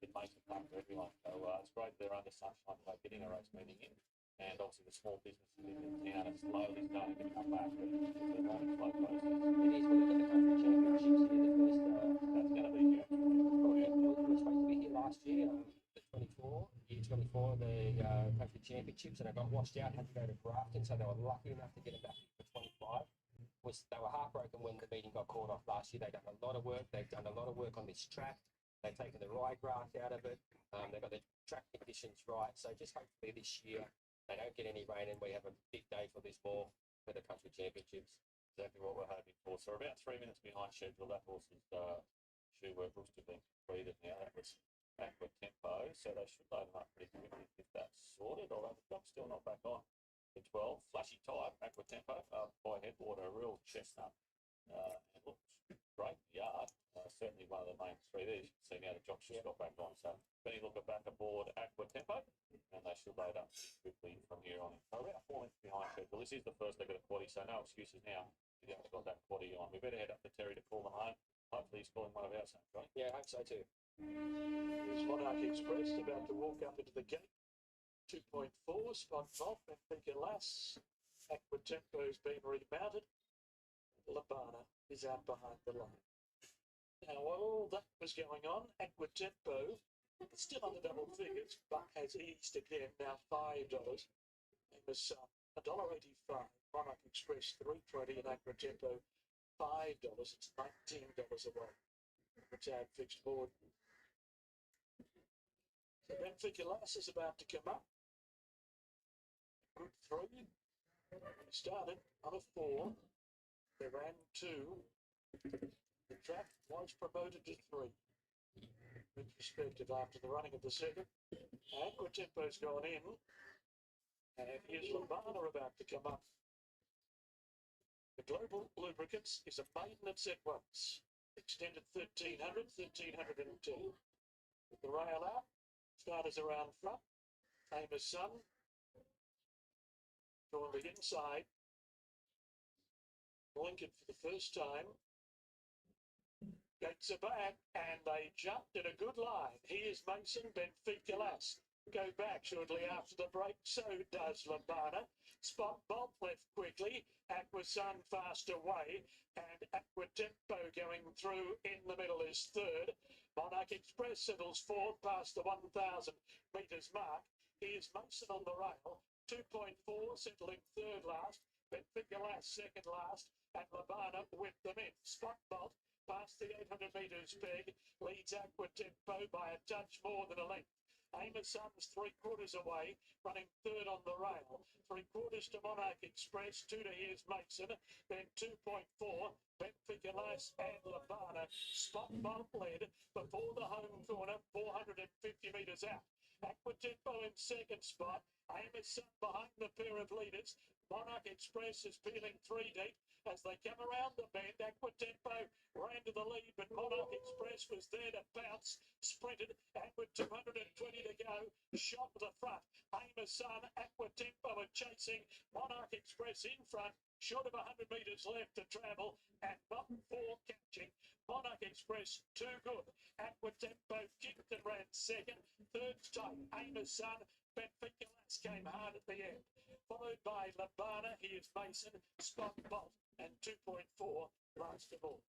It makes it fun for everyone. So it's great they're under sunshine today, getting a race meeting in. And obviously the small businesses in town are slowly starting to come back. But it's a running slow process. It is. We've got the country championships here. The first, that's going to be huge. we were supposed to be here last year, the 24, the country championships, and it got washed out. Had to go to Grafton, so they were lucky enough to get it back for 25. They were heartbroken when the meeting got called off last year. They've done a lot of work. They've done a lot of work on this track. They've taken the ryegrass out of it. They've got the track conditions right. So just hopefully this year they don't get any rain and we have a big day for Lismore for the country championships. Exactly what we're hoping for. So we're about 3 minutes behind schedule. That horse's shoe work looks to have been completed now. That was Aqua Tempo. So they should load them up pretty quickly if that's sorted. Although the clock's still not back on. The 12, flashy type, Aqua Tempo by Headwater, a real chestnut. It looks great in the yard. Certainly one of the main 3 there. You can see now the jock's just got back on. So Benny Looker back aboard Aqua Tempo, and they should load up pretty quickly from here on. So about 4 minutes behind schedule. This is the first leg of the quaddie, so no excuses now. You haven't got that quaddie on. We better head up to Terry to call them home. Hopefully he's calling one of ours, right? Yeah, I hope so too. Here's Monarch Express about to walk up into the gate. 2.4, spot off, and Benfica Lass. Aqua Tempo's been remounted. Labana is out behind the line. Now, while all that was going on, Aqua Tempo still under double figures, but has eased again, now $5. Famous $1.85. Monarch Express $3.20 and Aqua Tempo $5. It's $19 away. It's our fixed board. So Benfica Lass is about to come up. Good 3. He started on a 4. They ran 2. The track was promoted to 3. Retrospective after the running of the 2nd. Aqua Tempo's gone in. And here's Labana about to come up. The Global Lubricants is a maiden at set once. Extended 1300, 1310. With the rail out. Starters around front. Famous Sun. Drawn the inside. Lincoln for the first time. Gates are back, and they jumped in a good line. Here's Mason Benfica-Lass. Go back shortly after the break, so does Labana. Spot Bolt left quickly, Aquasun fast away, and Aquatempo going through in the middle is third. Monarch Express settles fourth past the 1,000 metres mark. Here's Mason on the rail, 2.4 settling third last, Benfica-Lass second last, and Labana with them in. Spot Bolt past the 800 metres peg, leads Aquatempo by a touch more than a length. Amerson's 3/4 away, running third on the rail. 3/4 to Monarch Express, 2 to Here's Mason, then 2.4, Benfica-Lass and Labana. Spot Bolt led before the home corner, 450 metres out. Aquatempo in second spot, Amerson behind the pair of leaders. Monarch Express is peeling 3 deep as they come around the bend. Aquatempo ran to the lead, but Monarch Express was there to bounce, sprinted, and with 220 to go, shot to the front. Amerson, Aquatempo are chasing. Monarch Express in front, short of 100 metres left to travel, and not 4 catching. Monarch Express, too good. Aquatempo kicked and ran second. Third tight, Amerson. Benfica-Lass came hard at the end. Followed by Labana, here's Mason, Spot Bolt, and 2.4 last of all.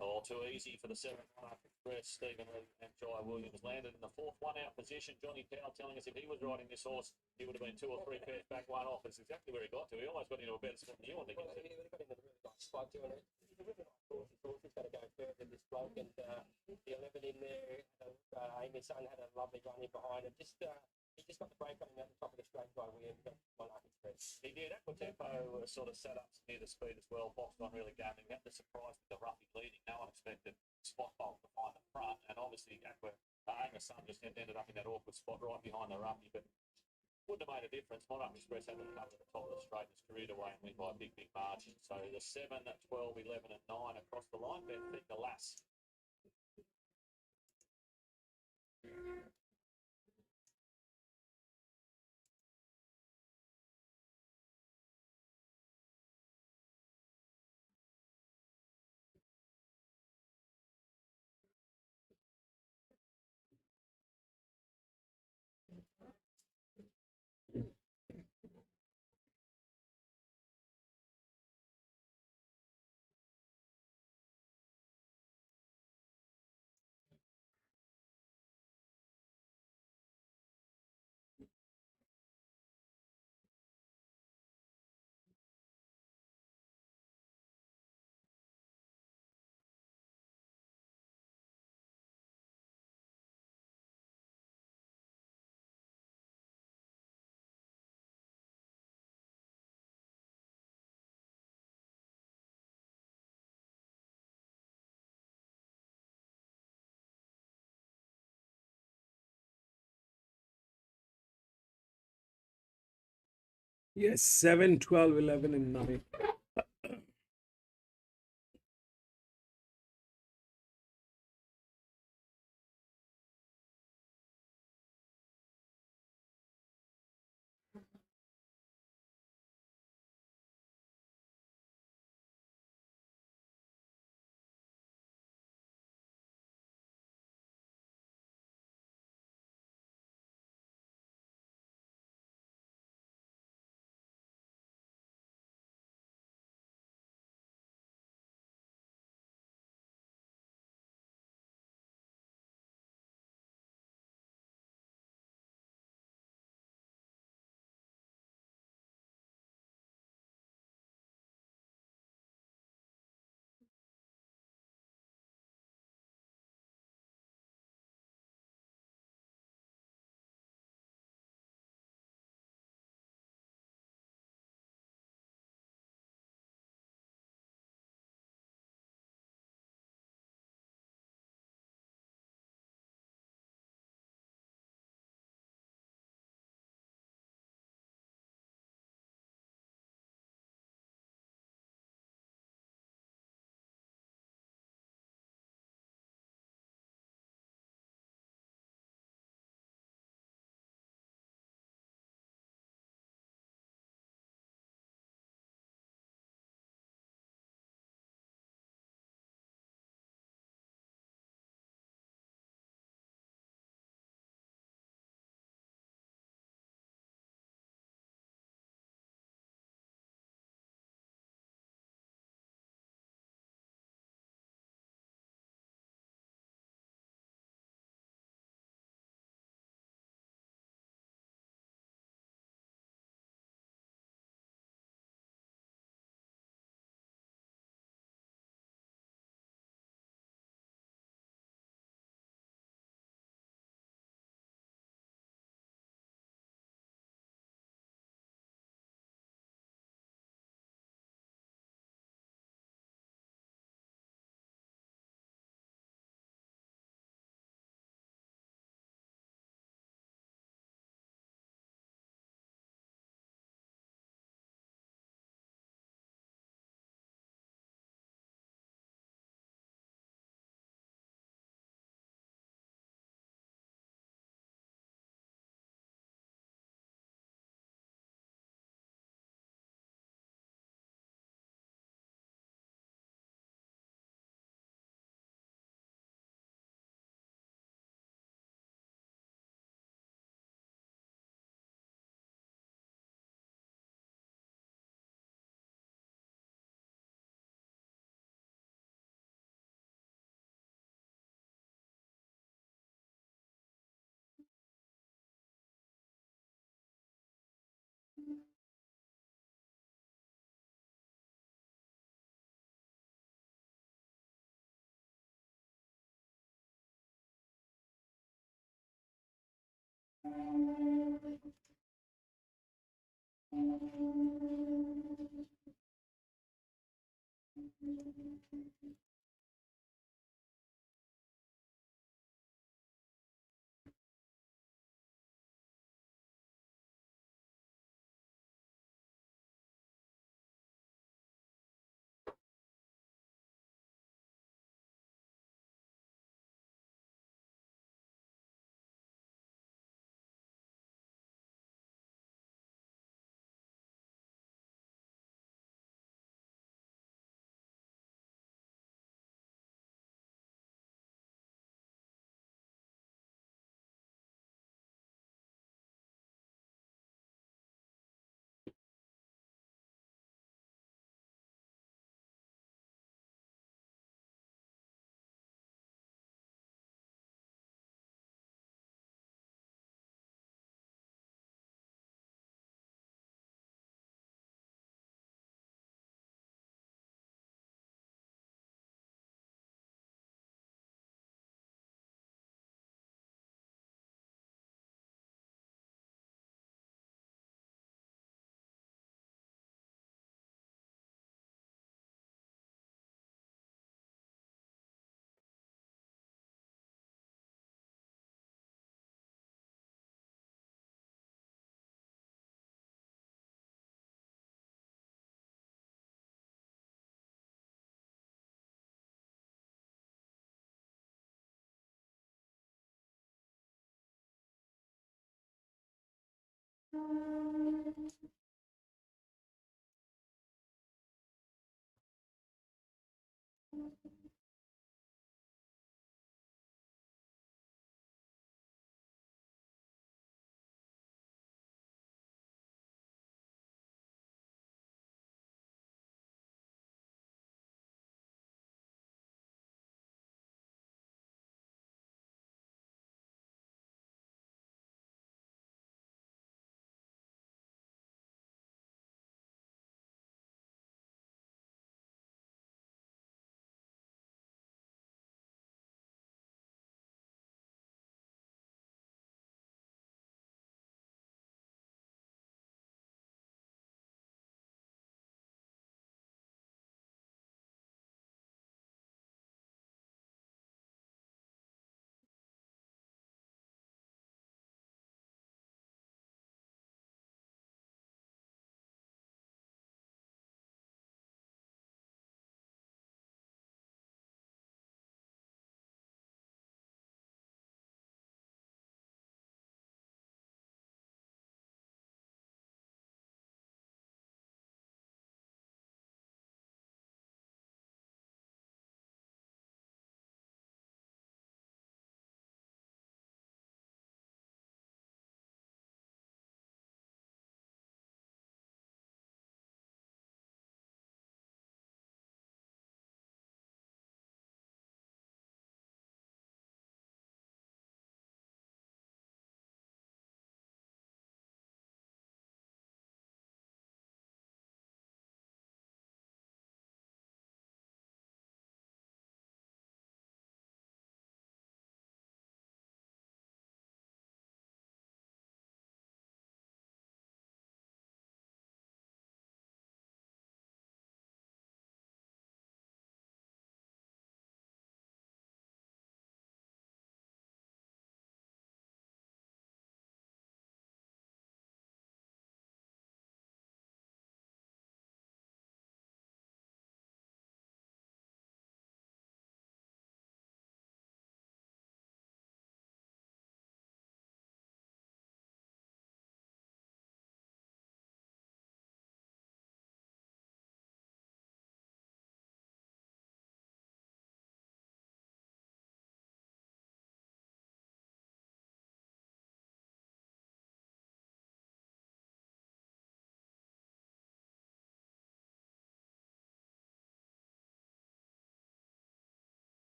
All too easy for the 7 Monarch Express. Stephen Lee and Jai Williams landed in the 4th one-out position. Johnny Powell telling us if he was riding this horse, he would have been 2 or 3 pairs back, one off. That's exactly where he got to. He almost got into a better spot than you, I think. Well, he got into the really nice spot doing it. He's a really nice horse. His horse is going to go further than this bloke, and the 11 in there, Amy's son had a lovely run in behind him. He just got the break on him at the top of the straight by Williams at Monarch Express. He did. Aquatempo sort of set up near the speed as well. Boxed on really gaming. Had the surprise with the roughie leading. No one expected Spot Bolt to find the front. And obviously, Amerson just ended up in that awkward spot right behind the roughie. But wouldn't have made a difference. Monarch Express had to come to the top of the straight and screwed away and win by a big margin. So the 7, 12, 11 and 9 across the line. Benfica-Lass. Yes, 7, 12, 11, and 9.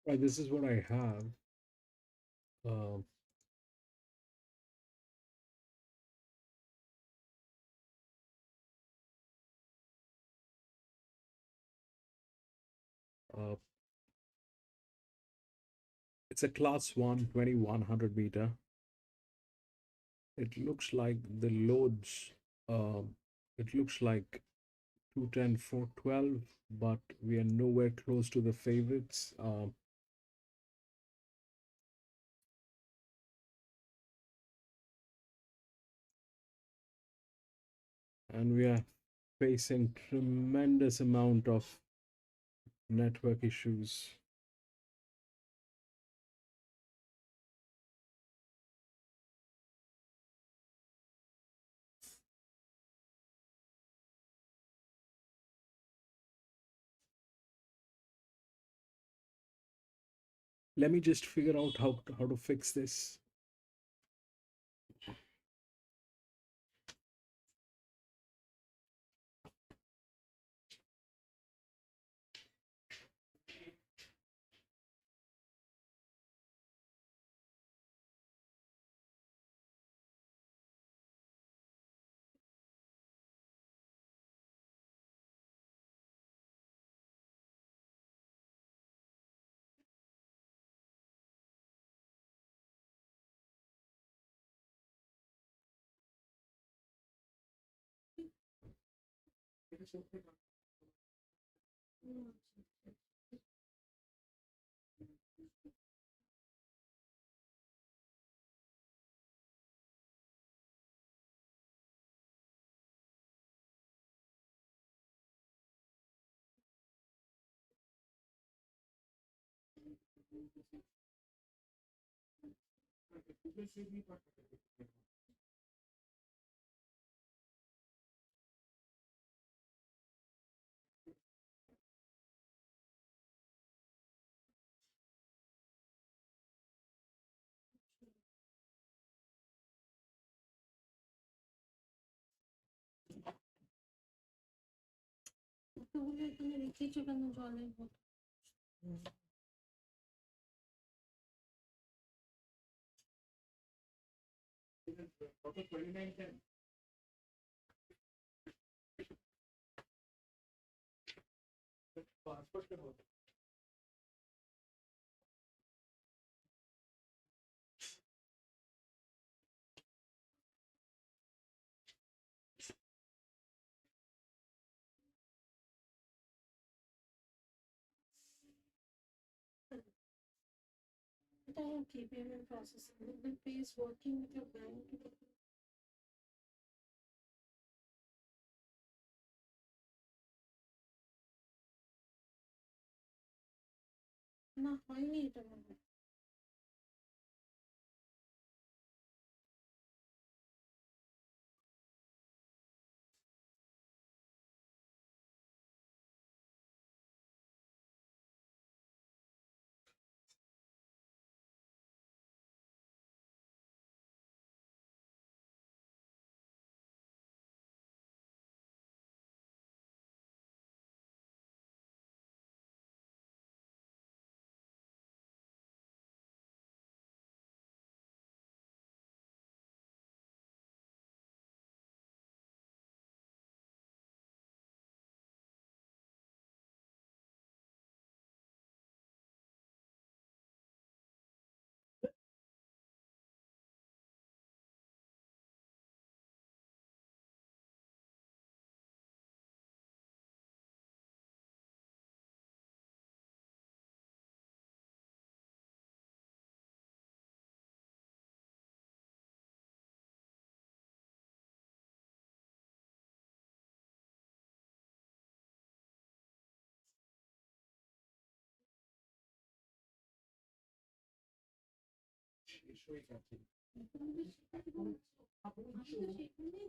Right, this is what I have. Um, uh, it's a class 1 2100 meter. It looks like the loads, it looks like 210, 412, but we are nowhere close to the favorites. And we are facing tremendous amount of network issues. Let me just figure out how to fix this. payment processing. Google Pay is working with your bank. না হয়নি এটা মনে হয়।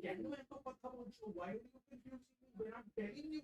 কেন এত কথা বলছো? Why do you confuse me when I'm telling you?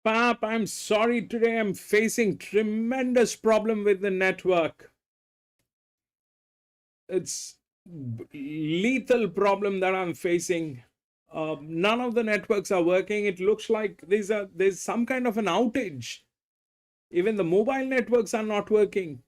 Pap, I'm sorry today I'm facing tremendous problem with the network. It's lethal problem that I'm facing. None of the networks are working. It looks like there's some kind of an outage. Even the mobile networks are not working.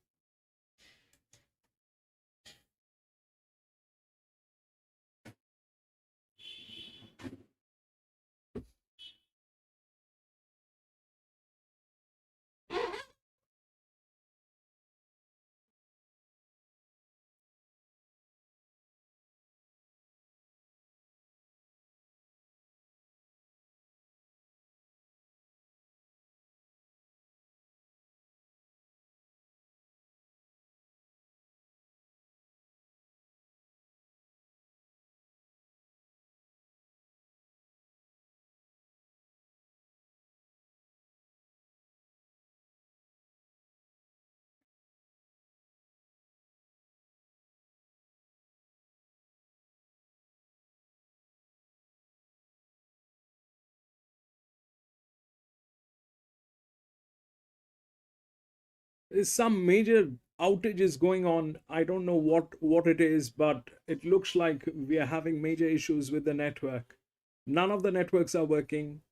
There's some major outages going on. I don't know what it is, but it looks like we are having major issues with the network. None of the networks are working.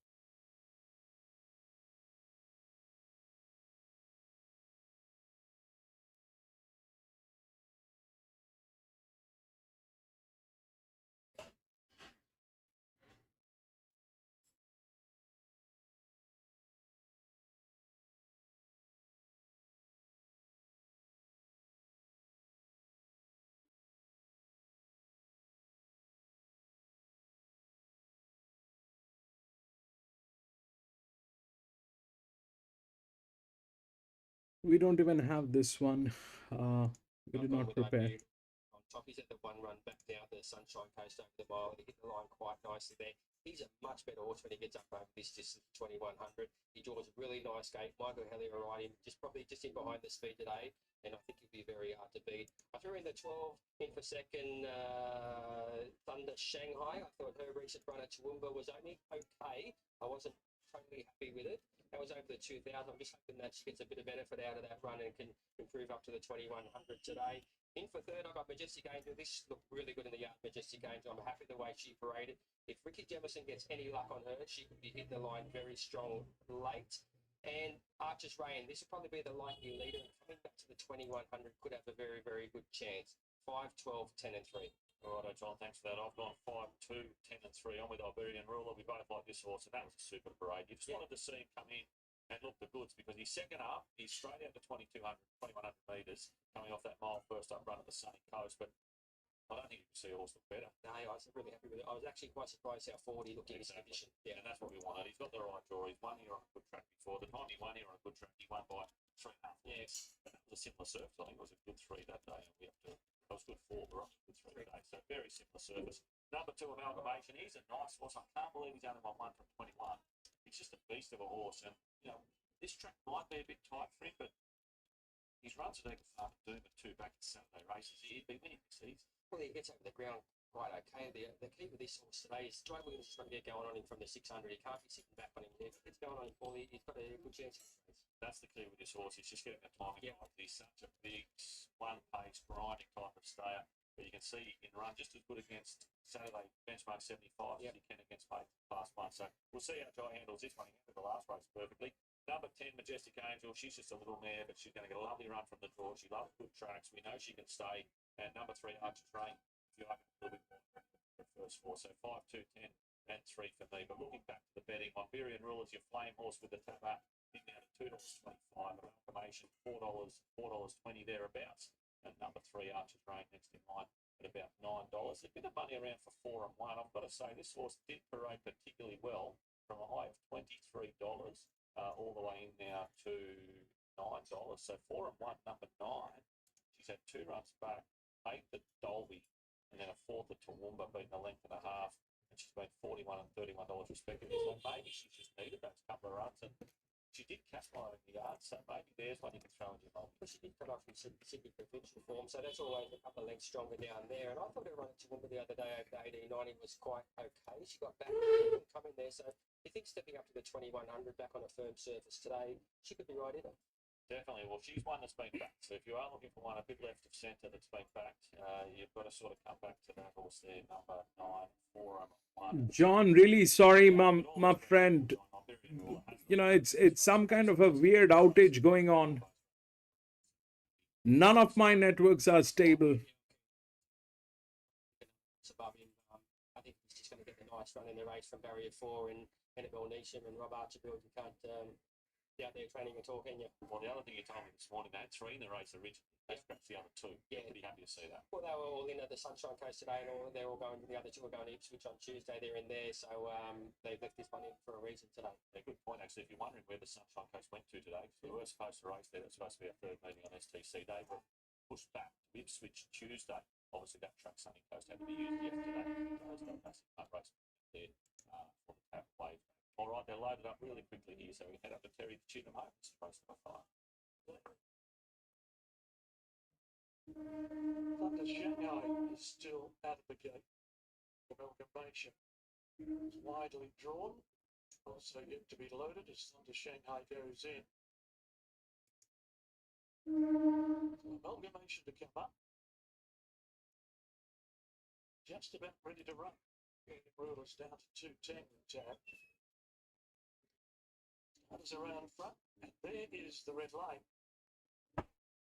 We don't even have this one. We did not prepare. On top, he's at the one run back down the Sunshine Coast over the mile. He hit the line quite nicely there. He's a much better horse when he gets up over this distance, 2100. He draws a really nice gate. Michael Hellier will ride him probably just in behind the speed today, and I think he'll be very hard to beat. I threw in the 12 in for second, Thunder Shanghai. I thought her recent run at Toowoomba was only okay. I wasn't totally happy with it. That was over the 2000. I'm just hoping that she gets a bit of benefit out of that run and can improve up to the 2100 today. In for third, I got Majestic Angel. This looked really good in the yard, Majestic Angel. I'm happy the way she paraded. If Ricky Jemison gets any luck on her, she could be hitting the line very strong late. And Archer's Reign, this will probably be the likely leader. Coming back to the 2100 could have a very, very good chance. 5, 12, 10 and 3. All right, John, thanks for that. I've gone 5, 2, 10 and 3 on with Iberian Ruler. We both like this horse, and that was a super parade. You just wanted to see him come in and look the goods because he's second up. He's straight out to 2200, 2100 metres coming off that mile first up run at the Sunny Coast. But I don't think you can see a horse look better. No, I was really happy with it. I was actually quite surprised how forward he looked in his condition. Yeah, and that's what we wanted. He's got the right draw. He's won here on a good track before. The time he won here on a good track, he won by 3.5. Yes. And that was a simpler surface. I think it was a good 3 that day. And we have to. It was good 4, but a good 3 today. So very similar surface. Number 2, Amalgamation. He's a nice horse. I can't believe he's only won 1 from 21. He's just a beast of a horse. And, you know, this track might be a bit tight for him, but his runs at Eagle Farm and Doomben 2 back in Saturday races. He'd be winning this season. Well, he gets over the ground quite okay. The key with this horse today is Joe Williams is trying to get going on him from the 600. He can't be sitting back on him. If he gets going on him fully, he's got a good chance. That's the key with this horse. He's just getting the timing right. He's such a big, one-pace, grinding type of stayer. But you can see he can run just as good against Saturday benchmark 75 as he can against Class 1. So we'll see how Joe handles this one. He handled the last race perfectly. Number 10, Majestic Angel. She's just a little mare, but she's going to get a lovely run from the draw. She loves good tracks. We know she can stay. And number 3, Archer's Reign. If you like a little bit more the first 4. So 5, 2, 10, and 3 for me. But looking back to the betting, Iberian Rulers, your flame horse with the tap up, in down to $2.25. Amalgamation, $4, $4.20 thereabouts. And number 3, Archer's Reign, next in line at about $9. There's a bit of money around for 4 and 1. I've got to say, this horse did parade particularly well from a high of $23 all the way in now to $9. So 4 and 1, number 9. She's had 2 runs back, 8 at Dolby, and then a 4th at Toowoomba, beating a length and a half. And she's been $41 and $31 respectively. So maybe she's just needed those couple of runs. And She did capitalize in the yard, so maybe there's one you can throw in your multi. But she did cut off from Sydney provincial form, so that's always a couple of lengths stronger down there. And I thought her run at Toowoomba the other day over the 1890 was quite okay. She got back and come in there, so you think stepping up to the 2100 back on a firm surface today, she could be right in it. Definitely. Well, she's one that's been backed. So if you are looking for one a bit left of centre that's been backed, you've got to sort of come back to that horse there, number 9, 4, 1. John, really sorry, my friend. You know, it's some kind of a weird outage going on. None of my networks are stable. Above him, I think he's just going to get the nice run in the race from barrier 4 and Annabelle Neesham and Rob Archibald. You can't be out there training at all, can you? Well, the other thing you told me this morning, they had 3 in the race originally. They scrapped the other 2. Yeah. Pretty happy to see that. Well, they were all in at the Sunshine Coast today, and they're all going. The other 2 are going to Ipswich on Tuesday. They're in there, so they left this one in for a reason today. Yeah, good point, actually. If you're wondering where the Sunshine Coast went to today, we were supposed to race there. It was supposed to be a third meeting on STC. They were pushed back to Ipswich Tuesday. Obviously, that track Sunny Coast had to be used yesterday. So it's got a massive punt race there for the tap wave. All right, they're loaded up really quickly here, so we head up to Terry the Chinham Home. It's race number 5. Thunder Shanghai is still out of the gate. Amalgamation is widely drawn. Also yet to be loaded as Thunder Shanghai goes in. So amalgamation to come up. Just about ready to run. Rulers down to 210 tab. Starters around front, and there is the red light.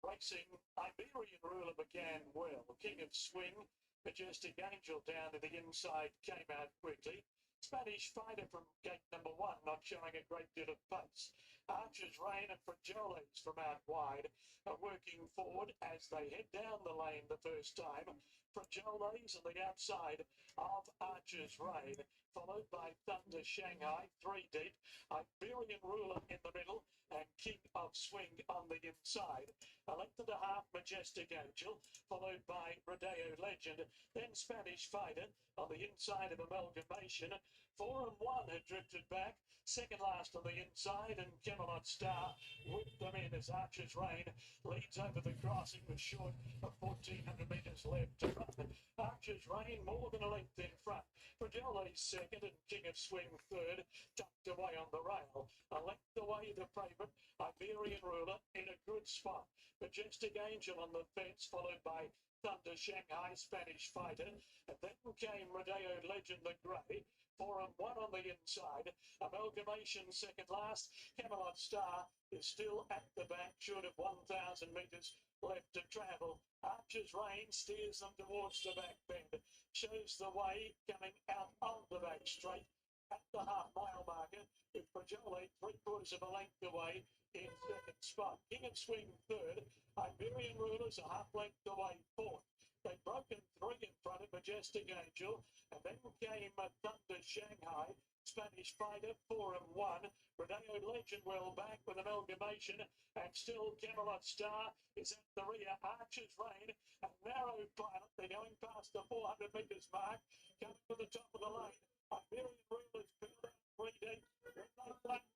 Racing, Iberian Ruler began well. King of Swing, Majestic Angel down to the inside, came out quickly. Spanish Fighter from gate number 1, not showing a great deal of pace. Archer's Reign and Frajoles from out wide are working forward as they head down the lane the first time. Frajoles on the outside of Archer's Reign, followed by Thunder Shanghai, 3 deep. Iberian Ruler in the middle and King of Swing on the inside. A length and a half, Majestic Angel, followed by Rodeo Legend, then Spanish Fighter on the inside of Amalgamation. 4 and 1 had drifted back, second last on the inside, and Camelot Star whipped them in as Archer's Reign leads over the crossing with short of 1,400 metres left to run. Archer's Reign more than a length in front. Frajoles second and King of Swing third, tucked away on the rail. A length away the favourite, Iberian Ruler in a good spot. Majestic Angel on the fence, followed by Thunder Shanghai, Spanish Fighter, and then came Rodeo Legend the Grey. 4 and 1 on the inside. Amalgamation second last. Camelot Star is still at the back, short of 1,000 metres left to travel. Archer's Reign steers them towards the back bend, shows the way coming out of the back straight at the half-mile marker, with Frajoles 3/4 of a length away in second spot. King of Swing third. Iberian Rulers a half length away fourth. They've broken 3 in front of Majestic Angel, and then came Thunder Shanghai, Spanish Fighter 4 and 1. Rodeo Legend well back with Amalgamation, and still Camelot Star is at the rear. Archer's Reign, a narrow pilot. They're going past the 400 metres mark, coming to the top of the lane. Iberian Rulers build out 3 deep.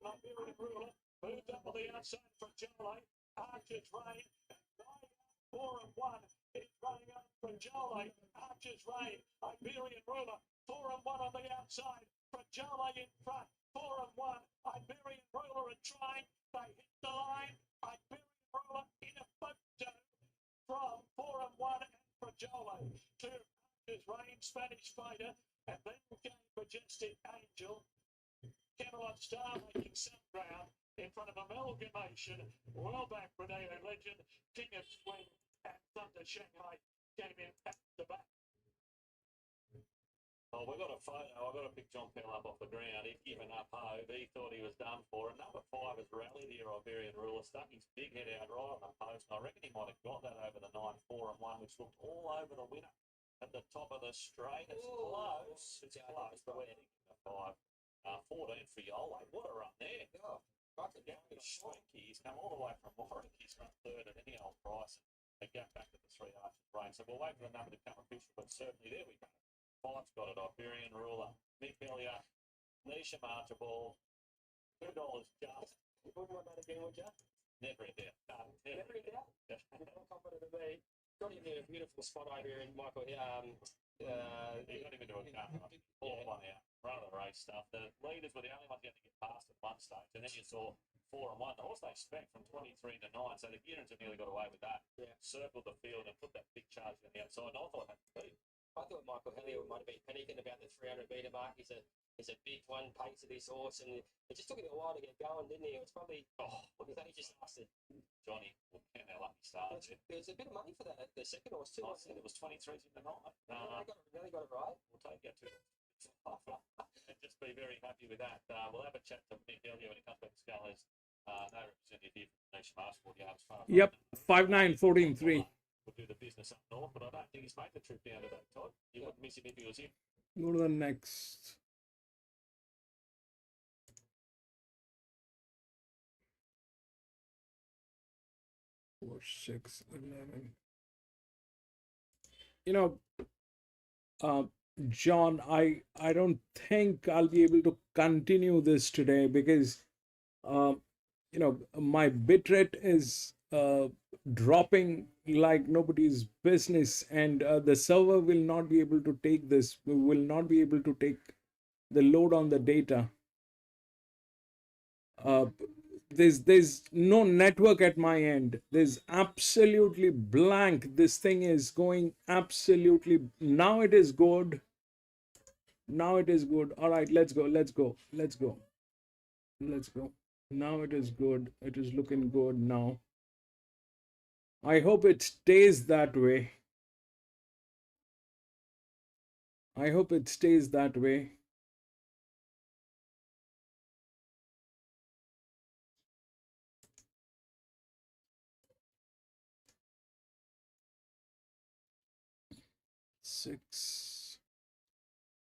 Iberian Ruler moved up on the outside for Jolly. Archer's Reign, 4 and 1 is running up for Jolly. Archer's Reign, Iberian Ruler, 4 and 1 on the outside. For Jolly in front, 4 and 1. Iberian Ruler are trying. They hit the line. Iberian Ruler in a photo from 4 and 1 and for Jolly. To Archer's Reign, Spanish Fighter, and then came Majestic Angel. Camelot Star making some ground in front of Amalgamation. Well back, Rodeo Legend, King of Swing, and Thunder Shanghai came in at the back. Oh, we've got a photo. I've got to pick John Pell up off the ground. He'd given up hope. He thought he was done for. And number 5 has rallied here, Iberian Ruler, stuck his big head out right on the post. And I reckon he might have got that over the 9, 4 and 1, which looked all over the winner at the top of the straight. It's close. It's close. The winning the 5. 14 for Yole. What a run there. Oh, Swanky. He's come all the way from Warwick. He's run third at any old price. And gap back to the 3 Archer's Reign. So we'll wait for the number to come official, but certainly there we go. 5's got it. Iberian Ruler, Mick Elliott, Nisha Archibald, $2 just. would you? Never a doubt. Never in doubt. You're more confident than me. Got him in a beautiful spot over here, and Michael. He got him into a car. Fourth one out. Run of the race stuff. The leaders were the only ones getting to get past at one stage, and then you saw 4 and 1. The horse they spec from 23 to 9, so the Gearans have nearly got away with that. Yeah. Circled the field and put that big charge on the outside. And I thought it had to be. I thought Michael Hellier might have been panicking about the 300-metre mark. He's a big one pace of this horse, and it just took him a while to get going, didn't he? It was probably he just asked it. Johnny, well, count how lucky start. There was a bit of money for that the second horse too. I said it was 23s in the night. They got it right. We'll take that too. And just be very happy with that. We'll have a chat to Nick earlier when it comes back to Scholars. No representative here from Nation Passport Yards. Yep, 5-9-14-3. We'll do the business up north, but I don't think he's made the trip down to that, Todd. You wouldn't miss him if he was here. Go to the next. Four, 6, 11. You know, John, I don't think I'll be able to continue this today because, you know, my bitrate is dropping like nobody's business, and the server will not be able to take this. We will not be able to take the load on the data. There's no network at my end. There's absolutely blank. This thing is going absolutely. Now it is good. Now it is good. All right, let's go. Now it is good. It is looking good now. I hope it stays that way. I hope it stays that way. Six,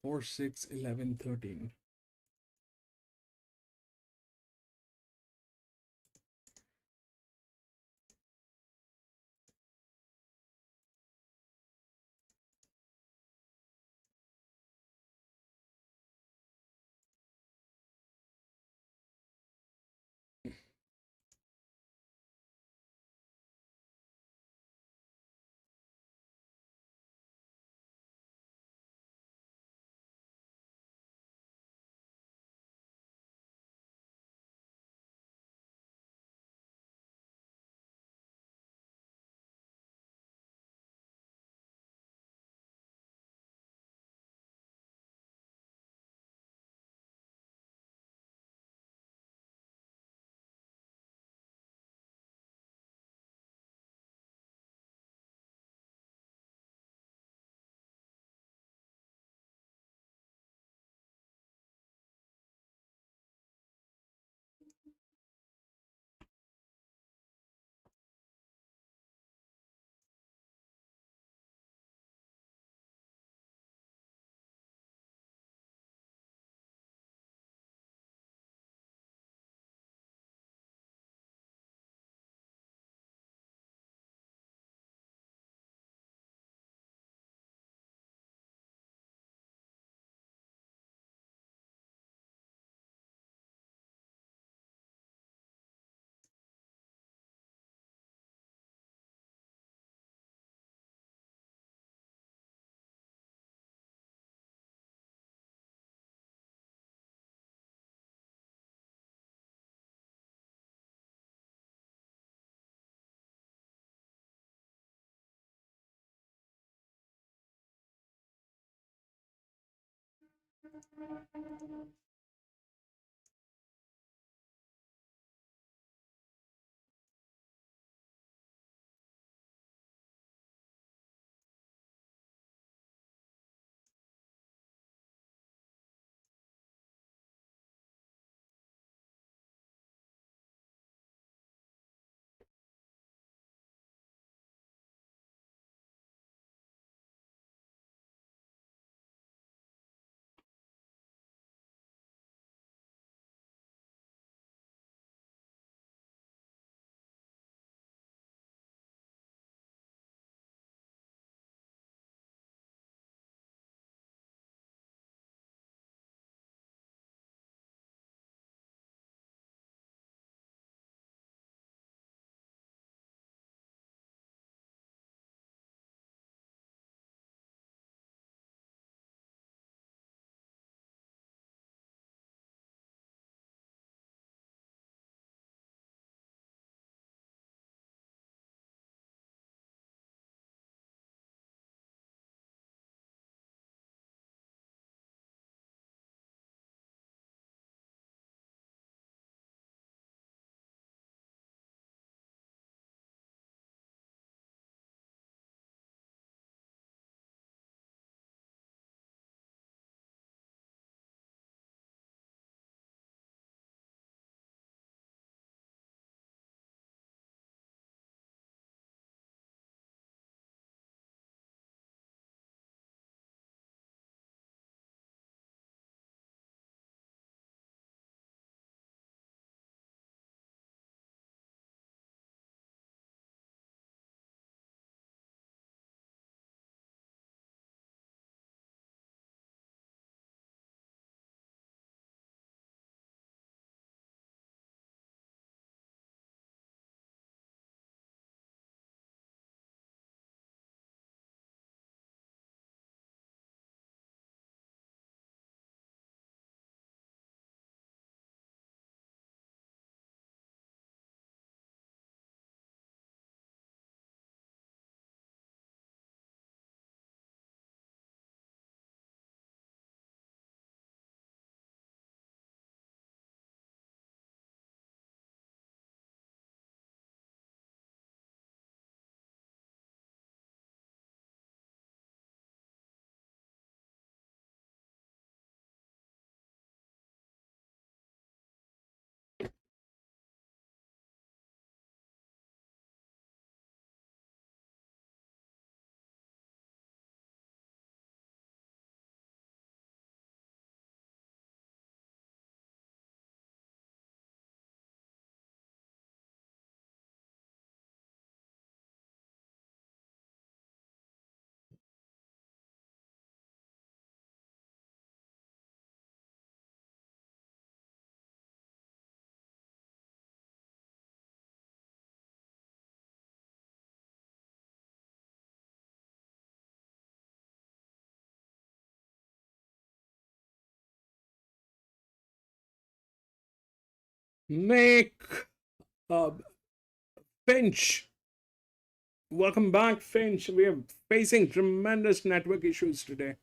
4, 6, 11, 13. Nick, uh, Finch. Welcome back, Finch. We are facing tremendous network issues today.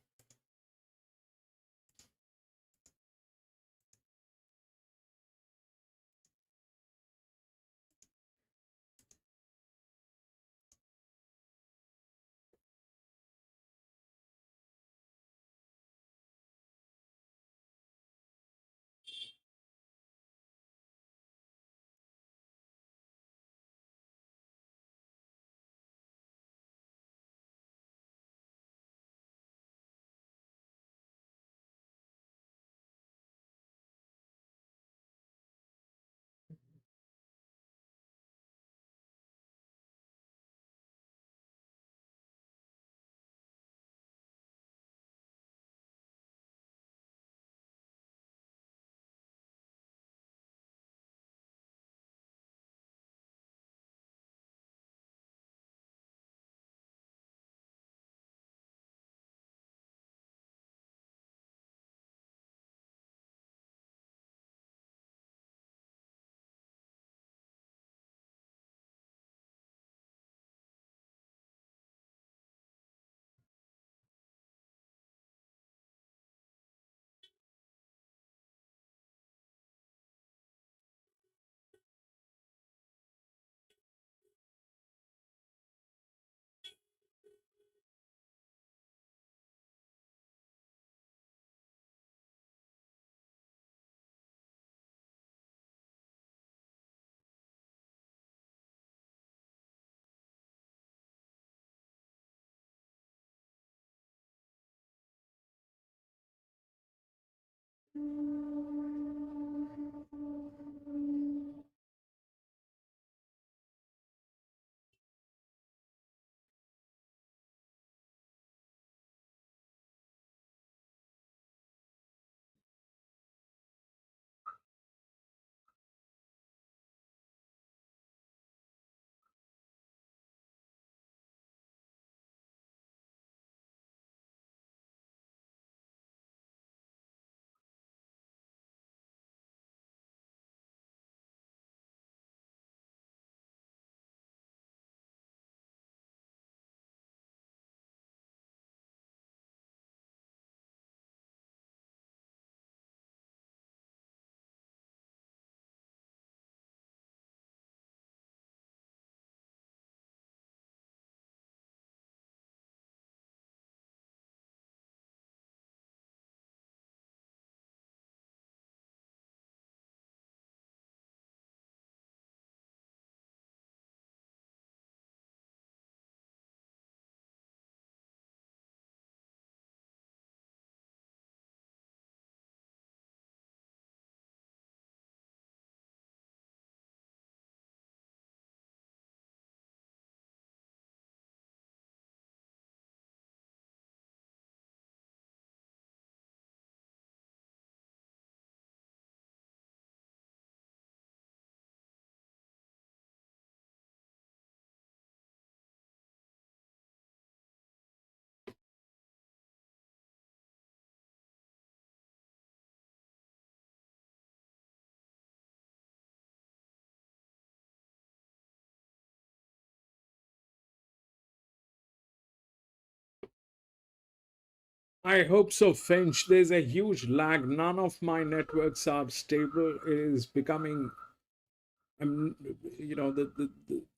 I hope so, Finch. There's a huge lag. None of my networks are stable. It is becoming,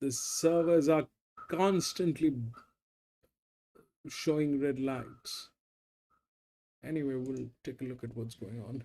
the servers are constantly showing red lights. Anyway, we'll take a look at what's going on.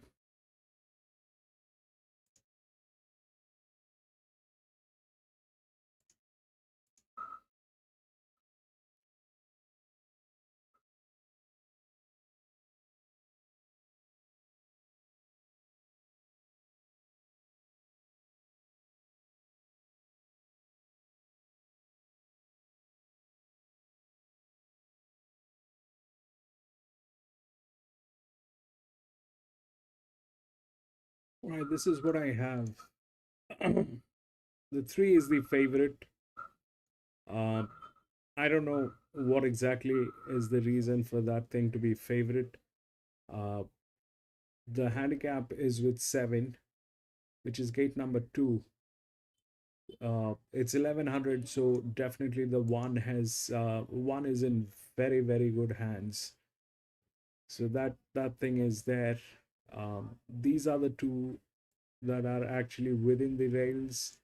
All right, this is what I have. The 3 is the favorite. Uh, I don't know what exactly is the reason for that thing to be favorite. Uh, the handicap is with 7. which is gate number 2. It's 1100, so definitely the one is in very good hands. So that thing is there. These are the two that are actually within the rails.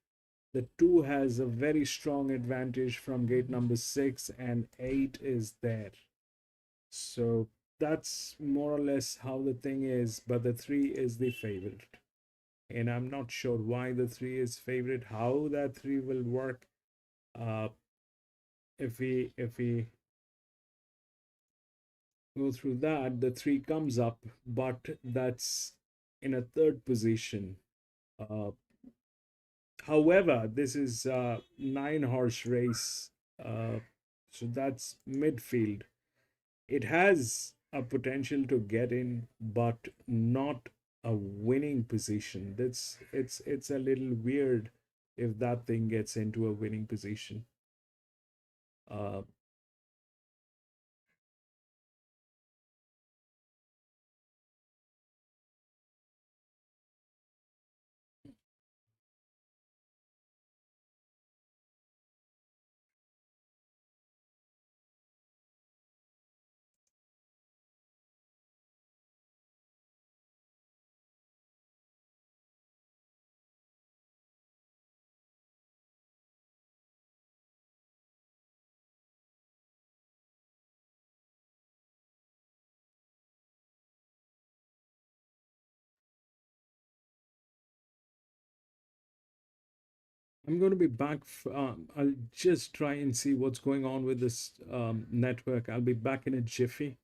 The 2 has a very strong advantage from gate number 6, and 8 is there. So that's more or less how the thing is, but the 3 is the favorite. And I'm not sure why the 3 is favorite, how that 3 will work. If we go through that, the 3 comes up, but that's in a third position. Uh, However, this is a 9-horse race, so that's midfield. It has a potential to get in, but not a winning position. It's a little weird if that thing gets into a winning position. Uh, I'm going to be back. I'll just try and see what's going on with this network. I'll be back in a jiffy.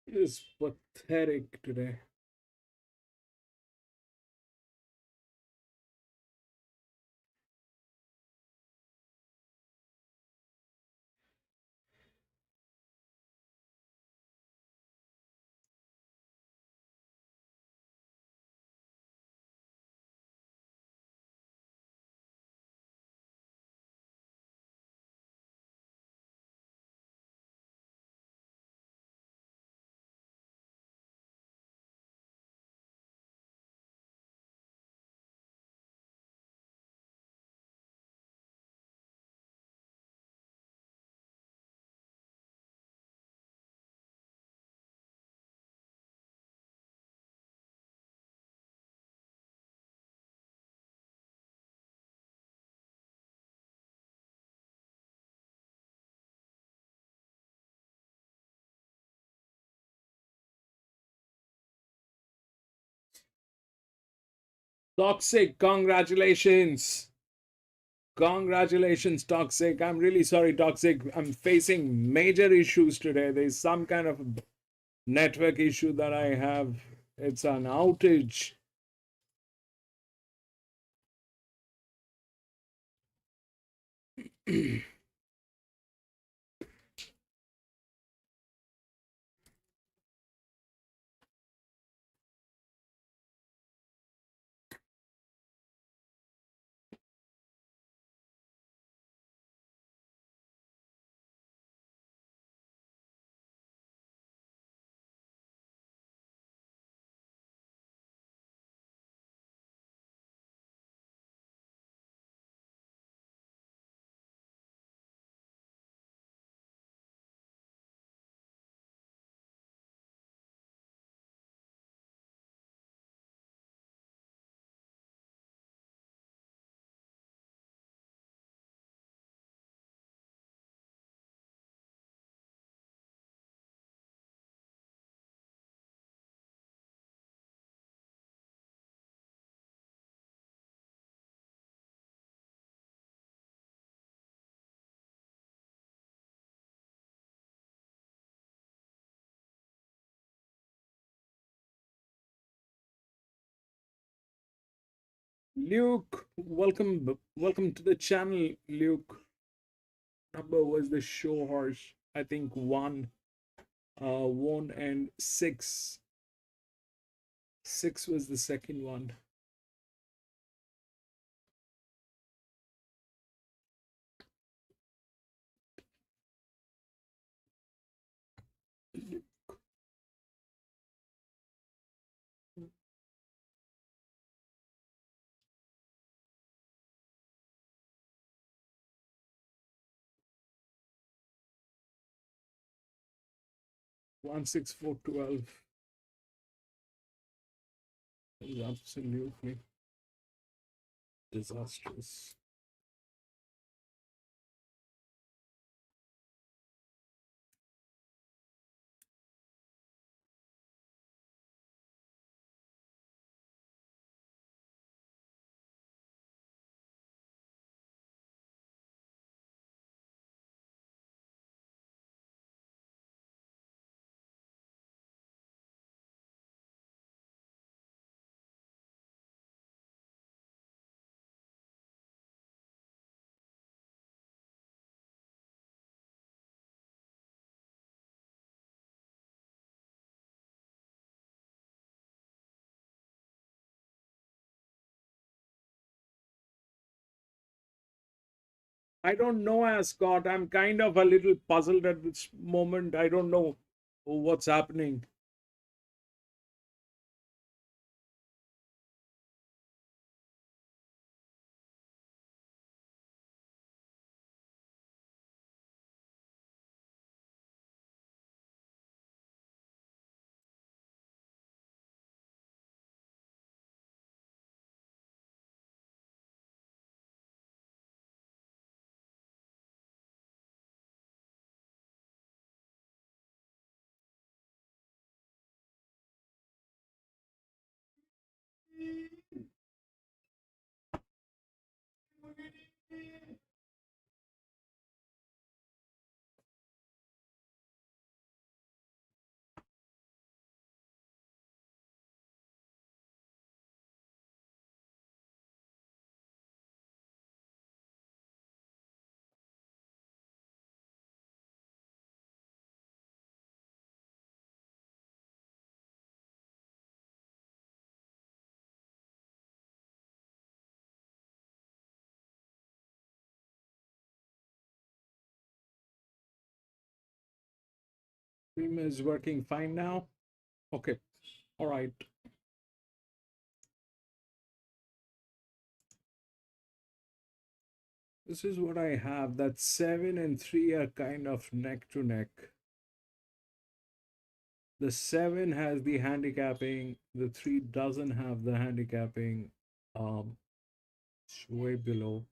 It is pathetic today. Toxic, congratulations. Congratulations, Toxic. I'm really sorry, Toxic. I'm facing major issues today. There's some kind of network issue that I have. It's an outage. Luke, welcome to the channel, Luke. Number was the show horse. I think one and six. Six was the second one. One 16412 is absolutely disastrous. I don't know, Ascot. I'm kind of a little puzzled at this moment. I don't know what's happening. Stream is working fine now. Okay. All right. This is what I have. That 7 and 3 are kind of neck to neck. The 7 has the handicapping. The 3 doesn't have the handicapping. It's way below.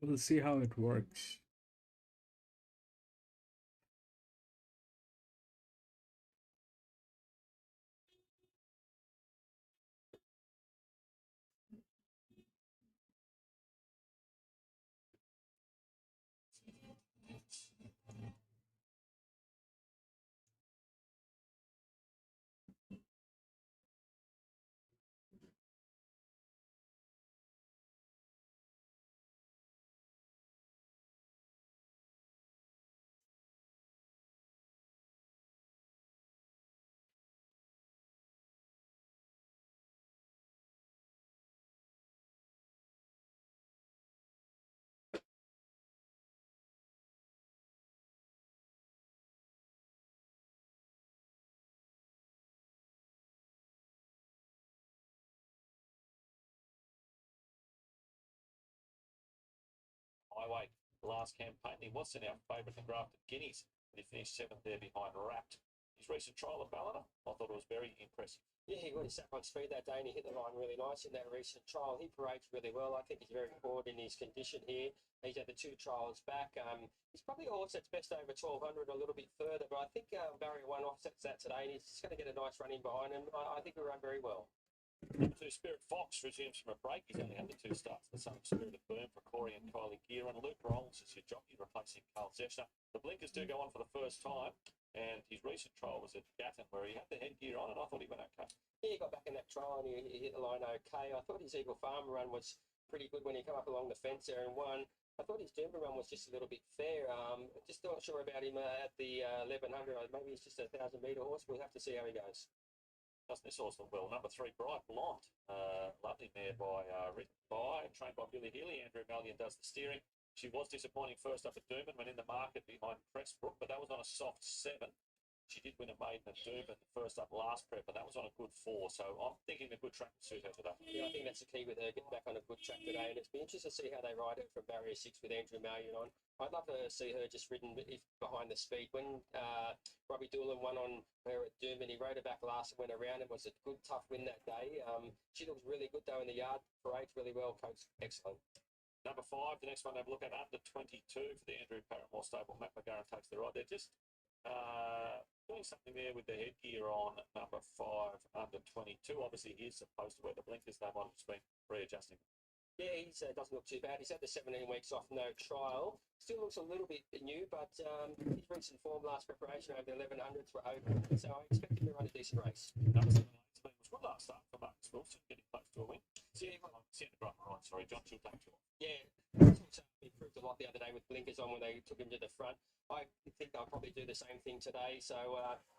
We'll see how it works. Highway, the last campaign, he was in our favourite, the Grafted Guineas, but he finished 7th there behind Wrapped. His recent trial of Ballina, I thought it was very impressive. Yeah, he really sat on speed that day and he hit the line really nice in that recent trial. He parades really well. I think he's very forward in his condition here. He's had the 2 trials back. He's probably a horse that's best over 1200 a little bit further, but I think Barrier 1 offsets that today and he's just going to get a nice run in behind him. I think he'll run very well. Number 2, Spirit Fox resumes from a break. He's only had the 2 starts. The same Spirit of Boom for Corey and Kylie Gear. And Luke Rolls is your jockey, replacing Carl Zeshner. The blinkers do go on for the first time. And his recent trial was at Gatton, where he had the headgear on, and I thought he went okay. Yeah, he got back in that trial and he hit the line okay. I thought his Eagle Farm run was pretty good when he came up along the fence there and won. I thought his Doomben run was just a little bit fair. Just not sure about him at the 1100. Maybe he's just a 1,000-metre horse. We'll have to see how he goes. Doesn't this horse look well? Number 3, Bright Blonde. Lovely mare written by, trained by Billy Healy. Andrew Mallion does the steering. She was disappointing first up at Doomben, went in the market behind Pressbrook, but that was on a soft 7. She did win a maiden at Doomben first up last prep, but that was on a good 4. So I'm thinking a good track will suit her today. Yeah, I think that's the key with her, getting back on a good track today. And it's been interesting to see how they ride her from Barrier 6 with Andrew Mallion on. I'd love to see her just ridden behind the speed. When Robbie Doolan won on her at Doomben, he rode her back last and went around. It was a good, tough win that day. She looks really good, though, in the yard. Parades really well. Coach, excellent. Number 5, the next one to have a look at, under 22 for the Andrew Paramore stable. Matt McGarren takes the ride. They're just doing something there with the headgear on number 5, under 22. Obviously, he's supposed to wear the blinkers. That one's been readjusting. Yeah, he doesn't look too bad. He's had the 17 weeks off, no trial. Still looks a little bit new, but his recent form last preparation over the 1100s were open, so I expect him to run a decent race. Number 7, was good last start for Marcus Wilson, getting close to a win. Sorry, John Chilton. Yeah, improved a lot the other day with blinkers on when they took him to the front. I think they'll probably do the same thing today, so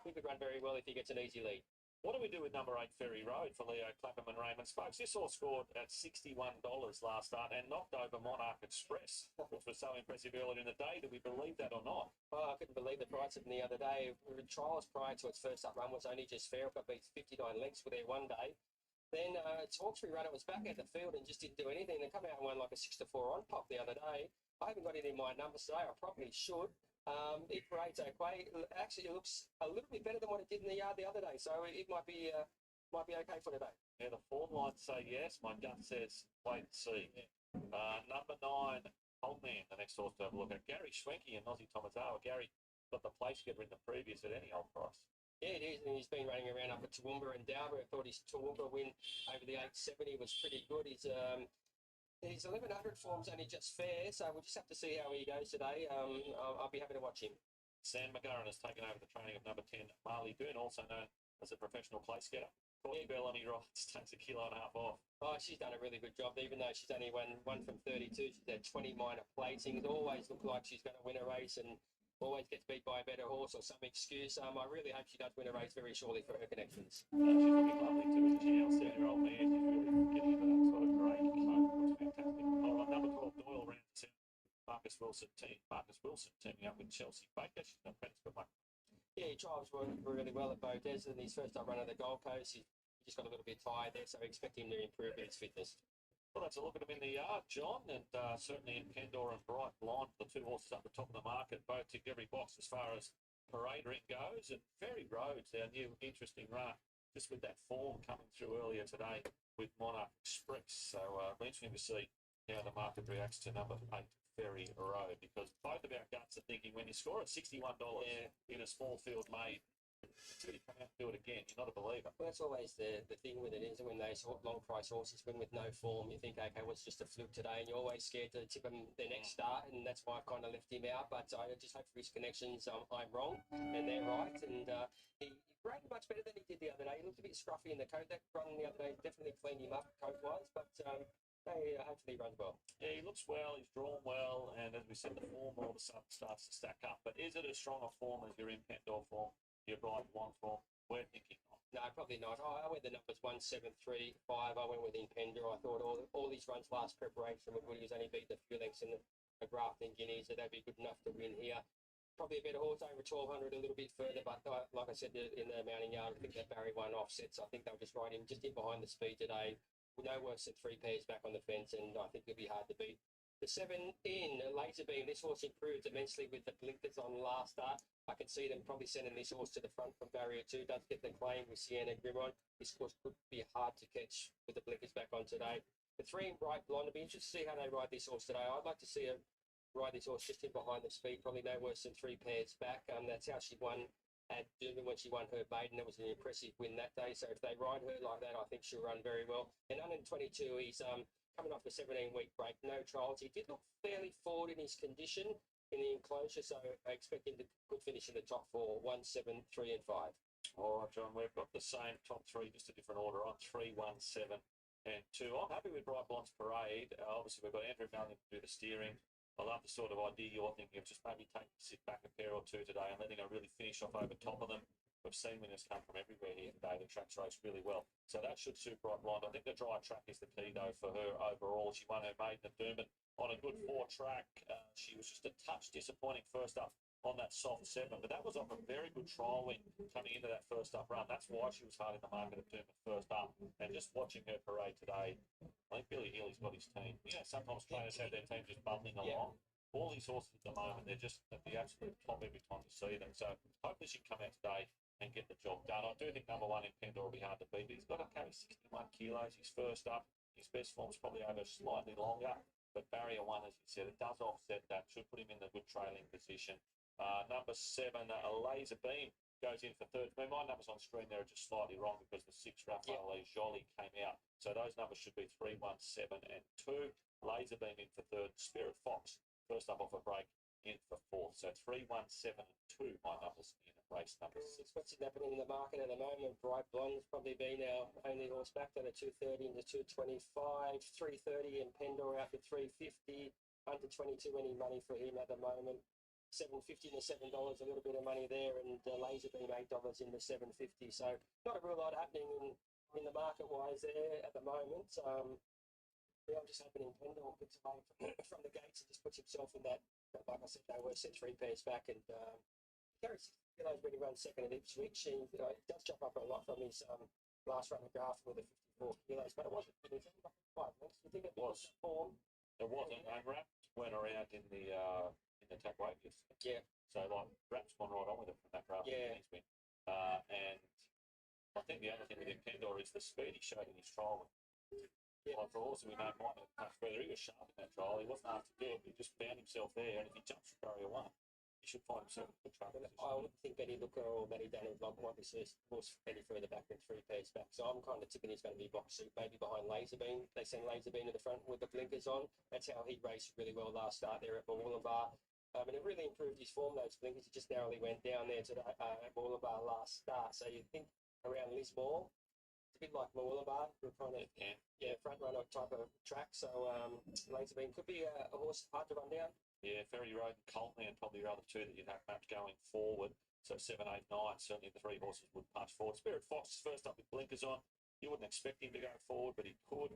he could run very well if he gets an easy lead. What do we do with number 8, Ferry Road, for Leo Clapham and Raymond Spokes? This horse scored at $61 last start and knocked over Monarch Express, which was so impressive earlier in the day. Do we believe that or not? Oh, I couldn't believe the price of him the other day. The trials prior to its first up run was only just fair. It got beat 59 lengths for their one day. Then its Hawkesbury runner was back at the field and just didn't do anything. They come out and won like a 6-4 on pop the other day. I haven't got it in my numbers today. I probably should. It parades okay. Actually, it looks a little bit better than what it did in the yard the other day. So it might be okay for today. Yeah, the form lines say yes. My gut says wait and see. Number 9, Oldman, the next horse to have a look at. Gary Schwenke and Ozzy Tomazawa. Gary got the place getter in the previous at any old price. Yeah, it is, and he's been running around up at Toowoomba and Dalby. I thought his Toowoomba win over the 870 was pretty good. His 1100 form's only just fair, so we'll just have to see how he goes today. I'll be happy to watch him. Sam McGarren has taken over the training of number 10, Marley Doon, also known as a professional place getter. Courtney Bellamy rides, takes 1.5 kilos off. Oh, she's done a really good job, even though she's only won one from 32. She's had 20 minor placings. It always looked like she's going to win a race and always gets beat by a better horse or some excuse. I really hope she does win a race very shortly for her connections. She's looking lovely too, isn't she? Our 7-year-old mare. She's really getting into that sort of grey coat. Looks fantastic. All right, number 12, Doyle Ramsey. Marcus Wilson teaming up with Chelsea Baker. She's an apprentice for Mike. Yeah, he drives really well at Beaudesert in his first time run of the Gold Coast. He just got a little bit tired there, so I expect him to improve with his fitness. Well, that's a look at him in the yard, John, and certainly in Pendor and Bright Blonde, the two horses up the top of the market, both tick every box as far as parade ring goes. And Ferry Roads, our new interesting run, just with that form coming through earlier today with Monarch Express. So it'll be interesting to see how the market reacts to number 8, Ferry Road, because both of our guts are thinking when you score at $61 in a small field made, until you come out and do it again, you're not a believer. Well, that's always the thing with it, is when those long price horses win with no form, you think, okay, well, it's just a fluke today, and you're always scared to tip him the next start, and that's why I've kind of left him out. But I just hope for his connections I'm wrong and they're right. And he ran much better than he did the other day. He looked a bit scruffy in the coat. That run the other day definitely cleaned him up coat-wise, but hopefully he runs well. Yeah, he looks well, he's drawn well, and as we said, the form all of a sudden starts to stack up. But is it as strong a form as your Pendor form, your Bright Blonde form? We're thinking not. No, probably not. I went the numbers 1, 7, 3, 5. I went with Impender. I thought all these runs last preparation were good. He was only beaten a few lengths in the Grafton Guineas, so they'd be good enough to win here. Probably a better horse over 1200, a little bit further, but like I said in the mounting yard, I think that Barry one offsets. I think they'll just ride him just in behind the speed today. No worse than 3 pairs back on the fence, and I think it'll be hard to beat. The 7 in Laser Beam, this horse improved immensely with the blinkers on last start. I can see them probably sending this horse to the front from barrier 2. Does get the claim with Sienna Grimrod. This horse could be hard to catch with the blinkers back on today. The 3 in Bright Blonde, I'll be interested to see how they ride this horse today. I'd like to see her ride this horse just in behind the speed, probably no worse than 3 pairs back. That's how she won at Doomben when she won her maiden. It was an impressive win that day. So if they ride her like that, I think she'll run very well. And under 22, he's coming off a 17-week break, no trials. He did look fairly forward in his condition in the enclosure, so I expect him to could finish in the top 4, 1, 7, 3 and 5. All right, John, we've got the same top 3, just a different order on 3, 1, 7 and 2. I'm happy with Bright Blonde's parade. Obviously, we've got Andrew Melling to do the steering. I love the sort of idea you're thinking of just maybe sit back a pair or two today and letting her really finish off over top of them. We've seen winners come from everywhere here today. The track's raced really well. So that should suit Bright Blonde. I think the dry track is the key, though, for her overall. She won her maiden at Doomben on a good 4 track. She was just a touch disappointing first up on that soft 7, but that was off a very good trial win coming into that first up run. That's why she was hard in the market at Doomben first up. And just watching her parade today, I think Billy Healy's got his team. You know, sometimes trainers have their team just bubbling along. All these horses at the moment, they're just at the absolute top every time you see them. So hopefully she can come out today and get the job done. I do think number 1 in Pendor will be hard to beat. He's got to carry 61 kilos. He's first up. His best form's probably over slightly longer. But barrier 1, as you said, it does offset that. Should put him in the good trailing position. Number 7, a Laser Beam, goes in for third. I mean, my numbers on screen there are just slightly wrong because the 6 Raphael Jolie came out. So those numbers should be 3, 1, 7 and 2. Laser Beam in for third. Spirit Fox, first up off a break, in for 4th. So 3, 1, 7 and 2, my numbers in race number 6. What's happening in the market at the moment? Bright Blonde's probably been our only horse back to the 230 into 225, 330 and Pendor out to 350. Under 22, any money for him at the moment. $7.50 to $7, a little bit of money there, and Laser Beam $8 in the 750. So not a real lot happening in the market wise there at the moment. I'm just hoping Pendor gets away from the gates and just puts himself in that. Like I said, they were set 3 pairs back, and he carried 60 kilos when he ran second at Ipswich. He does jump up a lot from his last run at Grafton with the 54 kilos, but it wasn't. It was only 5 lengths. You think it was form? It wasn't. And Raps went around in the attack weight yesterday. Yeah. So like Raps gone right on with it from that Grafton win. And I think the other thing with Pendor is the speed he showed in his trial. Like for horses we know might not much further. He was sharp in that trial. He wasn't asked to do it. He just found himself there, and if he jumps from barrier 1, he should find himself in good trouble. I would think Benny Looker or Matty Daniel might be horse any further back than 3 pairs back. So I'm kind of tipping he's going to be box seat, maybe behind Laser Beam. They send Laser Beam to the front with the blinkers on. That's how he raced really well last start there at Mooloolah. And it really improved his form, those blinkers. He just narrowly went down there to at Mooloolah last start. So you'd think around Lismore, a bit like Moorlamar. We're kind of front runner type of track. So Laserbeam could be a horse hard to run down. Yeah, Ferry Road and Coltman probably your other two that you'd have mapped going forward. So 7, 8, 9, certainly the three horses would punch forward. Spirit Fox is first up with blinkers on. You wouldn't expect him to go forward, but he could.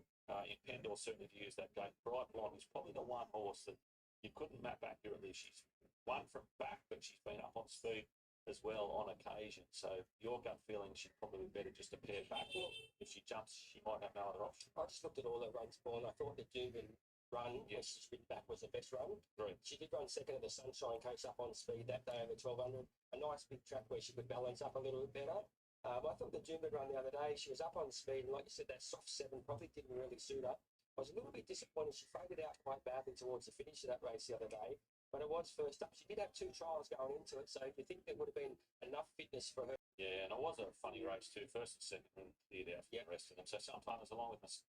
In Pendor, certainly to use that gate. Bright Blonde is probably the one horse that you couldn't map accurately. She's won from back, but she's been up on speed as well on occasion. So your gut feeling she'd probably be better just to pair back. Well, if she jumps, she might have no other option. I just looked at all the runs, Paul, and I thought the Doomben run, when she's ridden back, was the best run. Right. She did run second at the Sunshine Case up on speed that day over 1200. A nice big track where she could balance up a little bit better. I thought the Doomben run the other day, she was up on speed, and like you said, that soft 7 probably didn't really suit her. I was a little bit disappointed. She faded out quite badly towards the finish of that race the other day, but it was first up. She did have 2 trials going into it, so you think there would have been enough fitness for her. Yeah, and it was a funny race too. First and second and cleared out for the rest of them. So sometimes along with this.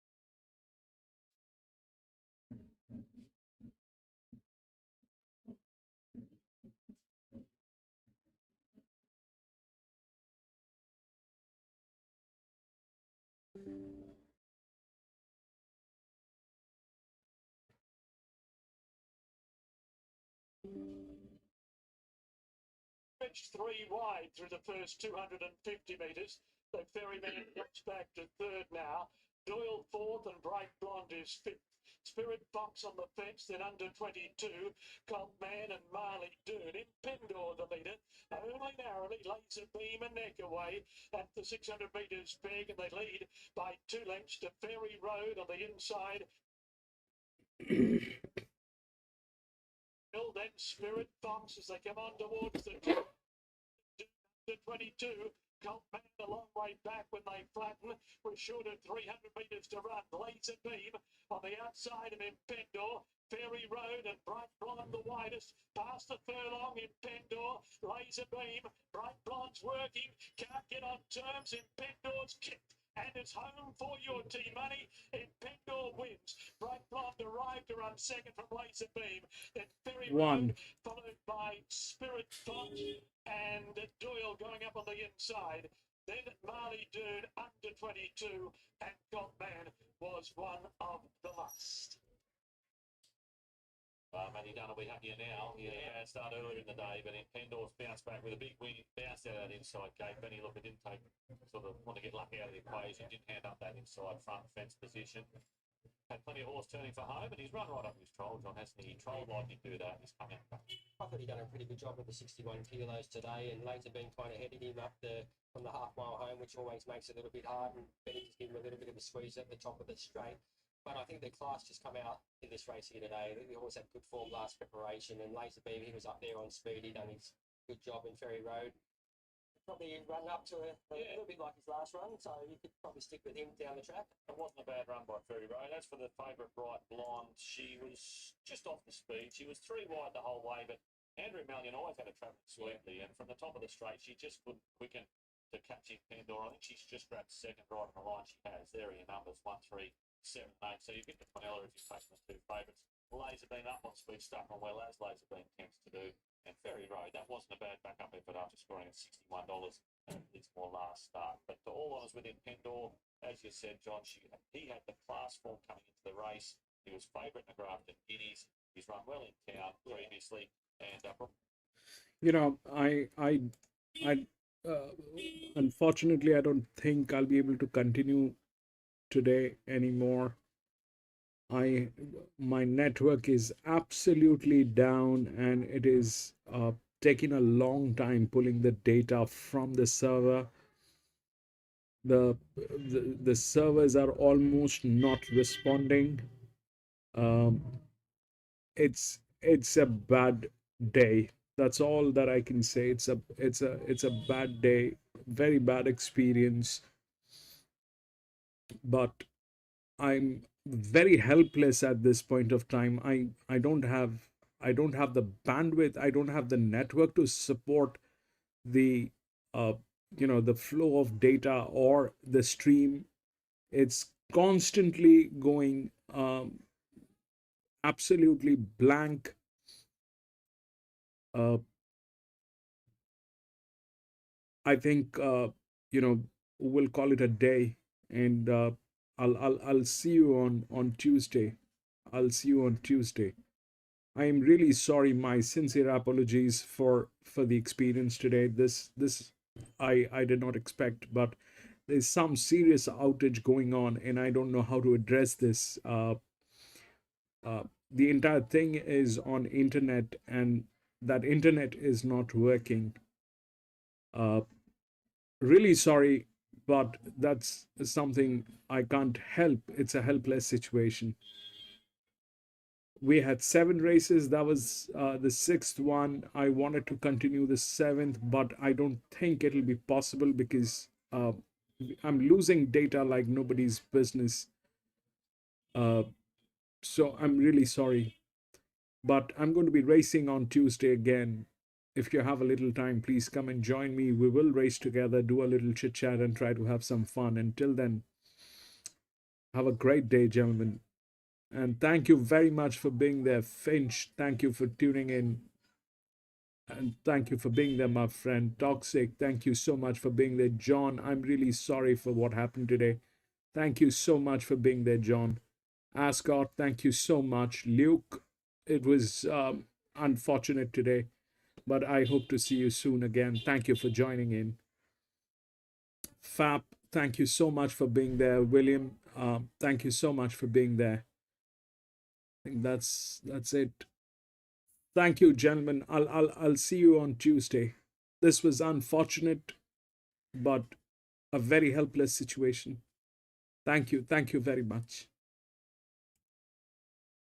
Edge 3 wide through the first 250 metres. So Ferryman drops back to third now. Doyle fourth and Bright Blonde is fifth. Spirit Fox on the fence, then under 22. Colt Man and Marley Doon. In Pendor the leader. Only narrowly, Laser Beam a neck away at the 600 metres peg, and they lead by 2 lengths to Ferry Road on the inside. Then Spirit Fox as they come on towards the 22. Colt Man a long way back when they flatten. We're short of 300 metres to run. Laser Beam on the outside of Impendor. Ferry Road and Bright Blonde the widest. Past the furlong Impendor. Laser Beam. Bright Blonde's working. Can't get on terms. Impendor's kicked. And it's home for your T-Money. Impendor wins. Bright Blonde arrived to run second from Laser Beam. Then Ferry Road, followed by Spirit Fox and Doyle going up on the inside. Then Marley Doon under 22, and Colt Man was one of the last. Matty Dunn will be happier now. He had a bad start earlier in the day, but Pendor's bounced back with a big win, bounced out of that inside gate. Benny Looker didn't want to get lucky out of the equation, didn't hand up that inside front fence position. Had plenty of horse turning for home, and he's run right up his troll, John, hasn't he? He trolled like he'd do that. He's come out. I thought he done a pretty good job with the 61 kilos today, and Later Beam kind of headed him up from the half mile home, which always makes it a little bit hard, and Benny just gave him a little bit of a squeeze at the top of the straight. But I think the class just come out in this race here today. I think the horse had good form last preparation, and Laser Beam, he was up there on speed. He done his good job in Ferry Road. Probably run up to a little bit like his last run, so you could probably stick with him down the track. It wasn't a bad run by Ferry Road. As for the favourite Bright Blonde, she was just off the speed. She was 3 wide the whole way, but Andrew Mallion always had her travelling sweetly, and from the top of the straight, she just couldn't quicken to catch Impendor. I think she's just grabbed second right on the line. She has. There are your numbers, 1, 3, 7, 8. So you get the Quinella if you're taking the 2 favourites. Laser Beam up on speed, stuck on well, as Laser Beam tends to do. And Ferry Road, that wasn't a bad backup effort after scoring at $61 at Lismore last start. But to all honours with Impendor, as you said, John, he had the class form coming into the race. He was favourite in the Grafton Guineas. He's run well in town previously. And unfortunately, I don't think I'll be able to continue today anymore. My network is absolutely down, and it is taking a long time pulling the data from the server. The servers are almost not responding. It's a bad day. That's all that I can say. It's a bad day, very bad experience. But I'm very helpless at this point of time. I don't have the bandwidth. I don't have the network to support the the flow of data or the stream. It's constantly going absolutely blank. I think we'll call it a day. and I'll see you on Tuesday. I'll see you on Tuesday. I am really sorry. My sincere apologies for the experience today. This I did not expect, but there's some serious outage going on, and I don't know how to address this. The entire thing is on internet, and that internet is not working. Really sorry, but that's something I can't help. It's a helpless situation. We had 7 races. That was the 6th one. I wanted to continue the 7th, but I don't think it'll be possible because I'm losing data like nobody's business. So I'm really sorry. But I'm going to be racing on Tuesday again. If you have a little time, please come and join me. We will race together, do a little chit chat, and try to have some fun. Until then, have a great day, gentlemen. And thank you very much for being there, Finch. Thank you for tuning in. And thank you for being there, my friend. Toxic, thank you so much for being there. John, I'm really sorry for what happened today. Thank you so much for being there, John. Ascot, thank you so much. Luke, it was unfortunate today, but I hope to see you soon again. Thank you for joining in. Fab, thank you so much for being there. William, thank you so much for being there. I think that's it. Thank you, gentlemen. I'll see you on Tuesday. This was unfortunate, but a very helpless situation. Thank you very much.